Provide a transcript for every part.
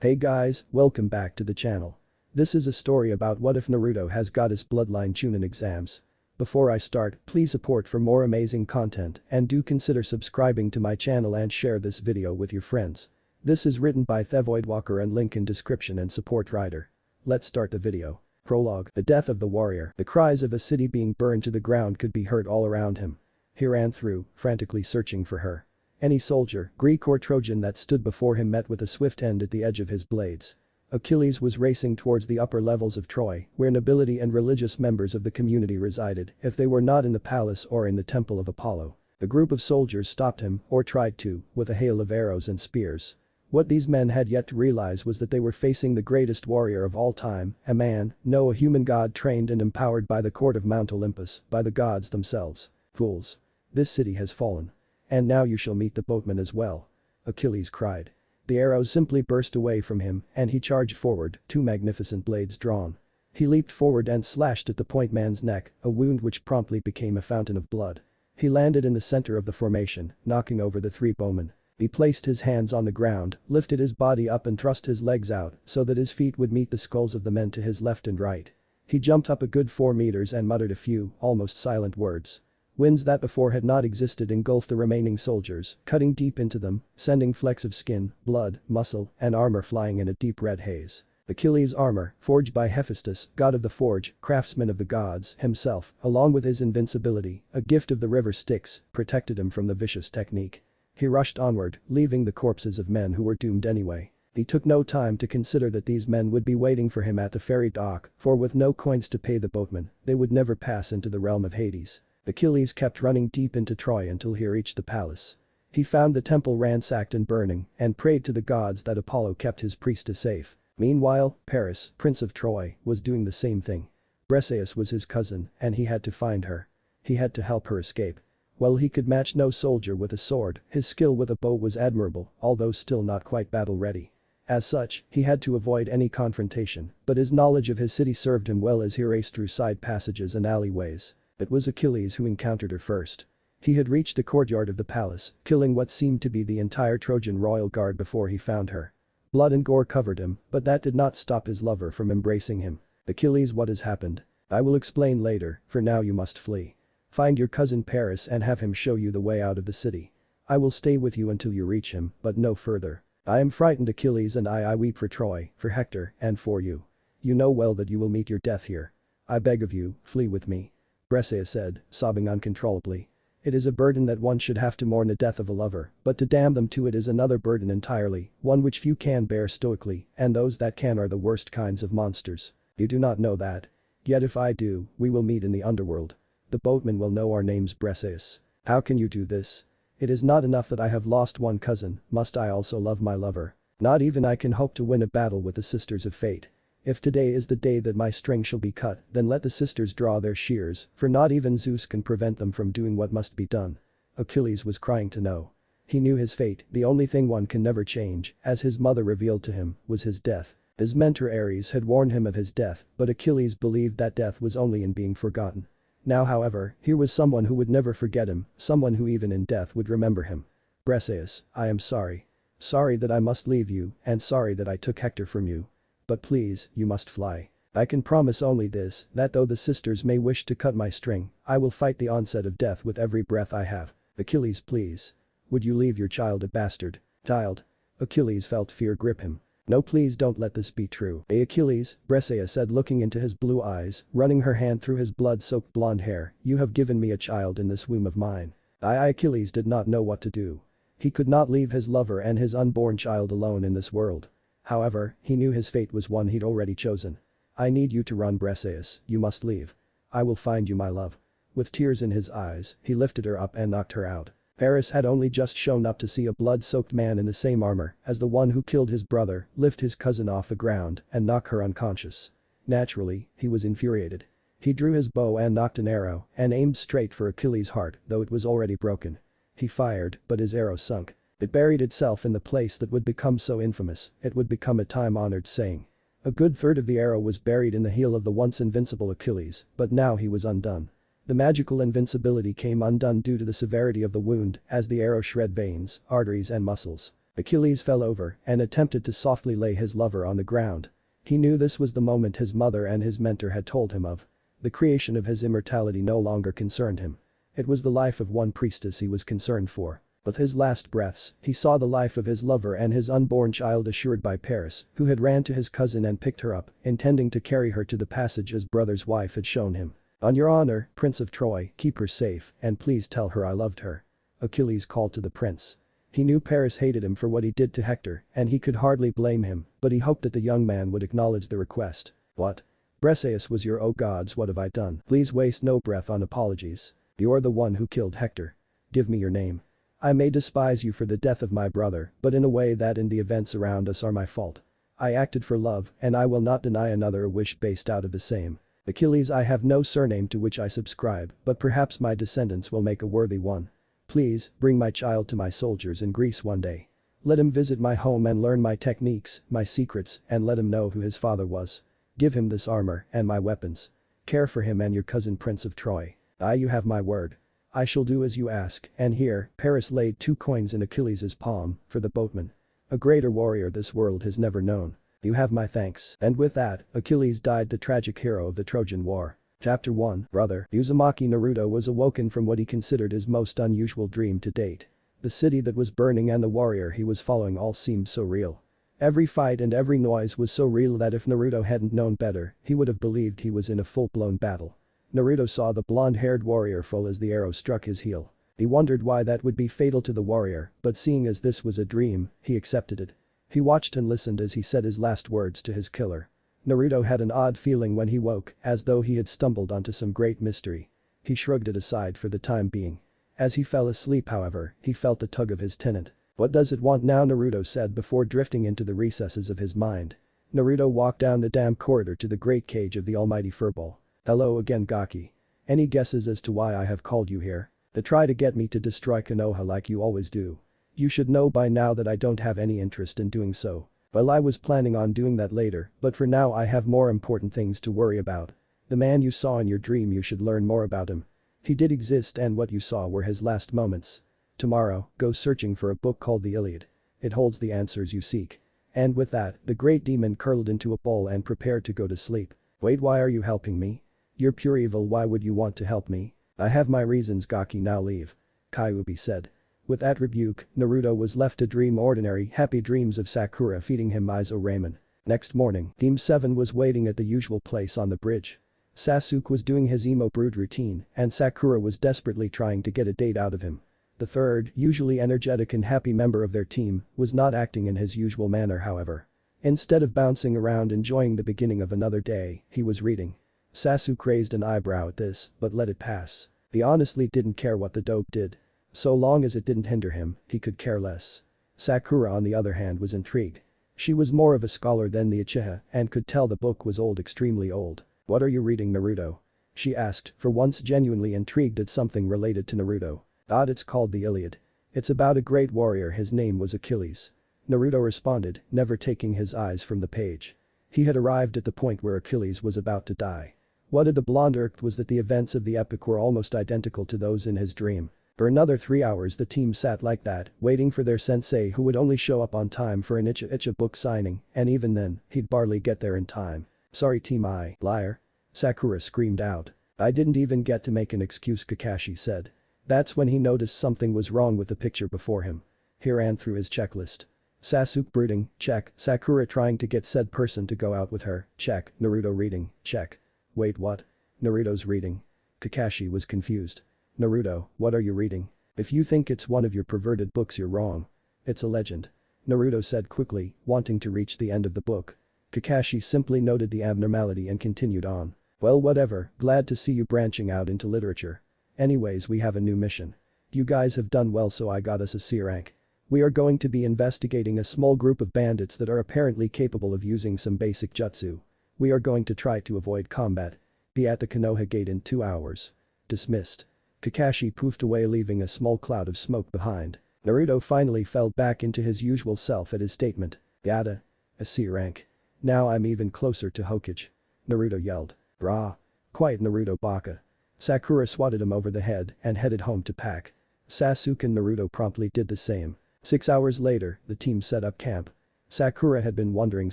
Hey guys, welcome back to the channel. This is a story about what if Naruto has got his bloodline chunin exams. Before I start, please support for more amazing content and do consider subscribing to my channel and share this video with your friends. This is written by TheVoidWalker and link in description and support writer. Let's start the video. Prologue. The death of the warrior. The cries of a city being burned to the ground could be heard all around him. He ran through, frantically searching for her. Any soldier, Greek or Trojan that stood before him met with a swift end at the edge of his blades. Achilles was racing towards the upper levels of Troy, where nobility and religious members of the community resided, if they were not in the palace or in the temple of Apollo. A group of soldiers stopped him, or tried to, with a hail of arrows and spears. What these men had yet to realize was that they were facing the greatest warrior of all time, a man, no, a human god trained and empowered by the court of Mount Olympus, by the gods themselves. Fools. This city has fallen. And now you shall meet the boatman as well. Achilles cried. The arrows simply burst away from him and he charged forward, two magnificent blades drawn. He leaped forward and slashed at the point man's neck, a wound which promptly became a fountain of blood. He landed in the center of the formation, knocking over the three bowmen. He placed his hands on the ground, lifted his body up and thrust his legs out so that his feet would meet the skulls of the men to his left and right. He jumped up a good 4 meters and muttered a few, almost silent words. Winds that before had not existed engulfed the remaining soldiers, cutting deep into them, sending flecks of skin, blood, muscle, and armor flying in a deep red haze. Achilles' armor, forged by Hephaestus, god of the forge, craftsman of the gods, himself, along with his invincibility, a gift of the river Styx, protected him from the vicious technique. He rushed onward, leaving the corpses of men who were doomed anyway. He took no time to consider that these men would be waiting for him at the ferry dock, for with no coins to pay the boatman, they would never pass into the realm of Hades. Achilles kept running deep into Troy until he reached the palace. He found the temple ransacked and burning and prayed to the gods that Apollo kept his priestess safe. Meanwhile, Paris, prince of Troy, was doing the same thing. Briseis was his cousin and he had to find her. He had to help her escape. While he could match no soldier with a sword, his skill with a bow was admirable, although still not quite battle-ready. As such, he had to avoid any confrontation, but his knowledge of his city served him well as he raced through side passages and alleyways. It was Achilles who encountered her first. He had reached the courtyard of the palace, killing what seemed to be the entire Trojan royal guard before he found her. Blood and gore covered him, but that did not stop his lover from embracing him. Achilles, what has happened? I will explain later, for now you must flee. Find your cousin Paris and have him show you the way out of the city. I will stay with you until you reach him, but no further. I am frightened, Achilles, and I weep for Troy, for Hector, and for you. You know well that you will meet your death here. I beg of you, flee with me. Briseis said, sobbing uncontrollably. It is a burden that one should have to mourn the death of a lover, but to damn them to it is another burden entirely, one which few can bear stoically, and those that can are the worst kinds of monsters. You do not know that. Yet if I do, we will meet in the underworld. The boatman will know our names, Briseis. How can you do this? It is not enough that I have lost one cousin, must I also love my lover? Not even I can hope to win a battle with the sisters of fate. If today is the day that my string shall be cut, then let the sisters draw their shears, for not even Zeus can prevent them from doing what must be done. Achilles was crying to know. He knew his fate, the only thing one can never change, as his mother revealed to him, was his death. His mentor Ares had warned him of his death, but Achilles believed that death was only in being forgotten. Now however, here was someone who would never forget him, someone who even in death would remember him. Briseis, I am sorry. Sorry that I must leave you, and sorry that I took Hector from you. But please, you must fly. I can promise only this, that though the sisters may wish to cut my string, I will fight the onset of death with every breath I have. Achilles, please. Would you leave your child a bastard? Child? Achilles felt fear grip him. No, please don't let this be true. Hey Achilles, Briseis said looking into his blue eyes, running her hand through his blood-soaked blonde hair, you have given me a child in this womb of mine. Achilles did not know what to do. He could not leave his lover and his unborn child alone in this world. However, he knew his fate was one he'd already chosen. I need you to run, Briseis, you must leave. I will find you, my love. With tears in his eyes, he lifted her up and knocked her out. Paris had only just shown up to see a blood-soaked man in the same armor as the one who killed his brother lift his cousin off the ground and knock her unconscious. Naturally, he was infuriated. He drew his bow and knocked an arrow and aimed straight for Achilles' heart, though it was already broken. He fired, but his arrow sunk. It buried itself in the place that would become so infamous, it would become a time-honored saying. A good third of the arrow was buried in the heel of the once invincible Achilles, but now he was undone. The magical invincibility came undone due to the severity of the wound as the arrow shred veins, arteries and muscles. Achilles fell over and attempted to softly lay his lover on the ground. He knew this was the moment his mother and his mentor had told him of. The creation of his immortality no longer concerned him. It was the life of one priestess he was concerned for. With his last breaths, he saw the life of his lover and his unborn child assured by Paris, who had ran to his cousin and picked her up, intending to carry her to the passage his brother's wife had shown him. "On your honor, Prince of Troy, keep her safe, and please tell her I loved her," Achilles called to the prince. He knew Paris hated him for what he did to Hector, and he could hardly blame him, but he hoped that the young man would acknowledge the request. "What? Briseis was your— oh gods, what have I done? Please waste no breath on apologies. You're the one who killed Hector. Give me your name. I may despise you for the death of my brother, but in a way that in the events around us are my fault. I acted for love, and I will not deny another a wish based out of the same. Achilles, I have no surname to which I subscribe, but perhaps my descendants will make a worthy one. Please, bring my child to my soldiers in Greece one day. Let him visit my home and learn my techniques, my secrets, and let him know who his father was. Give him this armor and my weapons. Care for him and your cousin Prince of Troy. You have my word. I shall do as you ask," and here, Paris laid 2 coins in Achilles' palm, for the boatman. "A greater warrior this world has never known. You have my thanks." And with that, Achilles died, the tragic hero of the Trojan War. Chapter 1, Brother. Uzumaki Naruto was awoken from what he considered his most unusual dream to date. The city that was burning and the warrior he was following all seemed so real. Every fight and every noise was so real that if Naruto hadn't known better, he would have believed he was in a full-blown battle. Naruto saw the blonde-haired warrior fall as the arrow struck his heel. He wondered why that would be fatal to the warrior, but seeing as this was a dream, he accepted it. He watched and listened as he said his last words to his killer. Naruto had an odd feeling when he woke, as though he had stumbled onto some great mystery. He shrugged it aside for the time being. As he fell asleep, however, he felt the tug of his tenant. "What does it want now?" Naruto said before drifting into the recesses of his mind. Naruto walked down the damp corridor to the great cage of the almighty furball. "Hello again, Gaki. Any guesses as to why I have called you here? To try to get me to destroy Konoha like you always do. You should know by now that I don't have any interest in doing so. Well, I was planning on doing that later, but for now I have more important things to worry about. The man you saw in your dream, you should learn more about him. He did exist and what you saw were his last moments. Tomorrow, go searching for a book called the Iliad. It holds the answers you seek." And with that, the great demon curled into a ball and prepared to go to sleep. "Wait, why are you helping me? You're pure evil, why would you want to help me?" "I have my reasons, Gaki, now leave," Kyuubi said. With that rebuke, Naruto was left to dream ordinary, happy dreams of Sakura feeding him miso ramen. Next morning, Team 7 was waiting at the usual place on the bridge. Sasuke was doing his emo brood routine, and Sakura was desperately trying to get a date out of him. The third, usually energetic and happy member of their team, was not acting in his usual manner, however. Instead of bouncing around enjoying the beginning of another day, he was reading. Sasuke raised an eyebrow at this, but let it pass. He honestly didn't care what the dope did. So long as it didn't hinder him, he could care less. Sakura, on the other hand, was intrigued. She was more of a scholar than the Uchiha and could tell the book was old, extremely old. "What are you reading, Naruto?" she asked, for once genuinely intrigued at something related to Naruto. "It's called the Iliad. It's about a great warrior, his name was Achilles." Naruto responded, never taking his eyes from the page. He had arrived at the point where Achilles was about to die. What had the blonde irked was that the events of the epic were almost identical to those in his dream. For another 3 hours the team sat like that, waiting for their sensei who would only show up on time for an Icha book signing, and even then, he'd barely get there in time. "Sorry team, I, liar," Sakura screamed out. "I didn't even get to make an excuse," Kakashi said. That's when he noticed something was wrong with the picture before him. He ran through his checklist. Sasuke brooding, check. Sakura trying to get said person to go out with her, check. Naruto reading, check. Wait, what? Naruto's reading. Kakashi was confused. "Naruto, what are you reading? If you think it's one of your perverted books, you're wrong. It's a legend," Naruto said quickly, wanting to reach the end of the book. Kakashi simply noted the abnormality and continued on. "Well, whatever, glad to see you branching out into literature. Anyways, we have a new mission. You guys have done well, so I got us a C rank. We are going to be investigating a small group of bandits that are apparently capable of using some basic jutsu. We are going to try to avoid combat. Be at the Konoha gate in 2 hours. Dismissed." Kakashi poofed away, leaving a small cloud of smoke behind. Naruto finally fell back into his usual self at his statement. "Yada. A C rank. Now I'm even closer to Hokage," Naruto yelled. "Brah. Quiet, Naruto baka." Sakura swatted him over the head and headed home to pack. Sasuke and Naruto promptly did the same. 6 hours later, the team set up camp. Sakura had been wondering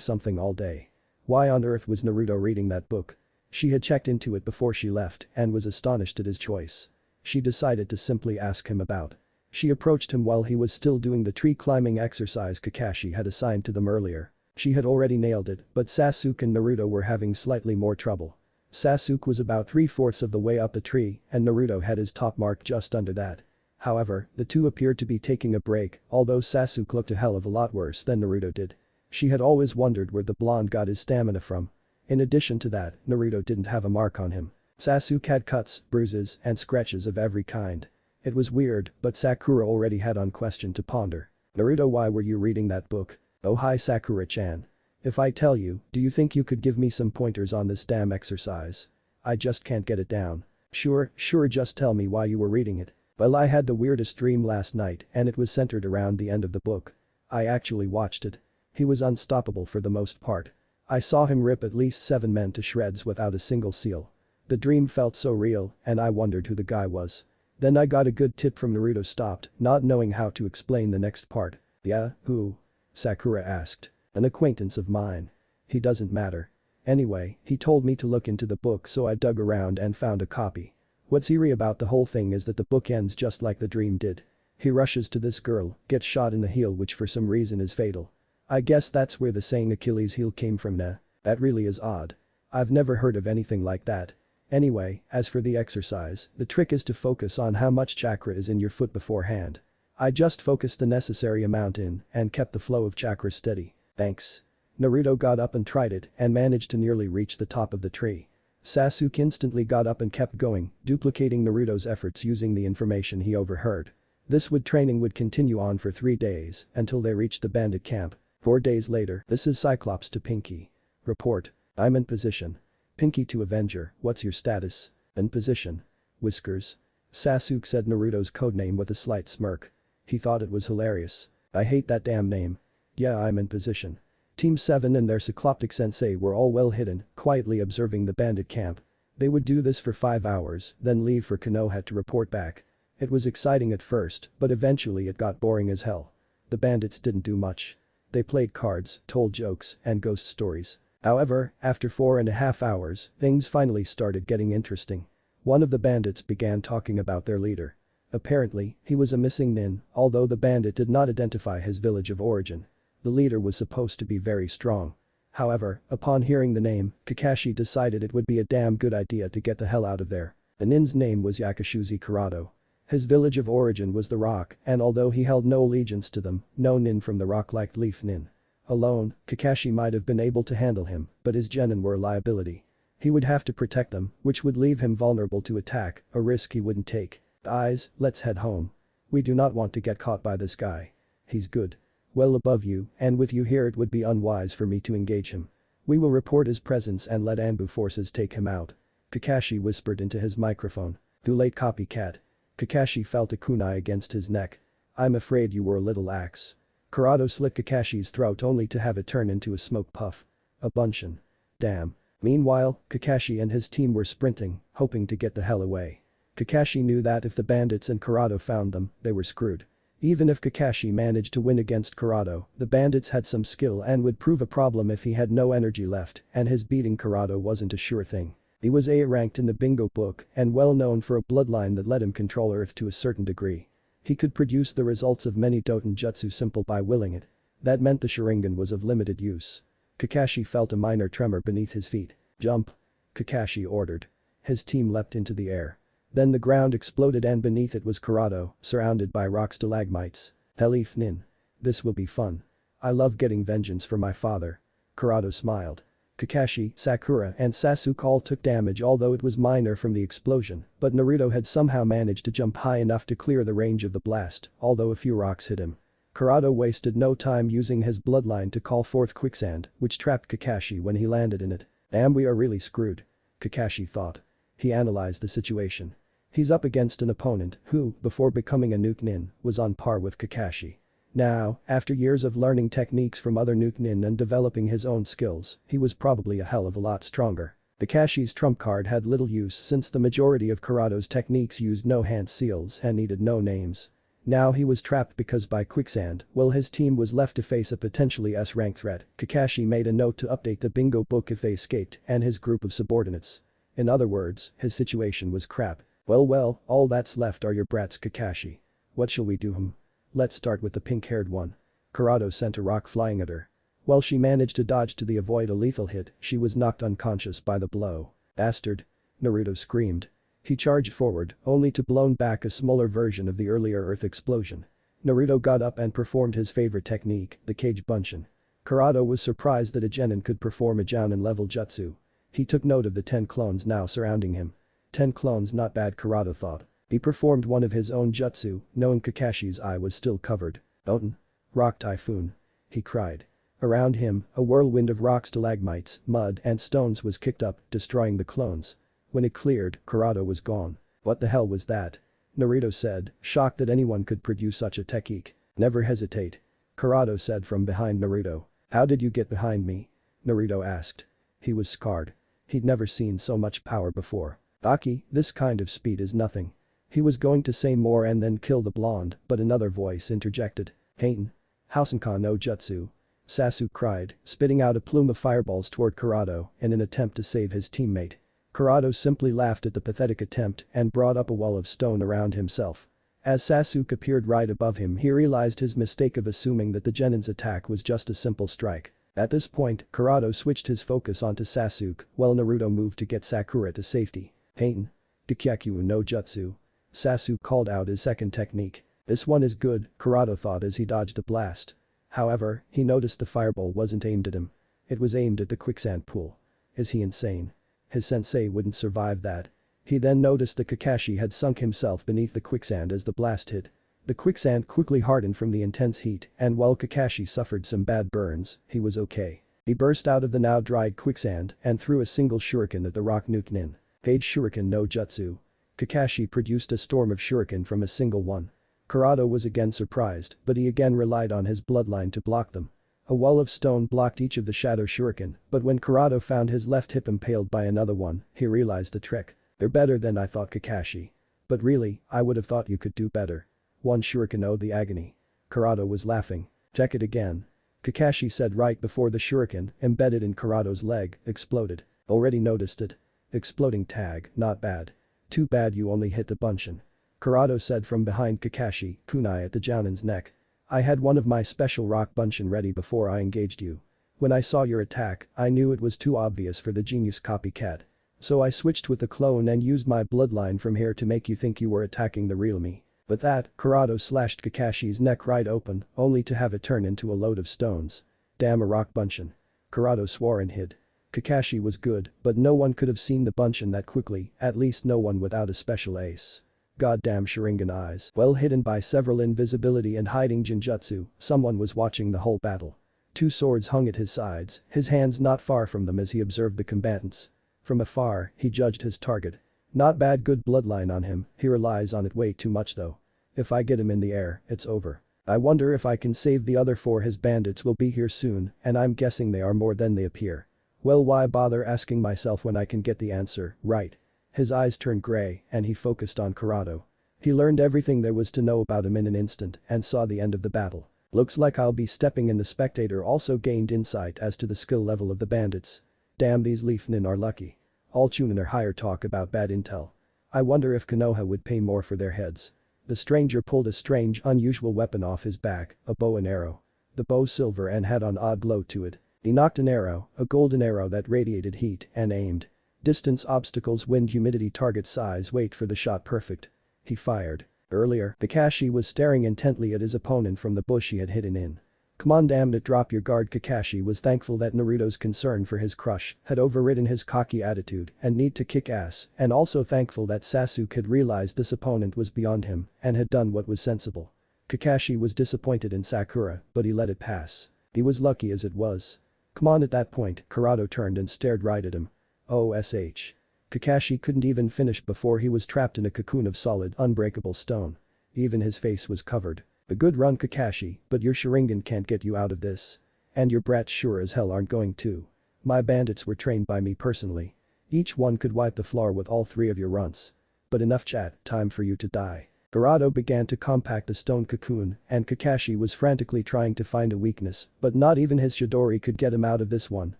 something all day. Why on earth was Naruto reading that book? She had checked into it before she left and was astonished at his choice. She decided to simply ask him about. She approached him while he was still doing the tree climbing exercise Kakashi had assigned to them earlier. She had already nailed it, but Sasuke and Naruto were having slightly more trouble. Sasuke was about 3/4 of the way up the tree and Naruto had his top mark just under that. However, the two appeared to be taking a break, although Sasuke looked a hell of a lot worse than Naruto did. She had always wondered where the blonde got his stamina from. In addition to that, Naruto didn't have a mark on him. Sasuke had cuts, bruises, and scratches of every kind. It was weird, but Sakura already had on question to ponder. Naruto, why were you reading that book? Oh hi Sakura-chan. If I tell you, do you think you could give me some pointers on this damn exercise? I just can't get it down. Sure, just tell me why you were reading it. Well, I had the weirdest dream last night and it was centered around the end of the book. I actually watched it. He was unstoppable for the most part. I saw him rip at least 7 men to shreds without a single seal. The dream felt so real and I wondered who the guy was. Then I got a good tip from Naruto stopped, not knowing how to explain the next part. Yeah, who? Sakura asked. An acquaintance of mine. He doesn't matter. Anyway, he told me to look into the book so I dug around and found a copy. What's eerie about the whole thing is that the book ends just like the dream did. He rushes to this girl, gets shot in the heel which for some reason is fatal. I guess that's where the saying Achilles' heel came from nah. That really is odd. I've never heard of anything like that. Anyway, as for the exercise, the trick is to focus on how much chakra is in your foot beforehand. I just focused the necessary amount in and kept the flow of chakra steady. Thanks. Naruto got up and tried it and managed to nearly reach the top of the tree. Sasuke instantly got up and kept going, duplicating Naruto's efforts using the information he overheard. This training would continue on for 3 days until they reached the bandit camp. 4 days later, this is Cyclops to Pinky. Report. I'm in position. Pinky to Avenger, what's your status? In position. Whiskers. Sasuke said Naruto's codename with a slight smirk. He thought it was hilarious. I hate that damn name. Yeah, I'm in position. Team 7 and their Cycloptic sensei were all well hidden, quietly observing the bandit camp. They would do this for 5 hours, then leave for Konoha to report back. It was exciting at first, but eventually it got boring as hell. The bandits didn't do much. They played cards, told jokes, and ghost stories. However, after 4.5 hours, things finally started getting interesting. One of the bandits began talking about their leader. Apparently, he was a missing nin, although the bandit did not identify his village of origin. The leader was supposed to be very strong. However, upon hearing the name, Kakashi decided it would be a damn good idea to get the hell out of there. The nin's name was Yakashuzi Kurado. His village of origin was the Rock, and although he held no allegiance to them, no nin from the Rock liked Leaf Nin. Alone, Kakashi might have been able to handle him, but his genin were a liability. He would have to protect them, which would leave him vulnerable to attack, a risk he wouldn't take. Guys, let's head home. We do not want to get caught by this guy. He's good. Well above you, and with you here it would be unwise for me to engage him. We will report his presence and let Anbu forces take him out. Kakashi whispered into his microphone. Too late copycat. Kakashi felt a kunai against his neck. I'm afraid you were a little lax. Kurado slit Kakashi's throat only to have it turn into a smoke puff. A bunshin. Damn. Meanwhile, Kakashi and his team were sprinting, hoping to get the hell away. Kakashi knew that if the bandits and Kurado found them, they were screwed. Even if Kakashi managed to win against Kurado, the bandits had some skill and would prove a problem if he had no energy left, and his beating Kurado wasn't a sure thing. He was A ranked in the bingo book and well known for a bloodline that let him control Earth to a certain degree. He could produce the results of many Doten jutsu simple by willing it. That meant the Sharingan was of limited use. Kakashi felt a minor tremor beneath his feet. Jump. Kakashi ordered. His team leapt into the air. Then the ground exploded and beneath it was Kurado, surrounded by rock stalagmites. Leaf Nin. This will be fun. I love getting vengeance for my father. Kurado smiled. Kakashi, Sakura and Sasuke all took damage although it was minor from the explosion, but Naruto had somehow managed to jump high enough to clear the range of the blast, although a few rocks hit him. Kurado wasted no time using his bloodline to call forth quicksand, which trapped Kakashi when he landed in it. Damn, we are really screwed. Kakashi thought. He analyzed the situation. He's up against an opponent who, before becoming a nuke nin, was on par with Kakashi. Now, after years of learning techniques from other nuke nin and developing his own skills, he was probably a hell of a lot stronger. Kakashi's trump card had little use since the majority of Kurado's techniques used no hand seals and needed no names. Now he was trapped because by quicksand, while his team was left to face a potentially S-rank threat, Kakashi made a note to update the bingo book if they escaped and his group of subordinates. In other words, his situation was crap. Well, all that's left are your brats, Kakashi. What shall we do? Let's start with the pink-haired one. Kurado sent a rock flying at her. While she managed to dodge to avoid a lethal hit, she was knocked unconscious by the blow. Bastard! Naruto screamed. He charged forward, only to blown back a smaller version of the earlier earth explosion. Naruto got up and performed his favorite technique, the cage bunshin. Kurado was surprised that a genin could perform a jounin-level jutsu. He took note of the 10 clones now surrounding him. 10 clones, not bad, Kurado thought. He performed one of his own jutsu, knowing Kakashi's eye was still covered. Oten. Rock typhoon. He cried. Around him, a whirlwind of rock stalagmites, mud and stones was kicked up, destroying the clones. When it cleared, Kurado was gone. What the hell was that? Naruto said, shocked that anyone could produce such a technique. Never hesitate. Kurado said from behind Naruto. How did you get behind me? Naruto asked. He was scarred. He'd never seen so much power before. Aki, this kind of speed is nothing. He was going to say more and then kill the blonde, but another voice interjected. Heitan. Housenkan no jutsu. Sasuke cried, spitting out a plume of fireballs toward Kurado in an attempt to save his teammate. Kurado simply laughed at the pathetic attempt and brought up a wall of stone around himself. As Sasuke appeared right above him, he realized his mistake of assuming that the genin's attack was just a simple strike. At this point, Kurado switched his focus onto Sasuke while Naruto moved to get Sakura to safety. Heitan. Gikyaku no jutsu. Sasuke called out his second technique. This one is good, Kurado thought as he dodged the blast. However, he noticed the fireball wasn't aimed at him. It was aimed at the quicksand pool. Is he insane? His sensei wouldn't survive that. He then noticed that Kakashi had sunk himself beneath the quicksand as the blast hit. The quicksand quickly hardened from the intense heat, and while Kakashi suffered some bad burns, he was okay. He burst out of the now dried quicksand and threw a single shuriken at the rock Nukenin. Page shuriken no jutsu. Kakashi produced a storm of shuriken from a single one. Kurado was again surprised, but he again relied on his bloodline to block them. A wall of stone blocked each of the shadow shuriken, but when Kurado found his left hip impaled by another one, he realized the trick. They're better than I thought, Kakashi. But really, I would have thought you could do better. One shuriken, oh the agony. Kurado was laughing. Check it again. Kakashi said right before the shuriken, embedded in Kurado's leg, exploded. Already noticed it. Exploding tag, not bad. Too bad you only hit the bunshin. Kurado said from behind Kakashi, kunai at the jounin's neck. I had one of my special rock bunshin ready before I engaged you. When I saw your attack, I knew it was too obvious for the genius copycat. So I switched with the clone and used my bloodline from here to make you think you were attacking the real me. With that, Kurado slashed Kakashi's neck right open, only to have it turn into a load of stones. Damn, a rock bunshin. Kurado swore and hid. Kakashi was good, but no one could have seen the bunshin that quickly, at least no one without a special ace. Goddamn Sharingan eyes. Well hidden by several invisibility and hiding genjutsu, someone was watching the whole battle. Two swords hung at his sides, his hands not far from them as he observed the combatants. From afar, he judged his target. Not bad, good bloodline on him, he relies on it way too much though. If I get him in the air, it's over. I wonder if I can save the other 4. His bandits will be here soon, and I'm guessing they are more than they appear. Well, why bother asking myself when I can get the answer, right? His eyes turned gray and he focused on Kurado. He learned everything there was to know about him in an instant and saw the end of the battle. Looks like I'll be stepping in. The spectator also gained insight as to the skill level of the bandits. Damn, these Leafnin are lucky. All chunin are higher, talk about bad intel. I wonder if Konoha would pay more for their heads. The stranger pulled a strange, unusual weapon off his back, a bow and arrow. The bow silver and had an odd glow to it. He knocked an arrow, a golden arrow that radiated heat, and aimed. Distance, obstacles, wind, humidity, target size, wait for the shot, perfect. He fired. Earlier, Kakashi was staring intently at his opponent from the bush he had hidden in. Come on, damn it, drop your guard. Kakashi was thankful that Naruto's concern for his crush had overridden his cocky attitude and need to kick ass, and also thankful that Sasuke had realized this opponent was beyond him and had done what was sensible. Kakashi was disappointed in Sakura, but he let it pass. He was lucky as it was. Come on. At that point, Kurado turned and stared right at him. OSH. Kakashi couldn't even finish before he was trapped in a cocoon of solid, unbreakable stone. Even his face was covered. A good run, Kakashi, but your Sharingan can't get you out of this. And your brats sure as hell aren't going to. My bandits were trained by me personally. Each one could wipe the floor with all 3 of your runts. But enough chat, time for you to die. Kurado began to compact the stone cocoon and Kakashi was frantically trying to find a weakness, but not even his Chidori could get him out of this one,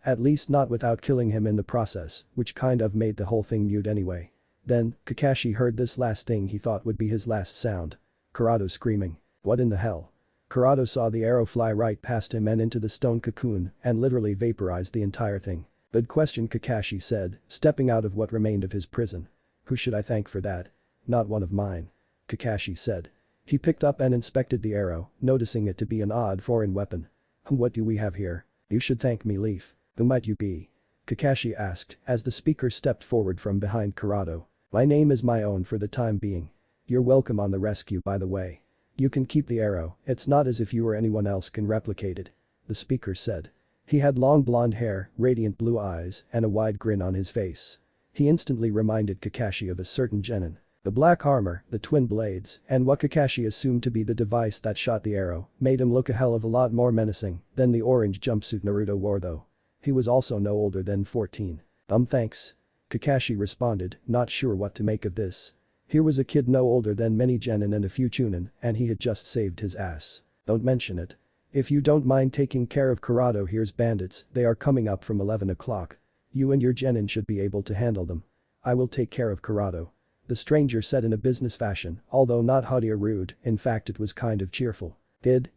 at least not without killing him in the process, which kind of made the whole thing mute anyway. Then, Kakashi heard this last thing he thought would be his last sound. Kurado screaming. What in the hell? Kurado saw the arrow fly right past him and into the stone cocoon and literally vaporized the entire thing. Good question, Kakashi said, stepping out of what remained of his prison. Who should I thank for that? Not one of mine. Kakashi said. He picked up and inspected the arrow, noticing it to be an odd foreign weapon. What do we have here? You should thank me, Leaf. Who might you be? Kakashi asked as the speaker stepped forward from behind Kurado. My name is my own for the time being. You're welcome on the rescue, by the way. You can keep the arrow, it's not as if you or anyone else can replicate it. The speaker said. He had long blonde hair, radiant blue eyes, and a wide grin on his face. He instantly reminded Kakashi of a certain genin. The black armor, the twin blades, and what Kakashi assumed to be the device that shot the arrow made him look a hell of a lot more menacing than the orange jumpsuit Naruto wore though. He was also no older than 14. Thanks. Kakashi responded, not sure what to make of this. Here was a kid no older than many genin and a few chunin, and he had just saved his ass. Don't mention it. If you don't mind taking care of Kurado, here's bandits, they are coming up from 11 o'clock. You and your genin should be able to handle them. I will take care of Kurado. The stranger said in a business fashion, although not haughty or rude, in fact it was kind of cheerful.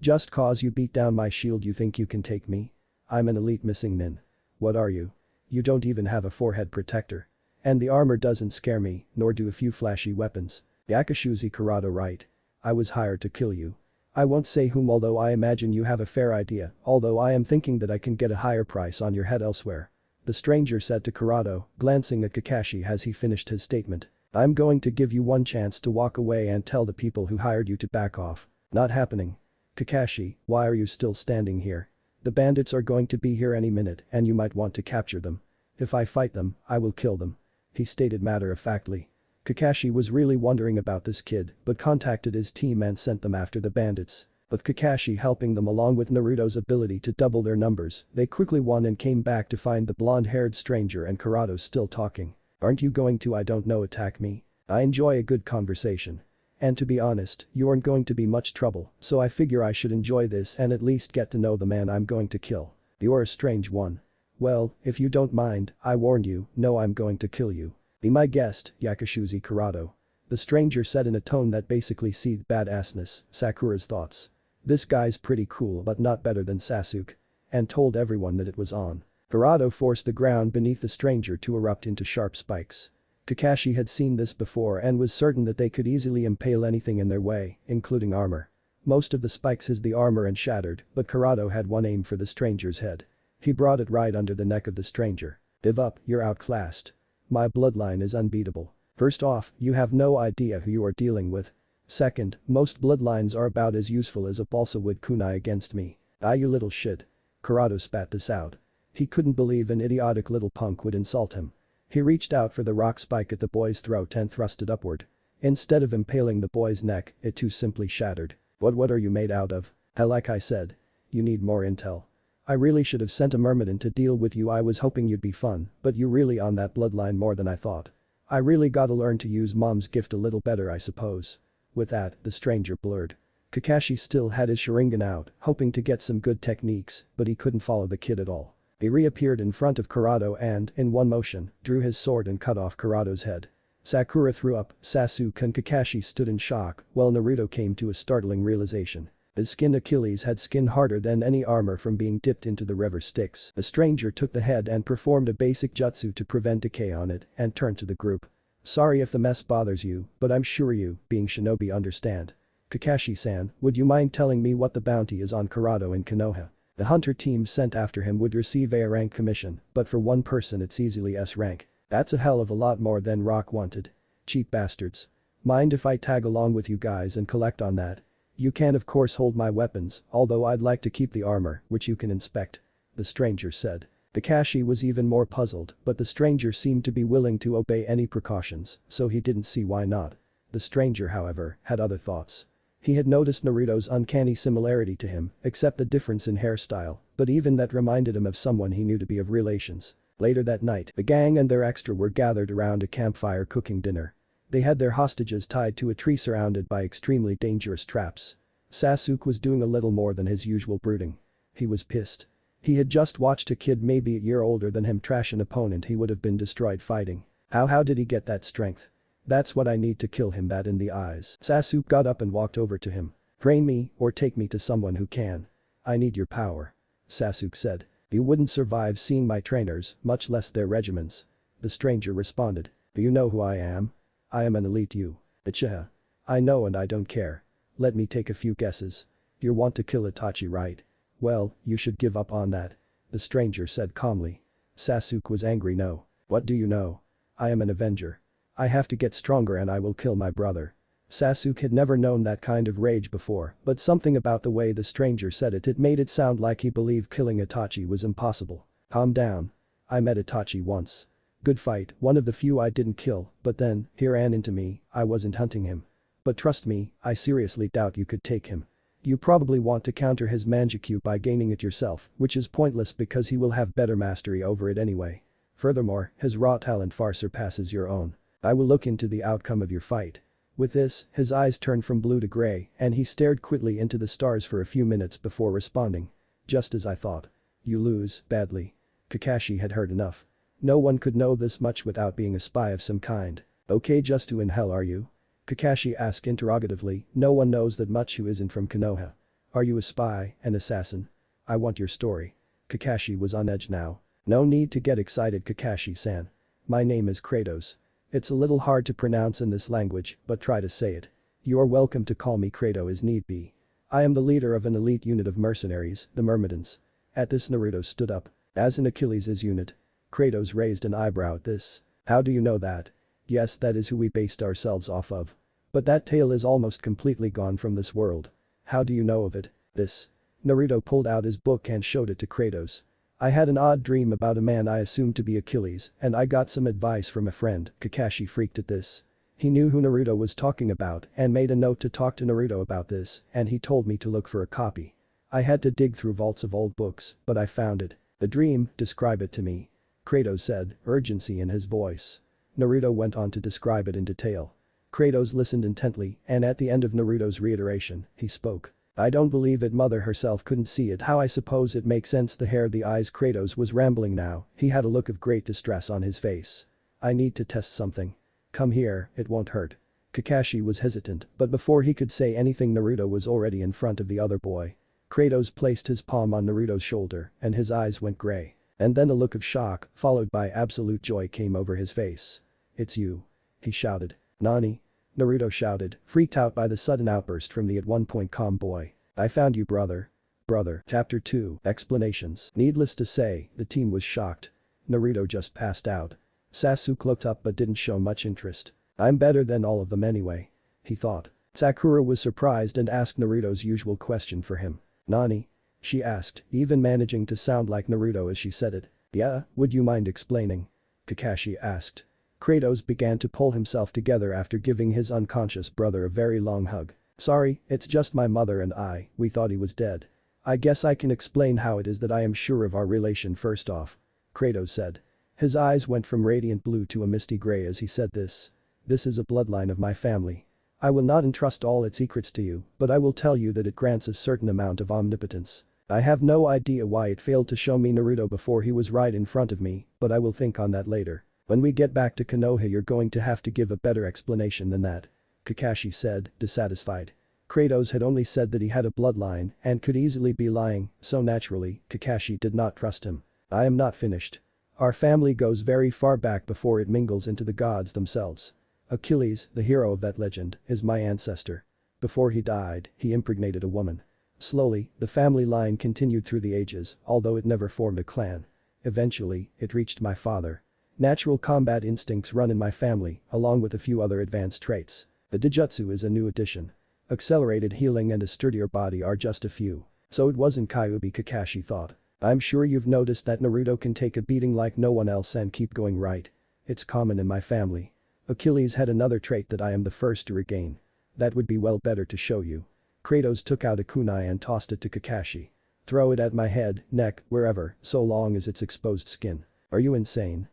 Just cause you beat down my shield you think you can take me? I'm an elite missing nin. What are you? You don't even have a forehead protector. And the armor doesn't scare me, nor do a few flashy weapons. Yakushuzi Kurado right. I was hired to kill you. I won't say whom, although I imagine you have a fair idea, although I am thinking that I can get a higher price on your head elsewhere. The stranger said to Kurado, glancing at Kakashi as he finished his statement. I'm going to give you one chance to walk away and tell the people who hired you to back off. Not happening. Kakashi, why are you still standing here? The bandits are going to be here any minute and you might want to capture them. If I fight them, I will kill them. He stated matter-of-factly. Kakashi was really wondering about this kid but contacted his team and sent them after the bandits. With Kakashi helping them along with Naruto's ability to double their numbers, they quickly won and came back to find the blonde-haired stranger and Kurado still talking. Aren't you going to, I don't know, attack me? I enjoy a good conversation. And to be honest, you aren't going to be much trouble, so I figure I should enjoy this and at least get to know the man I'm going to kill. You're a strange one. Well, if you don't mind, I warned you, no, I'm going to kill you. Be my guest, Yakushuzi Kurado. The stranger said in a tone that basically seethed badassness, Sakura's thoughts. This guy's pretty cool but not better than Sasuke. And told everyone that it was on. Kurado forced the ground beneath the stranger to erupt into sharp spikes. Kakashi had seen this before and was certain that they could easily impale anything in their way, including armor. Most of the spikes hit the armor and shattered, but Kurado had one aim for the stranger's head. He brought it right under the neck of the stranger. Give up, you're outclassed. My bloodline is unbeatable. First off, you have no idea who you are dealing with. Second, most bloodlines are about as useful as a balsa wood kunai against me. Ah, you little shit. Kurado spat this out. He couldn't believe an idiotic little punk would insult him. He reached out for the rock spike at the boy's throat and thrust it upward. Instead of impaling the boy's neck, it too simply shattered. What are you made out of? Like I said. You need more intel. I really should have sent a myrmidon to deal with you. I was hoping you'd be fun, but you really on that bloodline more than I thought. I really gotta learn to use mom's gift a little better, I suppose. With that, the stranger blurred. Kakashi still had his Sharingan out, hoping to get some good techniques, but he couldn't follow the kid at all. He reappeared in front of Kurado and, in one motion, drew his sword and cut off Kurado's head. Sakura threw up, Sasuke and Kakashi stood in shock, while Naruto came to a startling realization. His skinned Achilles had skin harder than any armor from being dipped into the river Styx. The stranger took the head and performed a basic jutsu to prevent decay on it and turned to the group. Sorry if the mess bothers you, but I'm sure you, being shinobi, understand. Kakashi-san, would you mind telling me what the bounty is on Kurado in Konoha? The hunter team sent after him would receive A rank commission, but for one person it's easily S rank. That's a hell of a lot more than Rock wanted. Cheap bastards. Mind if I tag along with you guys and collect on that? You can of course hold my weapons, although I'd like to keep the armor, which you can inspect. The stranger said. Kakashi was even more puzzled, but the stranger seemed to be willing to obey any precautions, so he didn't see why not. The stranger, however, had other thoughts. He had noticed Naruto's uncanny similarity to him, except the difference in hairstyle, but even that reminded him of someone he knew to be of relations. Later that night, the gang and their extra were gathered around a campfire cooking dinner. They had their hostages tied to a tree surrounded by extremely dangerous traps. Sasuke was doing a little more than his usual brooding. He was pissed. He had just watched a kid maybe a year older than him trash an opponent he would have been destroyed fighting. How did he get that strength? That's what I need to kill him that in the eyes. Sasuke got up and walked over to him. Train me or take me to someone who can. I need your power. Sasuke said. You wouldn't survive seeing my trainers, much less their regiments. The stranger responded. Do you know who I am? I am an elite you. Ichiha. I know and I don't care. Let me take a few guesses. You want to kill Itachi, right? Well, you should give up on that. The stranger said calmly. Sasuke was angry. No. What do you know? I am an avenger. I have to get stronger and I will kill my brother. Sasuke had never known that kind of rage before, but something about the way the stranger said it made it sound like he believed killing Itachi was impossible. Calm down. I met Itachi once. Good fight, one of the few I didn't kill, but then, he ran into me, I wasn't hunting him. But trust me, I seriously doubt you could take him. You probably want to counter his manjutsu by gaining it yourself, which is pointless because he will have better mastery over it anyway. Furthermore, his raw talent far surpasses your own. I will look into the outcome of your fight. With this, his eyes turned from blue to gray and he stared quickly into the stars for a few minutes before responding. Just as I thought. You lose, badly. Kakashi had heard enough. No one could know this much without being a spy of some kind. Okay, just who in hell are you? Kakashi asked interrogatively. No one knows that much who isn't from Konoha. Are you a spy, an assassin? I want your story. Kakashi was on edge now. No need to get excited, Kakashi-san. My name is Kratos. It's a little hard to pronounce in this language, but try to say it. You are welcome to call me Kratos as need be. I am the leader of an elite unit of mercenaries, the Myrmidons. At this Naruto stood up. As in Achilles' unit. Kratos raised an eyebrow at this. How do you know that? Yes, that is who we based ourselves off of. But that tale is almost completely gone from this world. How do you know of it? This. Naruto pulled out his book and showed it to Kratos. I had an odd dream about a man I assumed to be Achilles and I got some advice from a friend. Kakashi freaked at this. He knew who Naruto was talking about and made a note to talk to Naruto about this and he told me to look for a copy. I had to dig through vaults of old books, but I found it. The dream, describe it to me. Kratos said, urgency in his voice. Naruto went on to describe it in detail. Kratos listened intently and at the end of Naruto's reiteration, he spoke. I don't believe it, mother herself couldn't see it. How I suppose it makes sense, the hair, the eyes. Kratos was rambling now, he had a look of great distress on his face. I need to test something. Come here, it won't hurt. Kakashi was hesitant, but before he could say anything Naruto was already in front of the other boy. Kratos placed his palm on Naruto's shoulder and his eyes went gray. And then a look of shock, followed by absolute joy came over his face. It's you. He shouted. Nani? Naruto shouted, freaked out by the sudden outburst from the at one point calm boy. I found you, brother. Brother. Chapter 2. Explanations. Needless to say, the team was shocked. Naruto just passed out. Sasuke looked up but didn't show much interest. I'm better than all of them anyway. He thought. Sakura was surprised and asked Naruto's usual question for him. Nani? She asked, even managing to sound like Naruto as she said it. Yeah, would you mind explaining? Kakashi asked. Kratos began to pull himself together after giving his unconscious brother a very long hug. Sorry, it's just my mother and I, we thought he was dead. I guess I can explain how it is that I am sure of our relation first off. Kratos said. His eyes went from radiant blue to a misty gray as he said this. This is a bloodline of my family. I will not entrust all its secrets to you, but I will tell you that it grants a certain amount of omnipotence. I have no idea why it failed to show me Naruto before he was right in front of me, but I will think on that later. When we get back to Konoha you're going to have to give a better explanation than that. Kakashi said, dissatisfied. Kratos had only said that he had a bloodline and could easily be lying, so naturally, Kakashi did not trust him. I am not finished. Our family goes very far back before it mingles into the gods themselves. Achilles, the hero of that legend, is my ancestor. Before he died, he impregnated a woman. Slowly, the family line continued through the ages, although it never formed a clan. Eventually, it reached my father. Natural combat instincts run in my family, along with a few other advanced traits. The Dijutsu is a new addition. Accelerated healing and a sturdier body are just a few. So it wasn't Kyuubi, Kakashi thought. I'm sure you've noticed that Naruto can take a beating like no one else and keep going right. It's common in my family. Achilles had another trait that I am the first to regain. That would be well better to show you. Kratos took out a kunai and tossed it to Kakashi. Throw it at my head, neck, wherever, so long as it's exposed skin. Are you insane?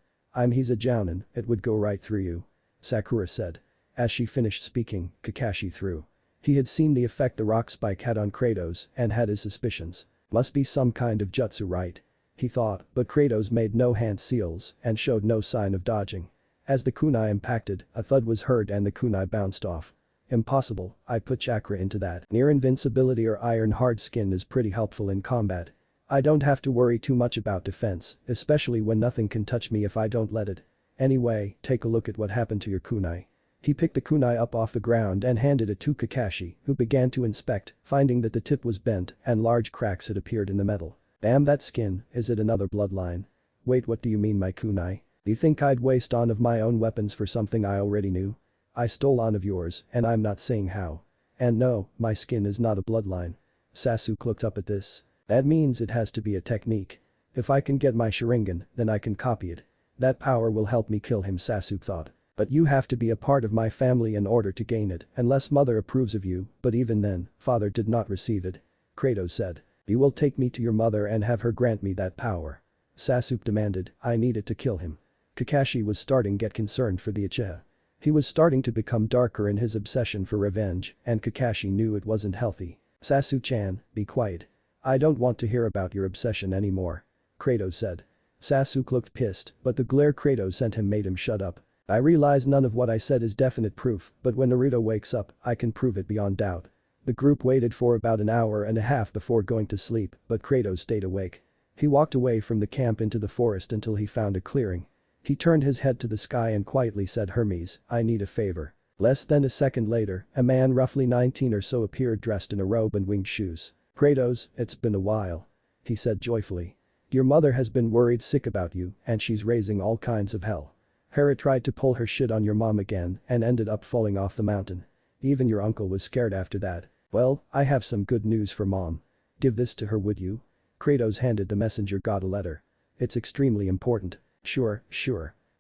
He's a jounin, it would go right through you. Sakura said. As she finished speaking, Kakashi threw. He had seen the effect the rock spike had on Kratos and had his suspicions. Must be some kind of jutsu, right? He thought, but Kratos made no hand seals and showed no sign of dodging. As the kunai impacted, a thud was heard and the kunai bounced off. Impossible, I put chakra into that. Near invincibility or iron hard skin is pretty helpful in combat. I don't have to worry too much about defense, especially when nothing can touch me if I don't let it. Anyway, take a look at what happened to your kunai. He picked the kunai up off the ground and handed it to Kakashi, who began to inspect, finding that the tip was bent and large cracks had appeared in the metal. Damn that skin, is it another bloodline? Wait, what do you mean my kunai? Do you think I'd waste on of my own weapons for something I already knew? I stole on of yours and I'm not saying how. And no, my skin is not a bloodline. Sasuke looked up at this. That means it has to be a technique. If I can get my Sharingan, then I can copy it. That power will help me kill him, Sasuke thought. But you have to be a part of my family in order to gain it, unless mother approves of you, but even then, father did not receive it. Kratos said. You will take me to your mother and have her grant me that power. Sasuke demanded, I need it to kill him. Kakashi was starting to get concerned for the Uchiha. He was starting to become darker in his obsession for revenge, and Kakashi knew it wasn't healthy. Sasuke-chan, be quiet. I don't want to hear about your obsession anymore. Kratos said. Sasuke looked pissed, but the glare Kratos sent him made him shut up. I realize none of what I said is definite proof, but when Naruto wakes up, I can prove it beyond doubt. The group waited for about an hour and a half before going to sleep, but Kratos stayed awake. He walked away from the camp into the forest until he found a clearing. He turned his head to the sky and quietly said, Hermes, I need a favor. Less than a second later, a man roughly 19 or so appeared dressed in a robe and winged shoes. Kratos, it's been a while. He said joyfully. Your mother has been worried sick about you and she's raising all kinds of hell. Hera tried to pull her shit on your mom again and ended up falling off the mountain. Even your uncle was scared after that. Well, I have some good news for mom. Give this to her, would you? Kratos handed the messenger god a letter. It's extremely important. Sure.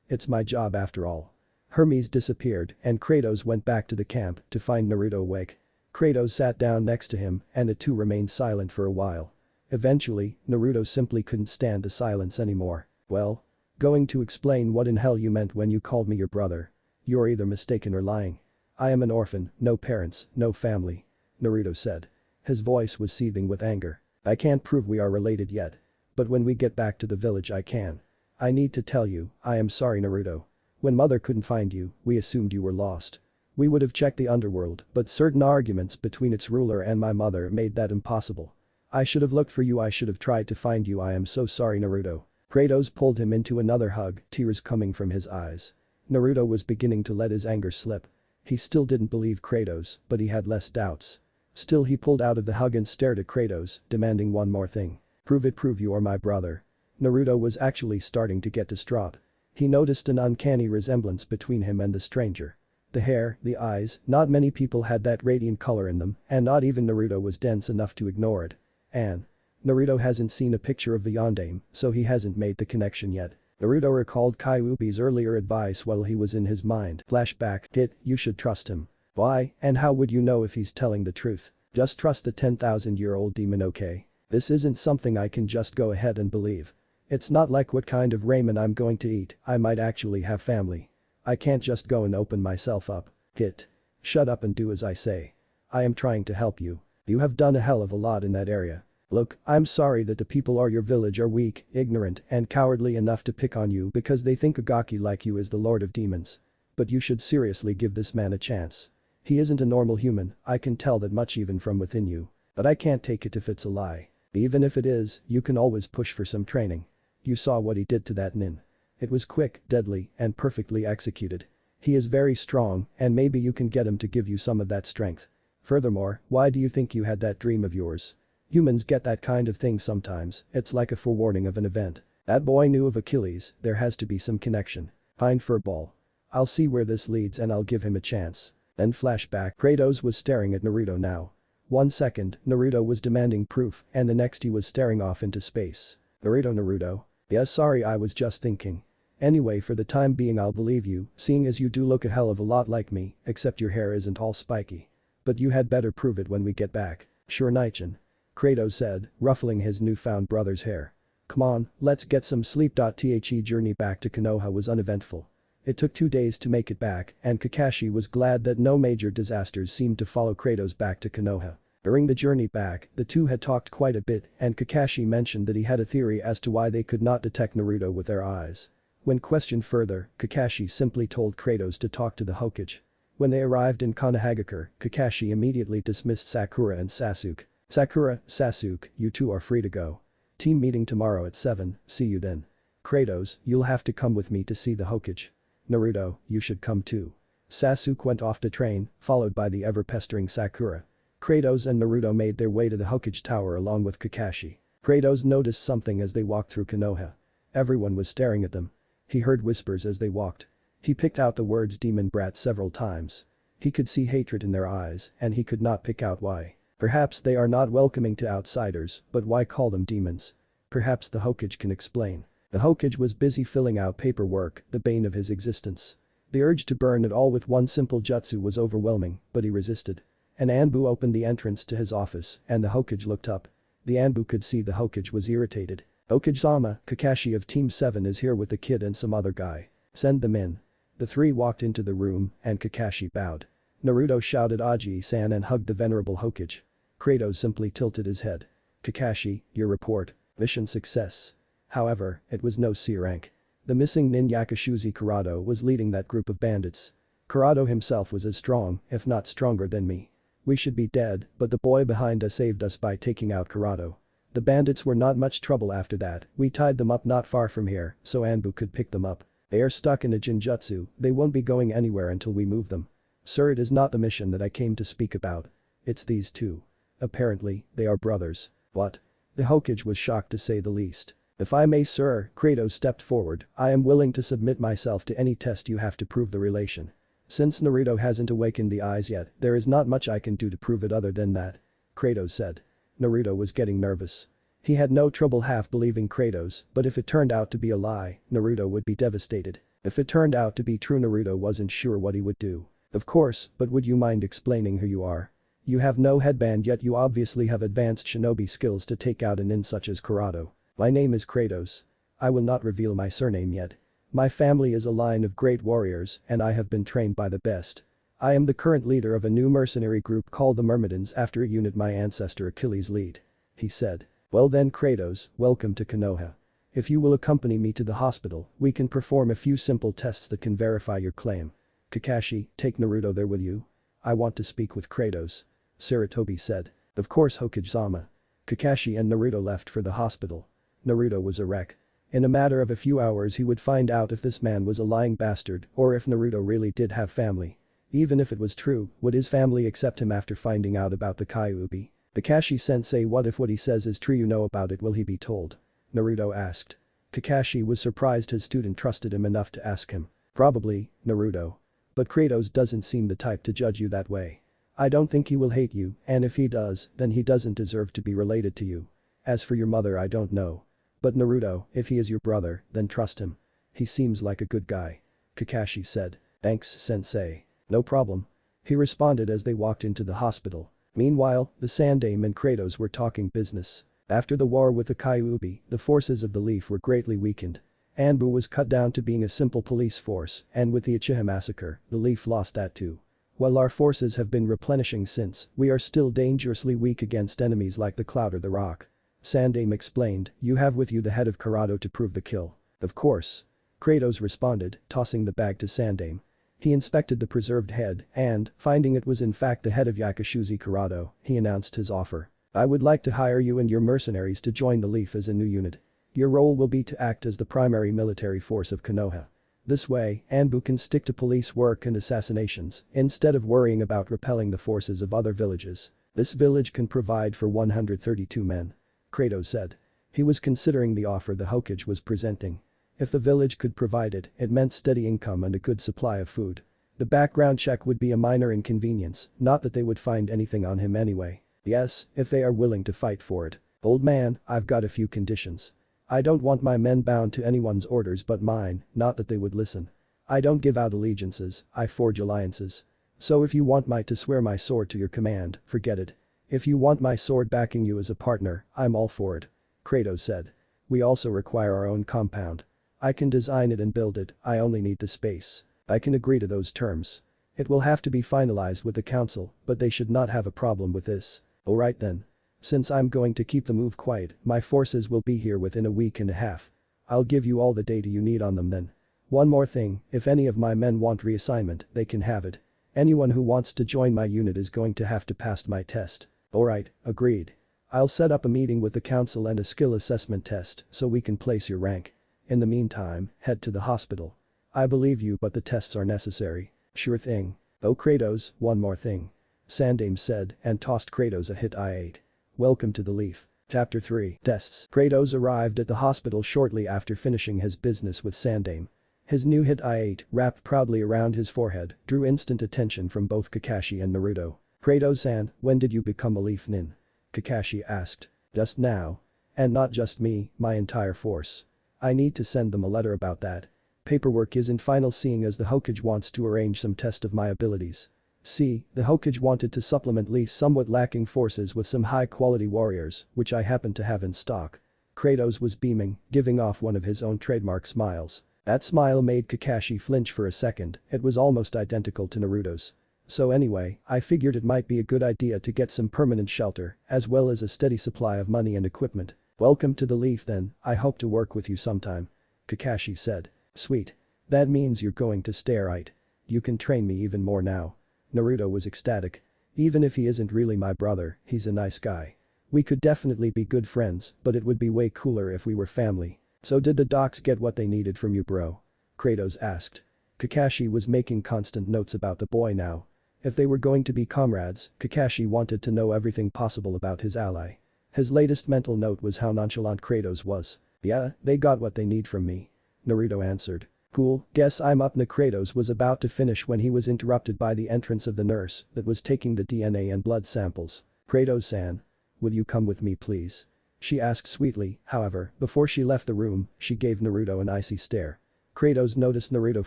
It's my job after all. Hermes disappeared and Kratos went back to the camp to find Naruto awake. Kratos sat down next to him and the two remained silent for a while. Eventually, Naruto simply couldn't stand the silence anymore. Well? Going to explain what in hell you meant when you called me your brother. You're either mistaken or lying. I am an orphan, no parents, no family. Naruto said. His voice was seething with anger. I can't prove we are related yet. But when we get back to the village I can. I need to tell you, I am sorry Naruto. When mother couldn't find you, we assumed you were lost. We would have checked the underworld, but certain arguments between its ruler and my mother made that impossible. I should have looked for you, I should have tried to find you, I am so sorry Naruto. Kratos pulled him into another hug, tears coming from his eyes. Naruto was beginning to let his anger slip. He still didn't believe Kratos, but he had less doubts. Still he pulled out of the hug and stared at Kratos, demanding one more thing. Prove it, prove you are my brother. Naruto was actually starting to get distraught. He noticed an uncanny resemblance between him and the stranger. The hair, the eyes, not many people had that radiant color in them, and not even Naruto was dense enough to ignore it. And Naruto hasn't seen a picture of the Yondaime, so he hasn't made the connection yet. Naruto recalled Kyuubi's earlier advice while he was in his mind. Flashback, Hit, you should trust him. Why, and how would you know if he's telling the truth? Just trust the 10,000-year-old demon, okay? This isn't something I can just go ahead and believe. It's not like what kind of ramen I'm going to eat, I might actually have family. I can't just go and open myself up. Hit. Shut up and do as I say. I am trying to help you. You have done a hell of a lot in that area. Look, I'm sorry that the people of your village are weak, ignorant, and cowardly enough to pick on you because they think a gaki like you is the lord of demons. But you should seriously give this man a chance. He isn't a normal human, I can tell that much even from within you. But I can't take it if it's a lie. Even if it is, you can always push for some training. You saw what he did to that nin. It was quick, deadly, and perfectly executed. He is very strong, and maybe you can get him to give you some of that strength. Furthermore, why do you think you had that dream of yours? Humans get that kind of thing sometimes, it's like a forewarning of an event. That boy knew of Achilles, there has to be some connection. Pine furball. I'll see where this leads and I'll give him a chance. Then flashback, Kratos was staring at Naruto now. 1 second, Naruto was demanding proof, and the next he was staring off into space. Naruto. Yeah, sorry, I was just thinking. Anyway, for the time being I'll believe you, seeing as you do look a hell of a lot like me, except your hair isn't all spiky. But you had better prove it when we get back. Sure, Naichin. Kratos said, ruffling his newfound brother's hair. Come on, let's get some sleep. The journey back to Konoha was uneventful. It took 2 days to make it back, and Kakashi was glad that no major disasters seemed to follow Kratos back to Konoha. During the journey back, the two had talked quite a bit and Kakashi mentioned that he had a theory as to why they could not detect Naruto with their eyes. When questioned further, Kakashi simply told Kratos to talk to the Hokage. When they arrived in Konohagakure, Kakashi immediately dismissed Sakura and Sasuke. "Sakura, Sasuke, you two are free to go. Team meeting tomorrow at 7, see you then. Kratos, you'll have to come with me to see the Hokage. Naruto, you should come too." Sasuke went off to train, followed by the ever-pestering Sakura. Kratos and Naruto made their way to the Hokage Tower along with Kakashi. Kratos noticed something as they walked through Konoha. Everyone was staring at them. He heard whispers as they walked. He picked out the words demon brat several times. He could see hatred in their eyes, and he could not pick out why. Perhaps they are not welcoming to outsiders, but why call them demons? Perhaps the Hokage can explain. The Hokage was busy filling out paperwork, the bane of his existence. The urge to burn it all with one simple jutsu was overwhelming, but he resisted. An Anbu opened the entrance to his office, and the Hokage looked up. The Anbu could see the Hokage was irritated. "Hokage-sama, Kakashi of Team 7 is here with the kid and some other guy. Send them in." The three walked into the room, and Kakashi bowed. Naruto shouted Aji-san and hugged the venerable Hokage. Kratos simply tilted his head. "Kakashi, your report. Mission success." However, it was no C rank. The missing nin Yakushuzi Kurado was leading that group of bandits. Kurado himself was as strong, if not stronger than me. We should be dead, but the boy behind us saved us by taking out Kurado. The bandits were not much trouble after that, we tied them up not far from here, so Anbu could pick them up. They are stuck in a Jinjutsu, they won't be going anywhere until we move them. Sir, it is not the mission that I came to speak about. It's these two. Apparently, they are brothers. What? The Hokage was shocked to say the least. "If I may, sir," Kratos stepped forward, "I am willing to submit myself to any test you have to prove the relation. Since Naruto hasn't awakened the eyes yet, there is not much I can do to prove it other than that," Kratos said. Naruto was getting nervous. He had no trouble half believing Kratos, but if it turned out to be a lie, Naruto would be devastated. If it turned out to be true, Naruto wasn't sure what he would do. "Of course, but would you mind explaining who you are? You have no headband yet you obviously have advanced shinobi skills to take out a nin such as Kurado." "My name is Kratos. I will not reveal my surname yet. My family is a line of great warriors and I have been trained by the best. I am the current leader of a new mercenary group called the Myrmidons after a unit my ancestor Achilles lead," he said. "Well then, Kratos, welcome to Konoha. If you will accompany me to the hospital, we can perform a few simple tests that can verify your claim. Kakashi, take Naruto there will you? I want to speak with Kratos," Sarutobi said. "Of course, Hokage-sama." Kakashi and Naruto left for the hospital. Naruto was a wreck. In a matter of a few hours he would find out if this man was a lying bastard or if Naruto really did have family. Even if it was true, would his family accept him after finding out about the Kyuubi? "Kakashi-sensei, what if what he says is true, you know about it, will he be told?" Naruto asked. Kakashi was surprised his student trusted him enough to ask him. "Probably, Naruto. But Kratos doesn't seem the type to judge you that way. I don't think he will hate you, and if he does, then he doesn't deserve to be related to you. As for your mother, I don't know. But Naruto, if he is your brother, then trust him. He seems like a good guy," Kakashi said. "Thanks, sensei." "No problem," he responded as they walked into the hospital. Meanwhile, the Sandaime and Kratos were talking business. After the war with the Kyuubi, the forces of the Leaf were greatly weakened. Anbu was cut down to being a simple police force, and with the Uchiha massacre, the Leaf lost that too. "While our forces have been replenishing since, we are still dangerously weak against enemies like the Cloud or the Rock," Sandaime explained. "You have with you the head of Kurado to prove the kill." "Of course," Kratos responded, tossing the bag to Sandaime. He inspected the preserved head and, finding it was in fact the head of Yakushuzi Kurado, he announced his offer. "I would like to hire you and your mercenaries to join the Leaf as a new unit. Your role will be to act as the primary military force of Konoha. This way, Anbu can stick to police work and assassinations instead of worrying about repelling the forces of other villages. This village can provide for 132 men," Kratos said. He was considering the offer the Hokage was presenting. If the village could provide it, it meant steady income and a good supply of food. The background check would be a minor inconvenience, not that they would find anything on him anyway. "Yes, if they are willing to fight for it. Old man, I've got a few conditions. I don't want my men bound to anyone's orders but mine, not that they would listen. I don't give out allegiances, I forge alliances. So if you want to swear my sword to your command, forget it. If you want my sword backing you as a partner, I'm all for it," Kratos said. "We also require our own compound. I can design it and build it, I only need the space. I can agree to those terms. It will have to be finalized with the council, but they should not have a problem with this. Alright then. Since I'm going to keep the move quiet, my forces will be here within a week and a half. I'll give you all the data you need on them then. One more thing, if any of my men want reassignment, they can have it. Anyone who wants to join my unit is going to have to pass my test. Alright, agreed. I'll set up a meeting with the council and a skill assessment test so we can place your rank. In the meantime, head to the hospital. I believe you, but the tests are necessary. Sure thing. Oh Kratos, one more thing. Sandame said and tossed Kratos a hit I-8. Welcome to the Leaf. Chapter 3. Tests. Kratos arrived at the hospital shortly after finishing his business with Sandame. His new hit I-8, wrapped proudly around his forehead, drew instant attention from both Kakashi and Naruto. Kratos-san, when did you become a Leaf Nin? Kakashi asked. Just now. And not just me, my entire force. I need to send them a letter about that. Paperwork is in final seeing as the Hokage wants to arrange some test of my abilities. See, the Hokage wanted to supplement Lee's somewhat lacking forces with some high-quality warriors, which I happen to have in stock. Kratos was beaming, giving off one of his own trademark smiles. That smile made Kakashi flinch for a second, it was almost identical to Naruto's. So anyway, I figured it might be a good idea to get some permanent shelter, as well as a steady supply of money and equipment. Welcome to the Leaf then, I hope to work with you sometime. Kakashi said. Sweet. That means you're going to stay right. You can train me even more now. Naruto was ecstatic. Even if he isn't really my brother, he's a nice guy. We could definitely be good friends, but it would be way cooler if we were family. So did the docs get what they needed from you, bro? Kratos asked. Kakashi was making constant notes about the boy now. If they were going to be comrades, Kakashi wanted to know everything possible about his ally. His latest mental note was how nonchalant Kratos was. Yeah, they got what they need from me. Naruto answered. Cool, guess I'm up. Kratos was about to finish when he was interrupted by the entrance of the nurse that was taking the DNA and blood samples. Kratos-san. Would you come with me please? She asked sweetly, however, before she left the room, she gave Naruto an icy stare. Kratos noticed Naruto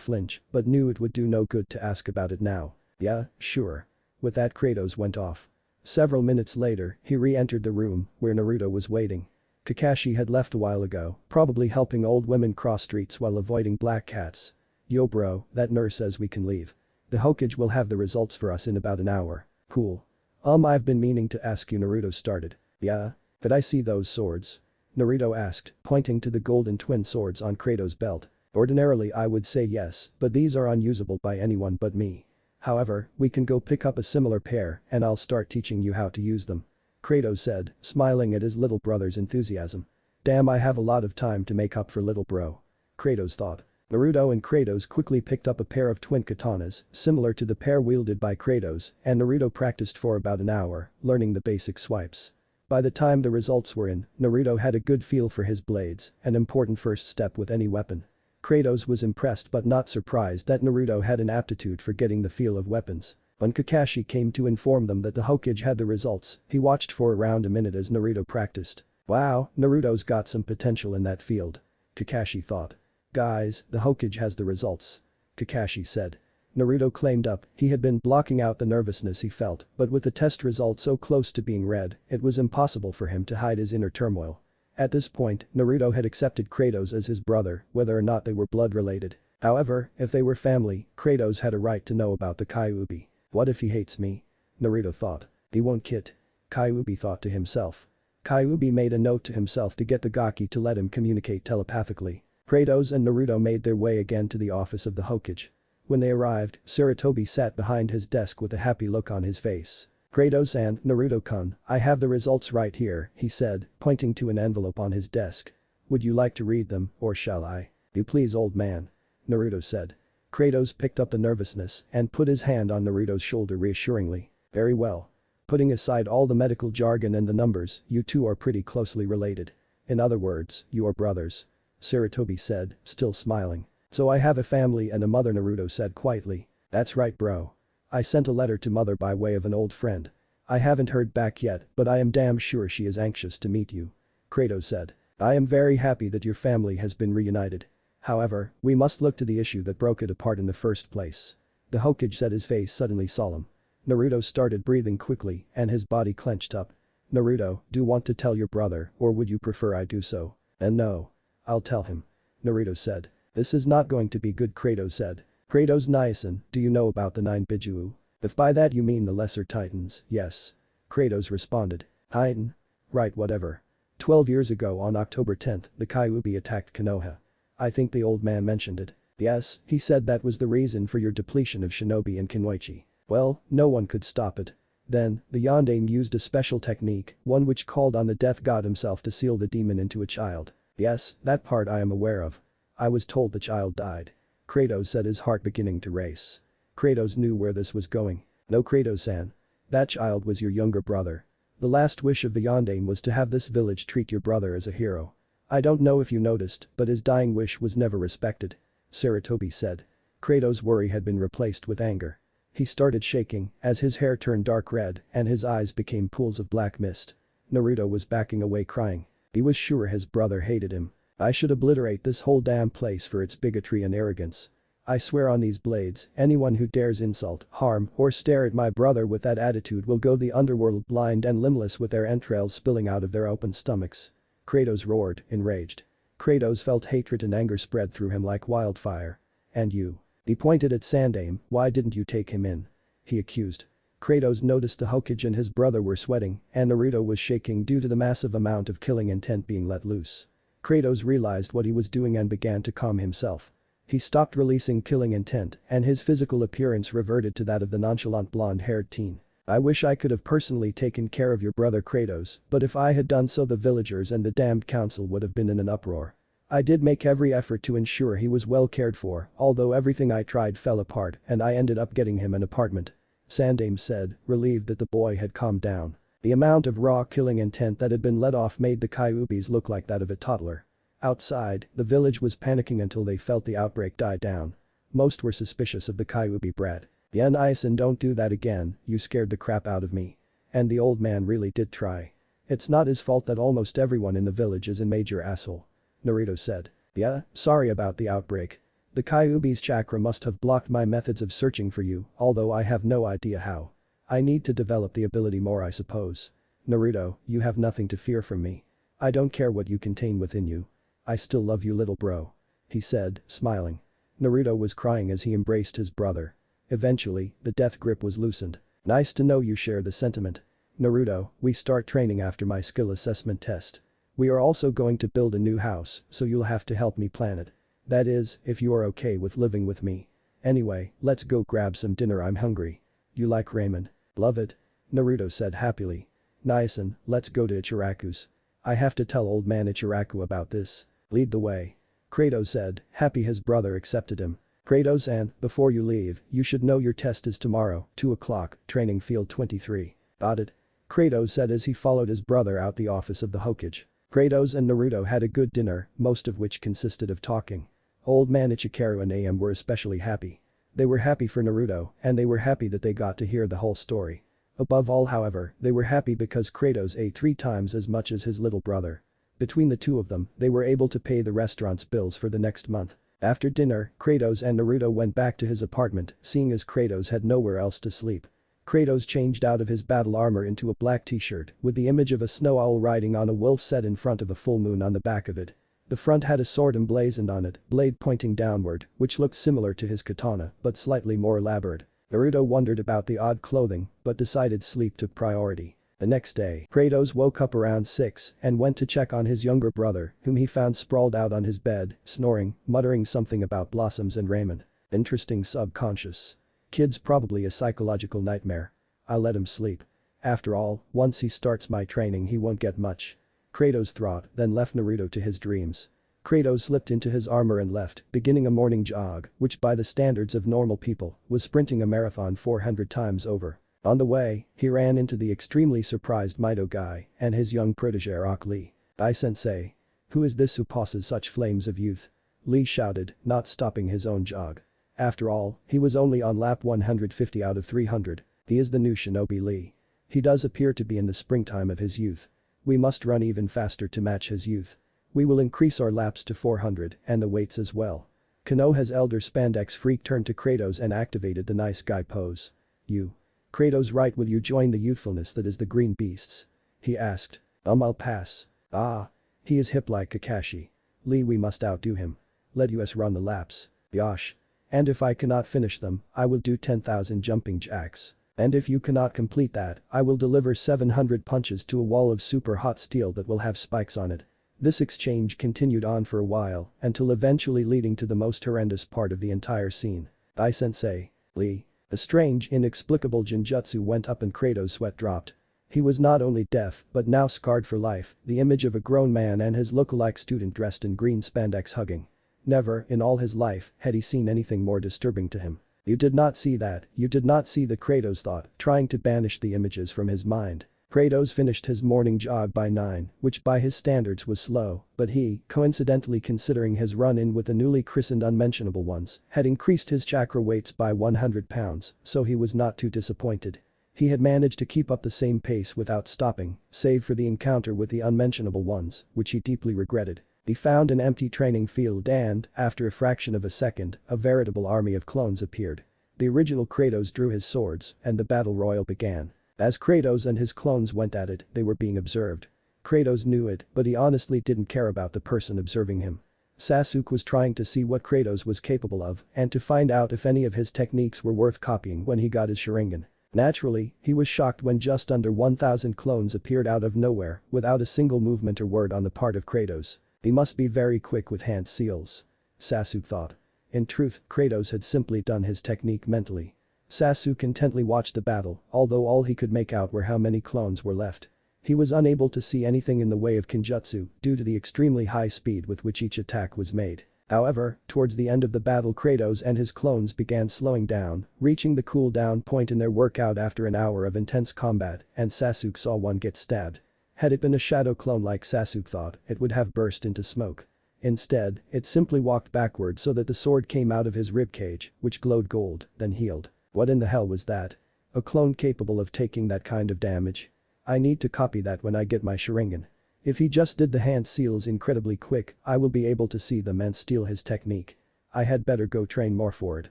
flinch, but knew it would do no good to ask about it now. Yeah, sure. With that Kratos went off. Several minutes later, he re-entered the room, where Naruto was waiting. Kakashi had left a while ago, probably helping old women cross streets while avoiding black cats. Yo bro, that nurse says we can leave. The Hokage will have the results for us in about an hour. Cool. I've been meaning to ask you. Naruto started. Yeah? Could I see those swords? Naruto asked, pointing to the golden twin swords on Kratos' belt. Ordinarily I would say yes, but these are unusable by anyone but me. However, we can go pick up a similar pair and I'll start teaching you how to use them. Kratos said, smiling at his little brother's enthusiasm. Damn, I have a lot of time to make up for little bro. Kratos thought. Naruto and Kratos quickly picked up a pair of twin katanas, similar to the pair wielded by Kratos, and Naruto practiced for about an hour, learning the basic swipes. By the time the results were in, Naruto had a good feel for his blades, an important first step with any weapon. Kratos was impressed but not surprised that Naruto had an aptitude for getting the feel of weapons. When Kakashi came to inform them that the Hokage had the results, he watched for around a minute as Naruto practiced. Wow, Naruto's got some potential in that field. Kakashi thought. Guys, the Hokage has the results. Kakashi said. Naruto claimed up, he had been blocking out the nervousness he felt, but with the test result so close to being read, it was impossible for him to hide his inner turmoil. At this point, Naruto had accepted Kratos as his brother, whether or not they were blood related. However, if they were family, Kratos had a right to know about the Kyuubi. What if he hates me? Naruto thought. He won't kid. Kyuubi thought to himself. Kyuubi made a note to himself to get the Gaki to let him communicate telepathically. Kratos and Naruto made their way again to the office of the Hokage. When they arrived, Sarutobi sat behind his desk with a happy look on his face. Kratos and Naruto-kun, I have the results right here, he said, pointing to an envelope on his desk. Would you like to read them, or shall I? You please, old man. Naruto said. Kratos picked up the nervousness and put his hand on Naruto's shoulder reassuringly. Very well. Putting aside all the medical jargon and the numbers, you two are pretty closely related. In other words, you are brothers. Sarutobi said, still smiling. So I have a family and a mother, Naruto said quietly. That's right, bro. I sent a letter to mother by way of an old friend. I haven't heard back yet, but I am damn sure she is anxious to meet you. Kratos said. I am very happy that your family has been reunited. However, we must look to the issue that broke it apart in the first place. The Hokage said, his face suddenly solemn. Naruto started breathing quickly and his body clenched up. Naruto, do you want to tell your brother or would you prefer I do so? And no. I'll tell him. Naruto said. This is not going to be good, Kratos said. Kratos Niacin, do you know about the 9 Bijuu? If by that you mean the lesser titans, yes. Kratos responded. Titan? Right, whatever. 12 years ago on October 10th, the Kyuubi attacked Konoha. I think the old man mentioned it. Yes, he said that was the reason for your depletion of shinobi in Kunoichi. Well, no one could stop it. Then, the Yondaime used a special technique, one which called on the death god himself to seal the demon into a child. Yes, that part I am aware of. I was told the child died. Kratos said, his heart beginning to race. Kratos knew where this was going. No, Kratos-san. That child was your younger brother. The last wish of the Yondaime was to have this village treat your brother as a hero. I don't know if you noticed, but his dying wish was never respected. Sarutobi said. Kratos' worry had been replaced with anger. He started shaking as his hair turned dark red and his eyes became pools of black mist. Naruto was backing away crying. He was sure his brother hated him. I should obliterate this whole damn place for its bigotry and arrogance. I swear on these blades, anyone who dares insult, harm, or stare at my brother with that attitude will go the underworld blind and limbless with their entrails spilling out of their open stomachs. Kratos roared, enraged. Kratos felt hatred and anger spread through him like wildfire. And you? He pointed at Sandaime, why didn't you take him in? He accused. Kratos noticed the Hokage and his brother were sweating and Naruto was shaking due to the massive amount of killing intent being let loose. Kratos realized what he was doing and began to calm himself. He stopped releasing killing intent and his physical appearance reverted to that of the nonchalant blonde-haired teen. I wish I could have personally taken care of your brother Kratos, but if I had done so the villagers and the damned council would have been in an uproar. I did make every effort to ensure he was well cared for, although everything I tried fell apart and I ended up getting him an apartment. Sandaime said, relieved that the boy had calmed down. The amount of raw killing intent that had been let off made the Kyuubis look like that of a toddler. Outside, the village was panicking until they felt the outbreak die down. Most were suspicious of the Kyuubi brat. Yen Ison, don't do that again, you scared the crap out of me. And the old man really did try. It's not his fault that almost everyone in the village is a major asshole. Naruto said. Yeah, sorry about the outbreak. The Kyuubi's chakra must have blocked my methods of searching for you, although I have no idea how. I need to develop the ability more, I suppose. Naruto, you have nothing to fear from me. I don't care what you contain within you. I still love you, little bro. He said, smiling. Naruto was crying as he embraced his brother. Eventually, the death grip was loosened. Nice to know you share the sentiment. Naruto, we start training after my skill assessment test. We are also going to build a new house, so you'll have to help me plan it. That is, if you are okay with living with me. Anyway, let's go grab some dinner, I'm hungry. You like ramen? Love it. Naruto said happily. Niacin, let's go to Ichiraku's. I have to tell old man Ichiraku about this. Lead the way. Kratos said, happy his brother accepted him. Kratos, and, before you leave, you should know your test is tomorrow, 2 o'clock, training field 23. Got it? Kratos said as he followed his brother out the office of the Hokage. Kratos and Naruto had a good dinner, most of which consisted of talking. Old man Ichikaru and AM were especially happy. They were happy for Naruto, and they were happy that they got to hear the whole story. Above all, however, they were happy because Kratos ate 3 times as much as his little brother. Between the two of them, they were able to pay the restaurant's bills for the next month. After dinner, Kratos and Naruto went back to his apartment, seeing as Kratos had nowhere else to sleep. Kratos changed out of his battle armor into a black t-shirt with the image of a snow owl riding on a wolf set in front of a full moon on the back of it. The front had a sword emblazoned on it, blade pointing downward, which looked similar to his katana but slightly more elaborate. Naruto wondered about the odd clothing but decided sleep took priority. The next day, Kratos woke up around 6 and went to check on his younger brother, whom he found sprawled out on his bed, snoring, muttering something about blossoms and ramen. Interesting subconscious. Kid's probably a psychological nightmare. I'll let him sleep. After all, once he starts my training he won't get much. Kratos thought, then left Naruto to his dreams. Kratos slipped into his armor and left, beginning a morning jog, which by the standards of normal people, was sprinting a marathon 400 times over. On the way, he ran into the extremely surprised Mito guy and his young protege Rock Lee. "Sensei. Who is this who possesses such flames of youth?" Lee shouted, not stopping his own jog. After all, he was only on lap 150 out of 300. He is the new Shinobi Lee. He does appear to be in the springtime of his youth. We must run even faster to match his youth. We will increase our laps to 400 and the weights as well. Konoha's elder spandex freak turned to Kratos and activated the nice guy pose. You. Kratos, right, will you join the youthfulness that is the green beasts? He asked. I'll pass. Ah. He is hip like Kakashi. Lee, we must outdo him. let us run the laps. Yosh. And if I cannot finish them, I will do 10,000 jumping jacks. And if you cannot complete that, I will deliver 700 punches to a wall of super hot steel that will have spikes on it. This exchange continued on for a while, until eventually leading to the most horrendous part of the entire scene. Sensei. Lee. A strange, inexplicable genjutsu went up and Kratos' sweat dropped. He was not only deaf, but now scarred for life, the image of a grown man and his look-alike student dressed in green spandex hugging. Never, in all his life, had he seen anything more disturbing to him. You did not see that, you did not see the Kratos thought, trying to banish the images from his mind. Kratos finished his morning jog by 9, which by his standards was slow, but he, coincidentally considering his run-in with the newly christened unmentionable ones, had increased his chakra weights by 100 pounds, so he was not too disappointed. He had managed to keep up the same pace without stopping, save for the encounter with the unmentionable ones, which he deeply regretted. He found an empty training field and, after a fraction of a second, a veritable army of clones appeared. The original Kratos drew his swords, and the battle royal began. As Kratos and his clones went at it, they were being observed. Kratos knew it, but he honestly didn't care about the person observing him. Sasuke was trying to see what Kratos was capable of and to find out if any of his techniques were worth copying when he got his Sharingan. Naturally, he was shocked when just under 1,000 clones appeared out of nowhere without a single movement or word on the part of Kratos. He must be very quick with hand seals. Sasuke thought. In truth, Kratos had simply done his technique mentally. Sasuke intently watched the battle, although all he could make out were how many clones were left. He was unable to see anything in the way of Kenjutsu due to the extremely high speed with which each attack was made. However, towards the end of the battle Kratos and his clones began slowing down, reaching the cool-down point in their workout after an hour of intense combat, and Sasuke saw one get stabbed. Had it been a shadow clone like Sasuke thought, it would have burst into smoke. Instead, it simply walked backward so that the sword came out of his ribcage, which glowed gold, then healed. What in the hell was that? A clone capable of taking that kind of damage? I need to copy that when I get my Sharingan. If he just did the hand seals incredibly quick, I will be able to see them and steal his technique. I had better go train more for it.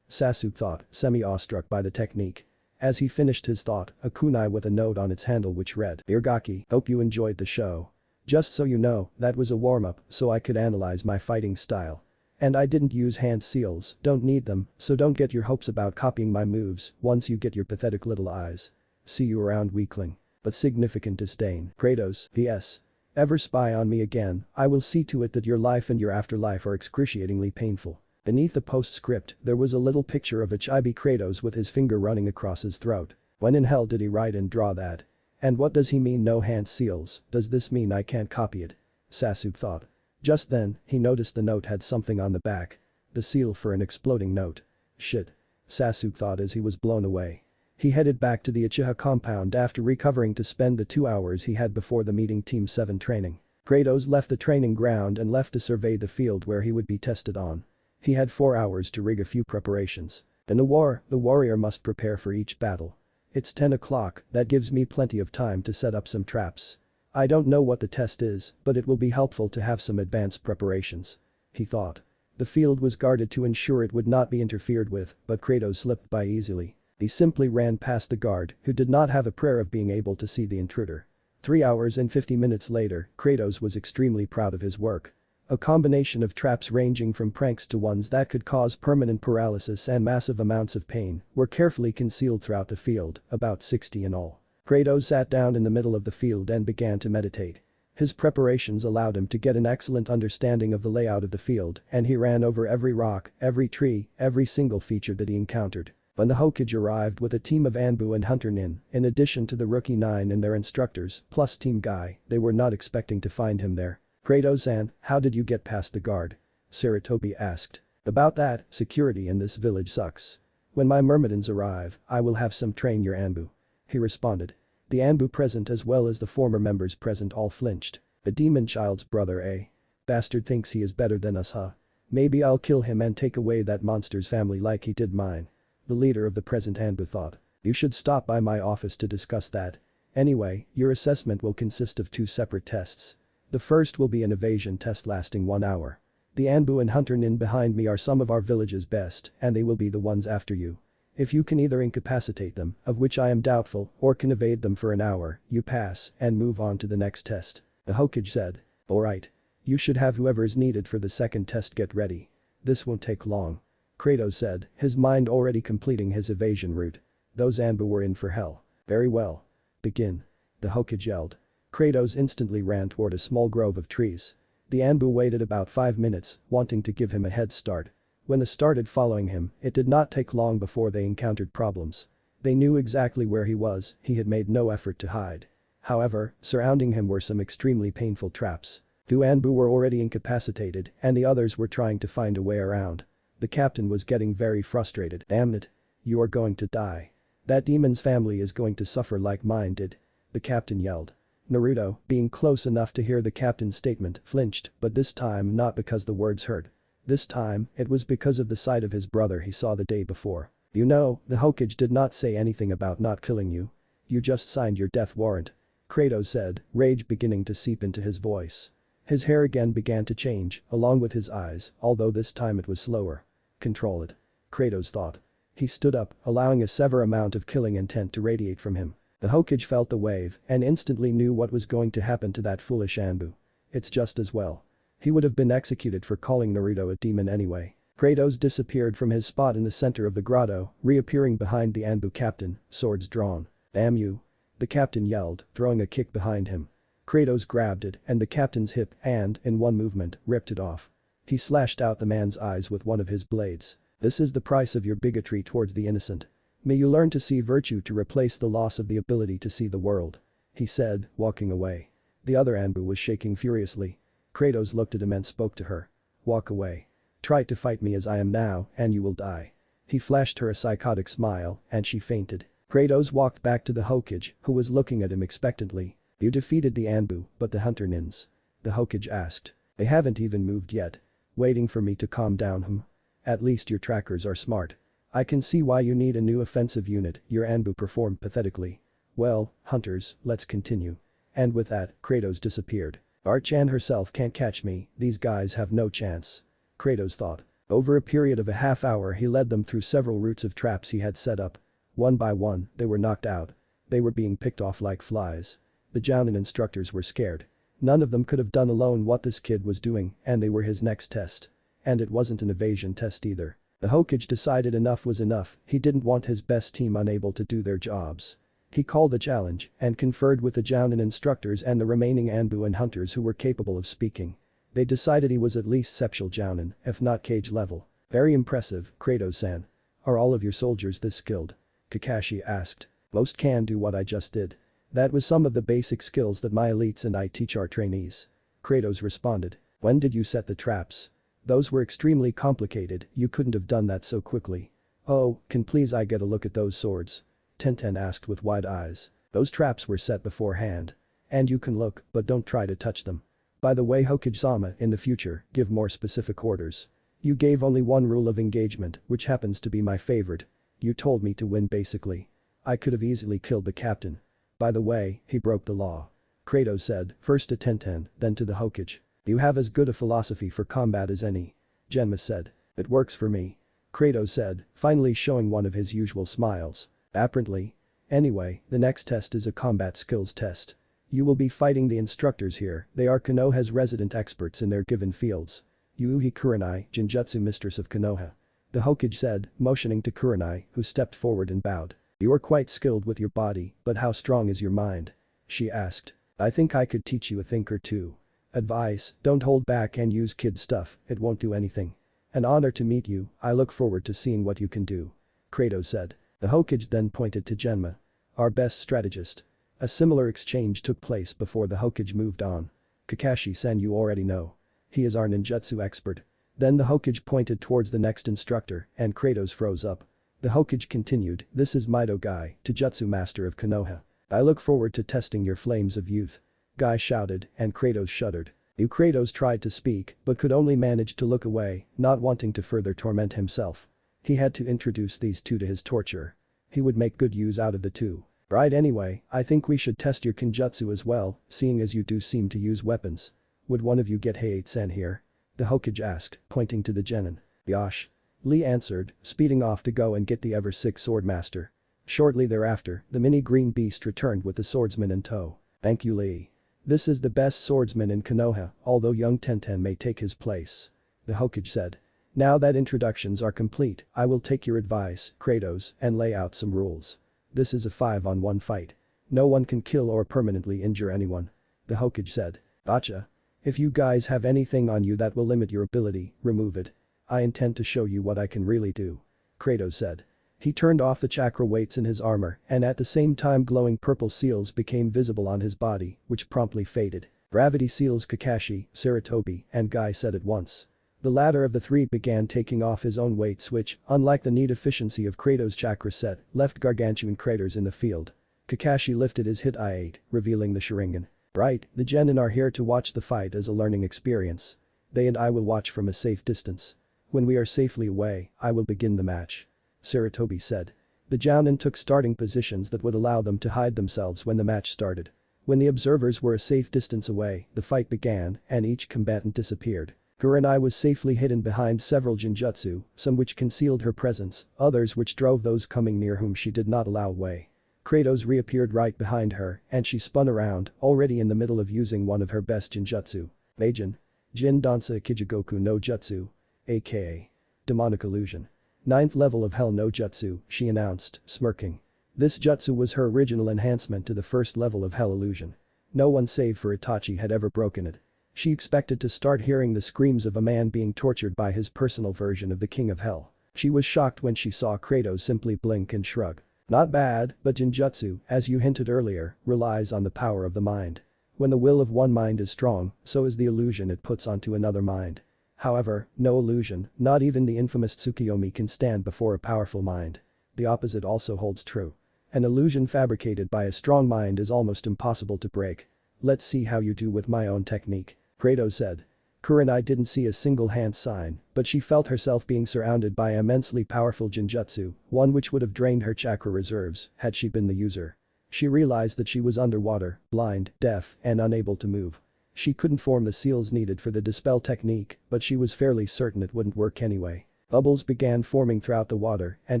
Sasuke thought, semi-awestruck by the technique. As he finished his thought, a kunai with a note on its handle which read, "Dear Gaki, hope you enjoyed the show. Just so you know, that was a warm-up so I could analyze my fighting style. And I didn't use hand seals, don't need them, so don't get your hopes about copying my moves once you get your pathetic little eyes. See you around, weakling." But significant disdain. Kratos, P.S. Ever spy on me again, I will see to it that your life and your afterlife are excruciatingly painful. Beneath the postscript, there was a little picture of a chibi Kratos with his finger running across his throat. When in hell did he write and draw that? And what does he mean no hand seals, does this mean I can't copy it? Sasuke thought. Just then, he noticed the note had something on the back. The seal for an exploding note. Shit. Sasuke thought as he was blown away. He headed back to the Uchiha compound after recovering to spend the 2 hours he had before the meeting Team 7 training. Kratos left the training ground and left to survey the field where he would be tested on. He had 4 hours to rig a few preparations. In a war, the warrior must prepare for each battle. It's 10 o'clock, that gives me plenty of time to set up some traps. I don't know what the test is, but it will be helpful to have some advanced preparations. He thought. The field was guarded to ensure it would not be interfered with, but Kratos slipped by easily. He simply ran past the guard, who did not have a prayer of being able to see the intruder. 3 hours and 50 minutes later, Kratos was extremely proud of his work. A combination of traps ranging from pranks to ones that could cause permanent paralysis and massive amounts of pain were carefully concealed throughout the field, about 60 in all. Kratos sat down in the middle of the field and began to meditate. His preparations allowed him to get an excellent understanding of the layout of the field, and he ran over every rock, every tree, every single feature that he encountered. When the Hokage arrived with a team of Anbu and Hunter Nin, in addition to the Rookie 9 and their instructors, plus Team Guy, they were not expecting to find him there. Kratos-san, how did you get past the guard? Sarutobi asked. About that, security in this village sucks. When my Myrmidons arrive, I will have some train your Anbu. He responded. The Anbu present as well as the former members present all flinched. A demon child's brother, eh? Bastard thinks he is better than us, huh? Maybe I'll kill him and take away that monster's family like he did mine. The leader of the present Anbu thought. You should stop by my office to discuss that. Anyway, your assessment will consist of 2 separate tests. The first will be an evasion test lasting 1 hour. The Anbu and Hunter Nin behind me are some of our village's best, and they will be the ones after you. If you can either incapacitate them, of which I am doubtful, or can evade them for an hour, you pass and move on to the next test. The Hokage said. Alright. You should have whoever is needed for the second test get ready. This won't take long. Kratos said, his mind already completing his evasion route. Those Anbu were in for hell. Very well. Begin. The Hokage yelled. Kratos instantly ran toward a small grove of trees. The Anbu waited about 5 minutes, wanting to give him a head start. When they started following him, it did not take long before they encountered problems. They knew exactly where he was, he had made no effort to hide. However, surrounding him were some extremely painful traps. Two Anbu were already incapacitated, and the others were trying to find a way around. The captain was getting very frustrated. Damn it. You are going to die. That demon's family is going to suffer like mine did. The captain yelled. Naruto, being close enough to hear the captain's statement, flinched, but this time not because the words hurt. This time, it was because of the sight of his brother he saw the day before. You know, the Hokage did not say anything about not killing you. You just signed your death warrant. Kratos said, rage beginning to seep into his voice. His hair again began to change, along with his eyes, although this time it was slower. Control it. Kratos thought. He stood up, allowing a severe amount of killing intent to radiate from him. The Hokage felt the wave and instantly knew what was going to happen to that foolish Anbu. It's just as well. He would have been executed for calling Naruto a demon anyway. Kratos disappeared from his spot in the center of the grotto, reappearing behind the Anbu captain, swords drawn. Damn you. The captain yelled, throwing a kick behind him. Kratos grabbed it and the captain's hip and, in one movement, ripped it off. He slashed out the man's eyes with one of his blades. This is the price of your bigotry towards the innocent. May you learn to see virtue to replace the loss of the ability to see the world. He said, walking away. The other Anbu was shaking furiously. Kratos looked at him and spoke to her. Walk away. Try to fight me as I am now and you will die. He flashed her a psychotic smile and she fainted. Kratos walked back to the Hokage, who was looking at him expectantly. You defeated the Anbu, but the hunter nins? The Hokage asked. They haven't even moved yet. Waiting for me to calm down. At least your trackers are smart. I can see why you need a new offensive unit, your Anbu performed pathetically. Well, hunters, let's continue. And with that, Kratos disappeared. Archan herself can't catch me, these guys have no chance. Kratos thought. Over a period of a half hour he led them through several routes of traps he had set up. One by one, they were knocked out. They were being picked off like flies. The Jounin instructors were scared. None of them could have done alone what this kid was doing, and they were his next test. And it wasn't an evasion test either. The Hokage decided enough was enough, he didn't want his best team unable to do their jobs. He called a challenge and conferred with the Jounin instructors and the remaining Anbu and hunters who were capable of speaking. They decided he was at least Septual Jounin, if not Cage level. Very impressive, Kratos-san. Are all of your soldiers this skilled? Kakashi asked. Most can do what I just did. That was some of the basic skills that my elites and I teach our trainees. Kratos responded. When did you set the traps? Those were extremely complicated, you couldn't have done that so quickly. Oh, can please I get a look at those swords? Tenten asked with wide eyes. Those traps were set beforehand. And you can look, but don't try to touch them. By the way Hokage-sama, in the future, give more specific orders. You gave only one rule of engagement, which happens to be my favorite. You told me to win basically. I could have easily killed the captain. By the way, he broke the law. Kratos said, first to Tenten, then to the Hokage. You have as good a philosophy for combat as any. Genma said. It works for me. Kratos said, finally showing one of his usual smiles. Apparently. Anyway, the next test is a combat skills test. You will be fighting the instructors here, they are Konoha's resident experts in their given fields. Yuuhi Kurenai, Jinjutsu Mistress of Konoha. The Hokage said, motioning to Kurenai, who stepped forward and bowed. You are quite skilled with your body, but how strong is your mind? She asked. I think I could teach you a thing or two. Advice, don't hold back and use kid stuff, it won't do anything. An honor to meet you, I look forward to seeing what you can do. Kratos said. The Hokage then pointed to Genma. Our best strategist. A similar exchange took place before the Hokage moved on. Kakashi-san you already know. He is our ninjutsu expert. Then the Hokage pointed towards the next instructor and Kratos froze up. The Hokage continued, this is Mido Guy, Taijutsu master of Konoha. I look forward to testing your flames of youth. Guy shouted and Kratos shuddered. Kratos tried to speak but could only manage to look away, not wanting to further torment himself. He had to introduce these two to his torture. He would make good use out of the two. Right anyway, I think we should test your Kenjutsu as well, seeing as you do seem to use weapons. Would one of you get Heiei-san here? The Hokage asked, pointing to the genin. Yosh. Lee answered, speeding off to go and get the ever-sick swordmaster. Shortly thereafter, the mini-green beast returned with the swordsman in tow. Thank you Lee. This is the best swordsman in Konoha, although young Tenten may take his place. The Hokage said. Now that introductions are complete, I will take your advice, Kratos, and lay out some rules. This is a 5-on-1 fight. No one can kill or permanently injure anyone. The Hokage said. Gotcha. If you guys have anything on you that will limit your ability, remove it. I intend to show you what I can really do. Kratos said. He turned off the chakra weights in his armor and at the same time glowing purple seals became visible on his body, which promptly faded. Gravity seals Kakashi, Sarutobi, and Guy said at once. The latter of the three began taking off his own weights which, unlike the neat efficiency of Kratos' chakra set, left gargantuan craters in the field. Kakashi lifted his hit I-8, revealing the Sharingan. Right, the genin are here to watch the fight as a learning experience. They and I will watch from a safe distance. When we are safely away, I will begin the match. Sarutobi said. The Jounin took starting positions that would allow them to hide themselves when the match started. When the observers were a safe distance away, the fight began and each combatant disappeared. Kurenai was safely hidden behind several genjutsu, some which concealed her presence, others which drove those coming near whom she did not allow away. Kratos reappeared right behind her and she spun around, already in the middle of using one of her best genjutsu. Meijin. Jin Dansa Kijigoku no Jutsu. aka. Demonic Illusion. 9th level of Hell no Jutsu, she announced, smirking. This jutsu was her original enhancement to the first level of Hell illusion. No one save for Itachi had ever broken it. She expected to start hearing the screams of a man being tortured by his personal version of the King of Hell. She was shocked when she saw Kratos simply blink and shrug. Not bad, but genjutsu, as you hinted earlier, relies on the power of the mind. When the will of one mind is strong, so is the illusion it puts onto another mind. However, no illusion, not even the infamous Tsukiyomi can stand before a powerful mind. The opposite also holds true. An illusion fabricated by a strong mind is almost impossible to break. Let's see how you do with my own technique. Kratos said. Kurenai didn't see a single hand sign, but she felt herself being surrounded by immensely powerful genjutsu, one which would have drained her chakra reserves had she been the user. She realized that she was underwater, blind, deaf, and unable to move. She couldn't form the seals needed for the dispel technique, but she was fairly certain it wouldn't work anyway. Bubbles began forming throughout the water and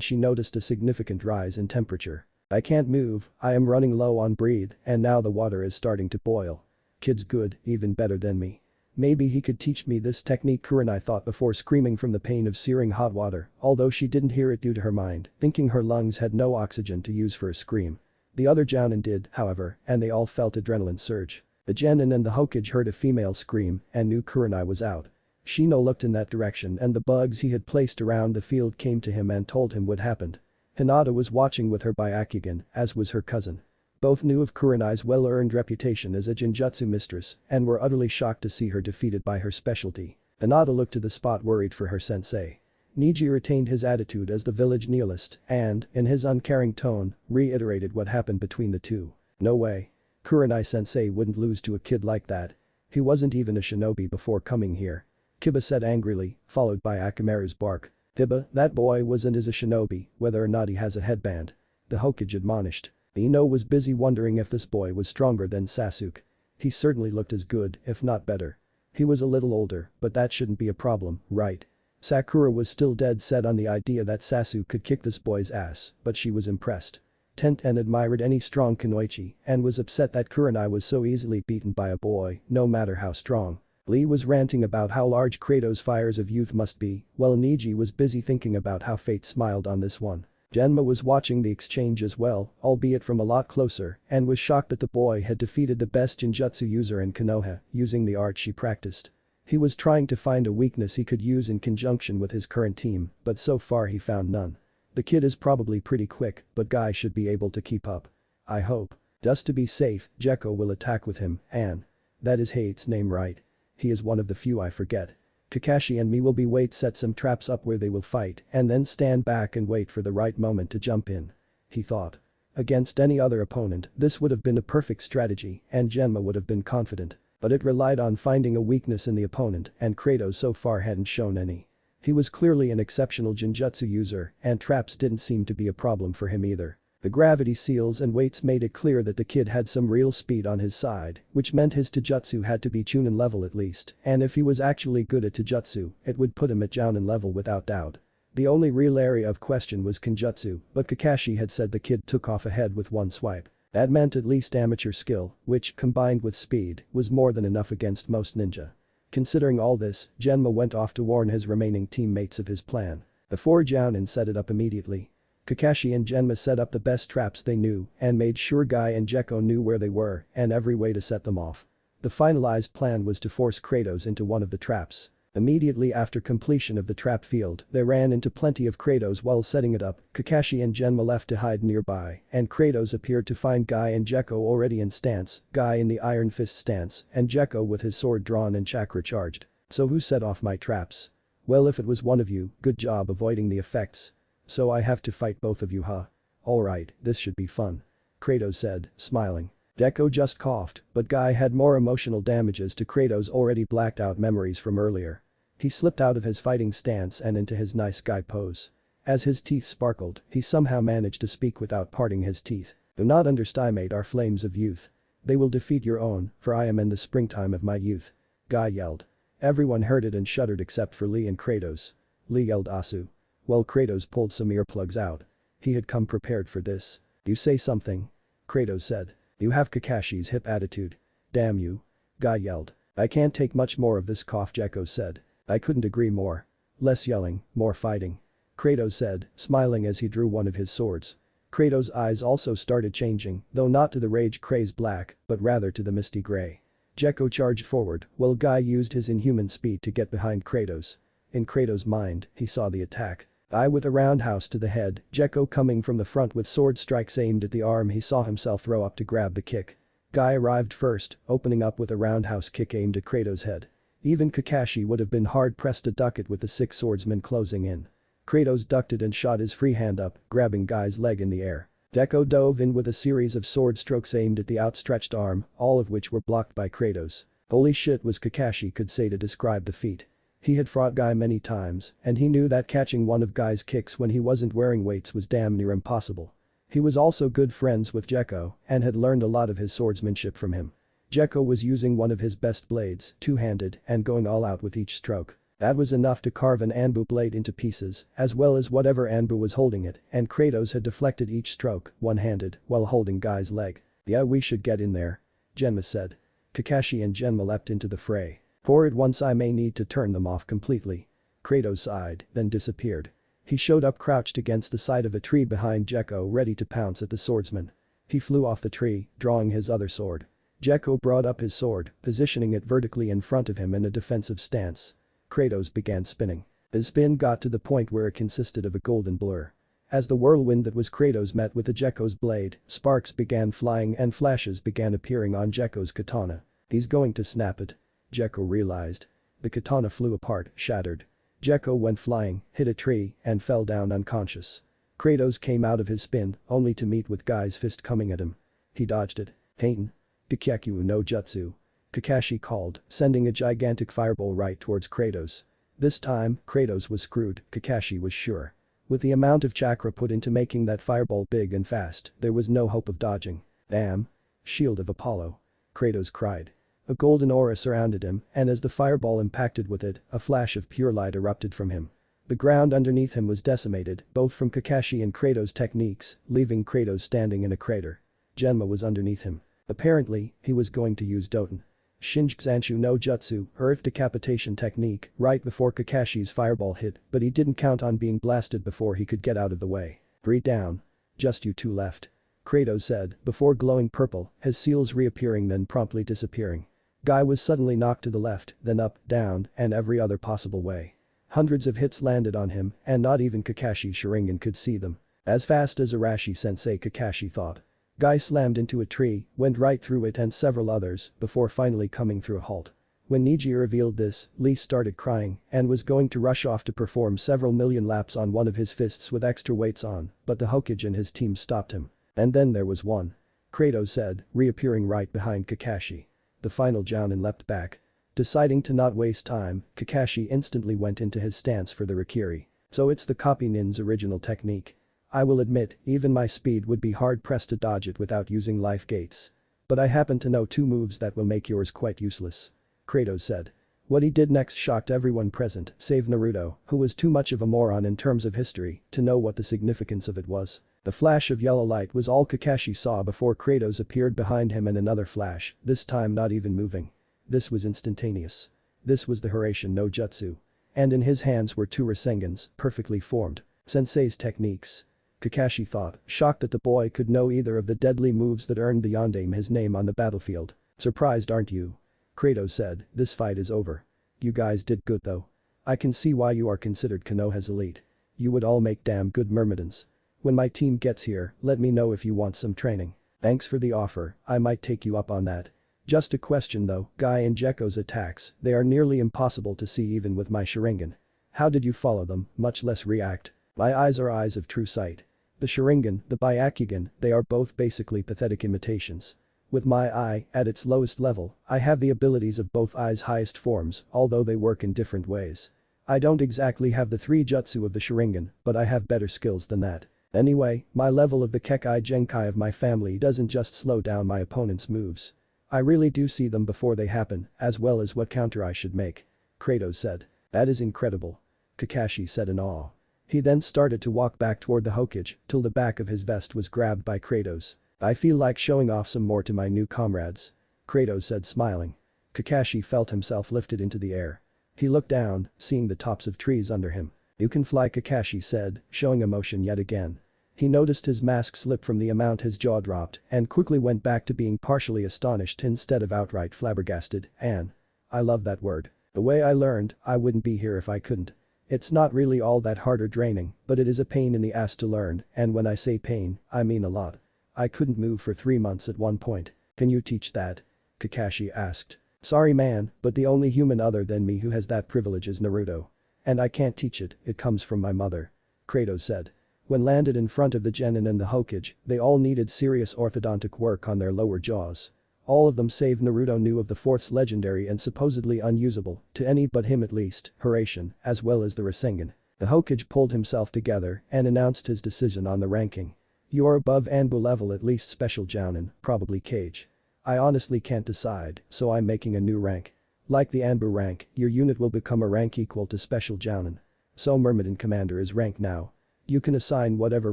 she noticed a significant rise in temperature. I can't move, I am running low on breath and now the water is starting to boil. Kid's good, even better than me. Maybe he could teach me this technique, Kurenai thought before screaming from the pain of searing hot water, although she didn't hear it due to her mind, thinking her lungs had no oxygen to use for a scream. The other Jounin did, however, and they all felt adrenaline surge. The genin and the Hokage heard a female scream and knew Kurenai was out. Shino looked in that direction and the bugs he had placed around the field came to him and told him what happened. Hinata was watching with her Byakugan, as was her cousin. Both knew of Kurenai's well-earned reputation as a genjutsu mistress and were utterly shocked to see her defeated by her specialty. Hinata looked to the spot worried for her sensei. Niji retained his attitude as the village nihilist and, in his uncaring tone, reiterated what happened between the two. No way. Kurenai sensei wouldn't lose to a kid like that. He wasn't even a shinobi before coming here. Kiba said angrily, followed by Akamaru's bark. Kiba, that boy wasn't as a shinobi, whether or not he has a headband. The Hokage admonished. Ino was busy wondering if this boy was stronger than Sasuke. He certainly looked as good, if not better. He was a little older, but that shouldn't be a problem, right? Sakura was still dead set on the idea that Sasuke could kick this boy's ass, but she was impressed. Tenten admired any strong kunoichi and was upset that Kurenai was so easily beaten by a boy, no matter how strong. Lee was ranting about how large Kratos' fires of youth must be, while Niji was busy thinking about how fate smiled on this one. Genma was watching the exchange as well, albeit from a lot closer, and was shocked that the boy had defeated the best genjutsu user in Konoha, using the art she practiced. He was trying to find a weakness he could use in conjunction with his current team, but so far he found none. The kid is probably pretty quick, but Guy should be able to keep up. I hope. Just to be safe, Gekko will attack with him, and. That is Hate's name, right? He is one of the few I forget. Kakashi and me will set some traps up where they will fight and then stand back and wait for the right moment to jump in. He thought. Against any other opponent, this would have been a perfect strategy and Genma would have been confident, but it relied on finding a weakness in the opponent and Kratos so far hadn't shown any. He was clearly an exceptional genjutsu user and traps didn't seem to be a problem for him either. The gravity seals and weights made it clear that the kid had some real speed on his side, which meant his taijutsu had to be chunin level at least, and if he was actually good at taijutsu, it would put him at jounin level without doubt. The only real area of question was kenjutsu, but Kakashi had said the kid took off ahead with one swipe. That meant at least amateur skill, which, combined with speed, was more than enough against most ninja. Considering all this, Genma went off to warn his remaining teammates of his plan. The four Jounin set it up immediately. Kakashi and Genma set up the best traps they knew and made sure Guy and Gekko knew where they were and every way to set them off. The finalized plan was to force Kratos into one of the traps. Immediately after completion of the trap field, they ran into plenty of Kratos while setting it up. Kakashi and Genma left to hide nearby, and Kratos appeared to find Guy and Gekko already in stance, Guy in the Iron Fist stance, and Gekko with his sword drawn and chakra charged. So who set off my traps? Well, if it was one of you, good job avoiding the effects. So I have to fight both of you, huh? Alright, this should be fun. Kratos said, smiling. Gekko just coughed, but Guy had more emotional damages to Kratos' already blacked out memories from earlier. He slipped out of his fighting stance and into his nice guy pose. As his teeth sparkled, he somehow managed to speak without parting his teeth. Do not underestimate our flames of youth. They will defeat your own, for I am in the springtime of my youth. Guy yelled. Everyone heard it and shuddered except for Lee and Kratos. Lee yelled Asu. Well, Kratos pulled some earplugs out. He had come prepared for this. You say something? Kratos said. You have Kakashi's hip attitude. Damn you. Guy yelled. I can't take much more of this cough, Gekko said. I couldn't agree more. Less yelling, more fighting. Kratos said, smiling as he drew one of his swords. Kratos' eyes also started changing, though not to the rage-crazed black, but rather to the misty gray. Gekko charged forward, while Guy used his inhuman speed to get behind Kratos. In Kratos' mind, he saw the attack. Guy with a roundhouse to the head, Gekko coming from the front with sword strikes aimed at the arm. He saw himself throw up to grab the kick. Guy arrived first, opening up with a roundhouse kick aimed at Kratos' head. Even Kakashi would have been hard-pressed to duck it with the six swordsmen closing in. Kratos ducked it and shot his free hand up, grabbing Guy's leg in the air. Gekko dove in with a series of sword strokes aimed at the outstretched arm, all of which were blocked by Kratos. Holy shit, was Kakashi could say to describe the feat. He had fought Guy many times, and he knew that catching one of Guy's kicks when he wasn't wearing weights was damn near impossible. He was also good friends with Gekko and had learned a lot of his swordsmanship from him. Gekko was using one of his best blades, two-handed, and going all out with each stroke. That was enough to carve an Anbu blade into pieces, as well as whatever Anbu was holding it, and Kratos had deflected each stroke, one-handed, while holding Guy's leg. Yeah, we should get in there. Genma said. Kakashi and Genma leapt into the fray. For it once I may need to turn them off completely. Kratos sighed, then disappeared. He showed up crouched against the side of a tree behind Gekko, ready to pounce at the swordsman. He flew off the tree, drawing his other sword. Gekko brought up his sword, positioning it vertically in front of him in a defensive stance. Kratos began spinning. His spin got to the point where it consisted of a golden blur. As the whirlwind that was Kratos met with the Gekko's blade, sparks began flying and flashes began appearing on Gekko's katana. He's going to snap it. Gekko realized. The katana flew apart, shattered. Gekko went flying, hit a tree, and fell down unconscious. Kratos came out of his spin, only to meet with Guy's fist coming at him. He dodged it. Heitan. Gekyaku no Jutsu. Kakashi called, sending a gigantic fireball right towards Kratos. This time, Kratos was screwed, Kakashi was sure. With the amount of chakra put into making that fireball big and fast, there was no hope of dodging. Damn. Shield of Apollo. Kratos cried. A golden aura surrounded him, and as the fireball impacted with it, a flash of pure light erupted from him. The ground underneath him was decimated, both from Kakashi and Kratos' techniques, leaving Kratos standing in a crater. Genma was underneath him. Apparently, he was going to use Doton. Shinjutsu no Jutsu, Earth Decapitation Technique, right before Kakashi's fireball hit, but he didn't count on being blasted before he could get out of the way. "Three down. Just you two left," Kratos said, before glowing purple, his seals reappearing then promptly disappearing. Guy was suddenly knocked to the left, then up, down, and every other possible way. Hundreds of hits landed on him, and not even Kakashi Sharingan could see them. As fast as Arashi-sensei, Kakashi thought. Guy slammed into a tree, went right through it and several others, before finally coming through a halt. When Niji revealed this, Lee started crying and was going to rush off to perform several million laps on one of his fists with extra weights on, but the Hokage and his team stopped him. And then there was one. Kratos said, reappearing right behind Kakashi. The final Jounin leapt back. Deciding to not waste time, Kakashi instantly went into his stance for the Rikiri. So it's the copy nin's original technique. I will admit, even my speed would be hard-pressed to dodge it without using life gates. But I happen to know two moves that will make yours quite useless. Kratos said. What he did next shocked everyone present, save Naruto, who was too much of a moron in terms of history to know what the significance of it was. The flash of yellow light was all Kakashi saw before Kratos appeared behind him, and another flash, this time not even moving. This was instantaneous. This was the Hiraishin no Jutsu. And in his hands were two Rasengans, perfectly formed. Sensei's techniques. Kakashi thought, shocked that the boy could know either of the deadly moves that earned the Yondaime his name on the battlefield. Surprised, aren't you? Kratos said, this fight is over. You guys did good though. I can see why you are considered Konoha's elite. You would all make damn good myrmidons. When my team gets here, let me know if you want some training. Thanks for the offer, I might take you up on that. Just a question though, Guy and Gekko's attacks, they are nearly impossible to see even with my Sharingan. How did you follow them, much less react? My eyes are eyes of true sight. The Sharingan, the Byakugan, they are both basically pathetic imitations. With my eye, at its lowest level, I have the abilities of both eyes' highest forms, although they work in different ways. I don't exactly have the 3 jutsu of the Sharingan, but I have better skills than that. Anyway, my level of the Kekkai Genkai of my family doesn't just slow down my opponent's moves. I really do see them before they happen, as well as what counter I should make. Kratos said. That is incredible. Kakashi said in awe. He then started to walk back toward the Hokage till the back of his vest was grabbed by Kratos. I feel like showing off some more to my new comrades. Kratos said, smiling. Kakashi felt himself lifted into the air. He looked down, seeing the tops of trees under him. You can fly, Kakashi said, showing emotion yet again. He noticed his mask slip from the amount his jaw dropped and quickly went back to being partially astonished instead of outright flabbergasted. I love that word. The way I learned, I wouldn't be here if I couldn't. It's not really all that hard or draining, but it is a pain in the ass to learn, and when I say pain, I mean a lot. I couldn't move for 3 months at one point. Can you teach that? Kakashi asked. Sorry man, but the only human other than me who has that privilege is Naruto. And I can't teach it, it comes from my mother. Kratos said. When landed in front of the Genin and the Hokage, they all needed serious orthodontic work on their lower jaws. All of them save Naruto knew of the fourth's legendary and supposedly unusable, to any but him at least, Hiraishin, as well as the Rasengan. The Hokage pulled himself together and announced his decision on the ranking. You are above Anbu level at least special Jounin, probably Cage. I honestly can't decide, so I'm making a new rank. Like the Anbu rank, your unit will become a rank equal to special Jounin. So Myrmidon Commander is ranked now. You can assign whatever